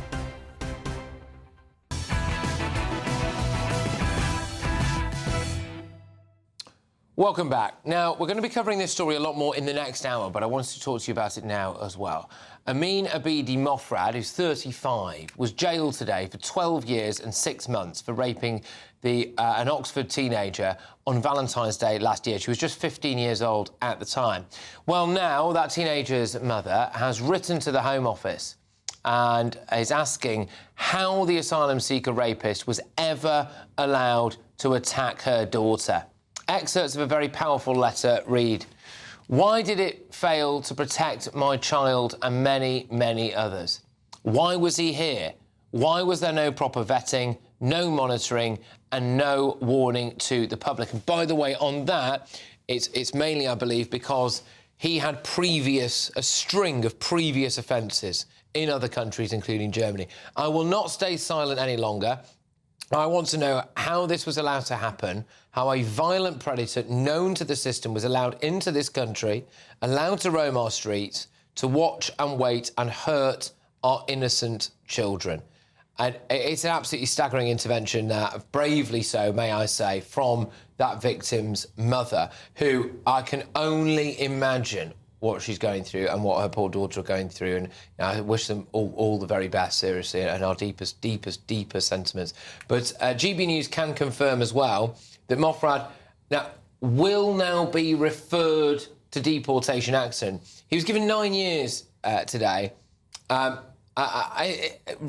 Welcome back. Now, we're going to be covering this story a lot more in the next hour, but I wanted to talk to you about it now as well. Amin Abidi Mofrad, who's 35, was jailed today for 12 years and 6 months for raping an Oxford teenager on Valentine's Day last year. She was just 15 years old at the time. Well, now that teenager's mother has written to the Home Office and is asking how the asylum seeker rapist was ever allowed to attack her daughter. Excerpts of a very powerful letter read, "Why did it fail to protect my child and many, many others? Why was he here? Why was there no proper vetting, no monitoring and no warning to the public?" And by the way, on that, it's mainly, I believe, because he had a string of previous offences in other countries, including Germany. I will not stay silent any longer. I want to know how this was allowed to happen, how a violent predator known to the system was allowed into this country, allowed to roam our streets, to watch and wait and hurt our innocent children. And it's an absolutely staggering intervention, bravely so, may I say, from that victim's mother, who I can only imagine what she's going through and what her poor daughter are going through. And I wish them all the very best, seriously, and our deepest sentiments. But GB News can confirm as well that Mofrad will now be referred to deportation action. He was given 9 years today.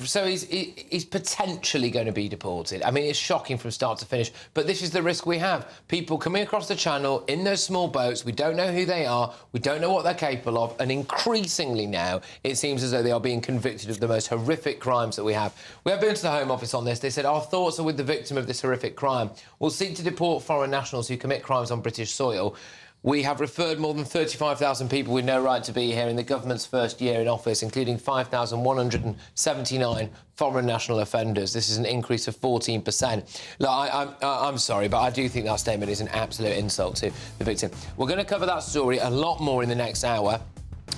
So he's potentially going to be deported. I mean, it's shocking from start to finish, but this is the risk we have. People coming across the channel in those small boats, we don't know who they are, we don't know what they're capable of, and increasingly now it seems as though they are being convicted of the most horrific crimes that we have. We have been to the Home Office on this. They said, our thoughts are with the victim of this horrific crime. We'll seek to deport foreign nationals who commit crimes on British soil. We have referred more than 35,000 people with no right to be here in the government's first year in office, including 5,179 foreign national offenders. This is an increase of 14%. Look, I'm sorry, but I do think that statement is an absolute insult to the victim. We're going to cover that story a lot more in the next hour.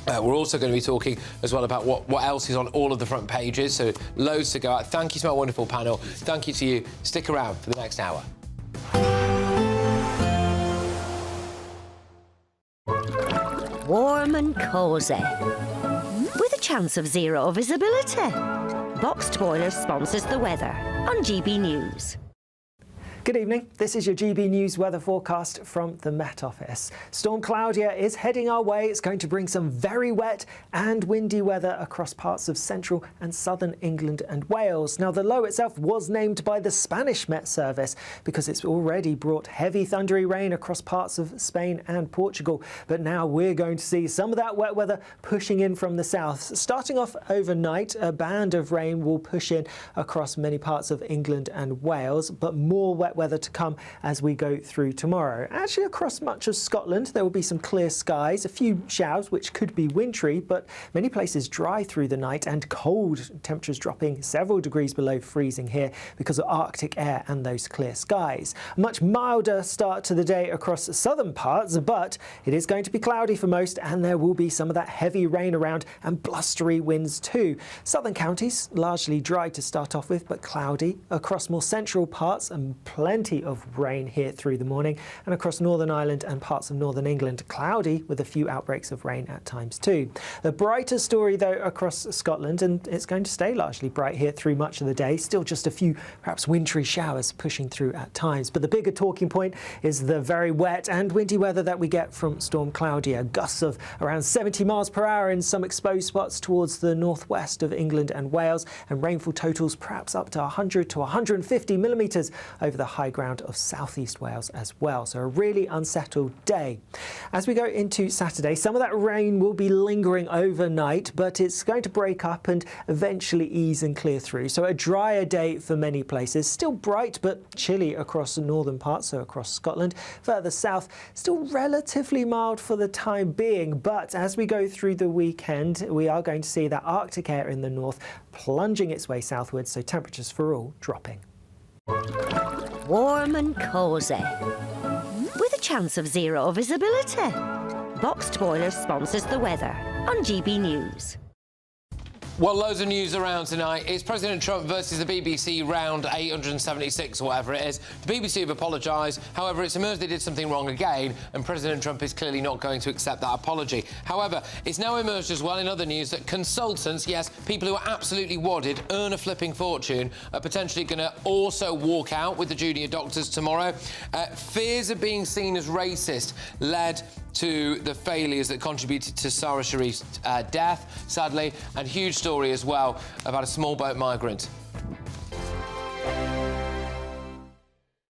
We're also going to be talking as well about what else is on all of the front pages, so loads to go at. Thank you to my wonderful panel. Thank you to you. Stick around for the next hour. Warm and cosy, with a chance of zero visibility. Boxed Boilers sponsors the weather on GB News. Good evening. This is your GB News weather forecast from the Met Office. Storm Claudia is heading our way. It's going to bring some very wet and windy weather across parts of central and southern England and Wales. Now, the low itself was named by the Spanish Met Service because it's already brought heavy thundery rain across parts of Spain and Portugal. But now we're going to see some of that wet weather pushing in from the south. Starting off overnight, a band of rain will push in across many parts of England and Wales, but more wet weather to come as we go through tomorrow. Actually, across much of Scotland, there will be some clear skies, a few showers which could be wintry, but many places dry through the night and cold, temperatures dropping several degrees below freezing here because of Arctic air and those clear skies. A much milder start to the day across the southern parts, but it is going to be cloudy for most, and there will be some of that heavy rain around and blustery winds too. Southern counties largely dry to start off with, but cloudy across more central parts and plenty of rain here through the morning, and across Northern Ireland and parts of Northern England, cloudy with a few outbreaks of rain at times too. The brighter story though across Scotland, and it's going to stay largely bright here through much of the day, still just a few perhaps wintry showers pushing through at times. But the bigger talking point is the very wet and windy weather that we get from Storm Claudia. Gusts of around 70 miles per hour in some exposed spots towards the northwest of England and Wales, and rainfall totals perhaps up to 100 to 150 millimetres over the high ground of southeast Wales as well. So a really unsettled day. As we go into Saturday, some of that rain will be lingering overnight, but it's going to break up and eventually ease and clear through. So a drier day for many places. Still bright but chilly across the northern parts, so across Scotland. Further south, still relatively mild for the time being, but as we go through the weekend, we are going to see that Arctic air in the north plunging its way southwards, so temperatures for all dropping. Warm and cosy, with a chance of zero visibility. Boxed Boilers sponsors the weather on GB News. Well, loads of news around tonight. It's President Trump versus the BBC round 876 or whatever it is. The BBC have apologised. However, it's emerged they did something wrong again, and President Trump is clearly not going to accept that apology. However, it's now emerged as well in other news that consultants, yes, people who are absolutely wadded, earn a flipping fortune, are potentially going to also walk out with the junior doctors tomorrow. Fears of being seen as racist led to the failures that contributed to Sarah Sharif's death, sadly, and huge story as well about a small boat migrant.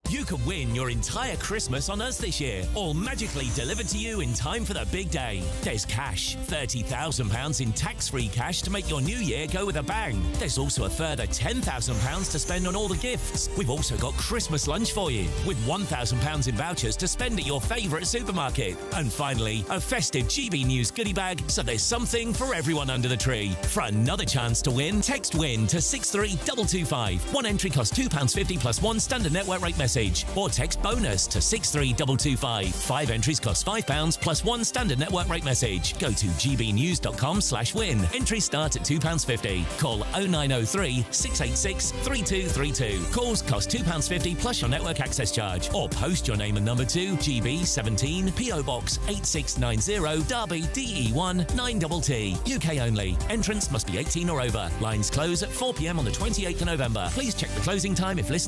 You could win your entire Christmas on us this year, all magically delivered to you in time for the big day. There's cash, £30,000 in tax-free cash to make your new year go with a bang. There's also a further £10,000 to spend on all the gifts. We've also got Christmas lunch for you, with £1,000 in vouchers to spend at your favourite supermarket. And finally, a festive GB News goodie bag, so there's something for everyone under the tree. For another chance to win, text WIN to 63225. One entry costs £2.50 plus one standard network rate message. Or text BONUS to 63225. 5 entries cost £5 plus one standard network rate message. Go to gbnews.com/win. Entries start at £2.50. Call 0903 686 3232. Calls cost £2.50 plus your network access charge. Or post your name and number to GB 17 PO Box 8690 Derby DE1 9TT. UK only. Entrance must be 18 or over. Lines close at 4 p.m. on the 28th of November. Please check the closing time if listening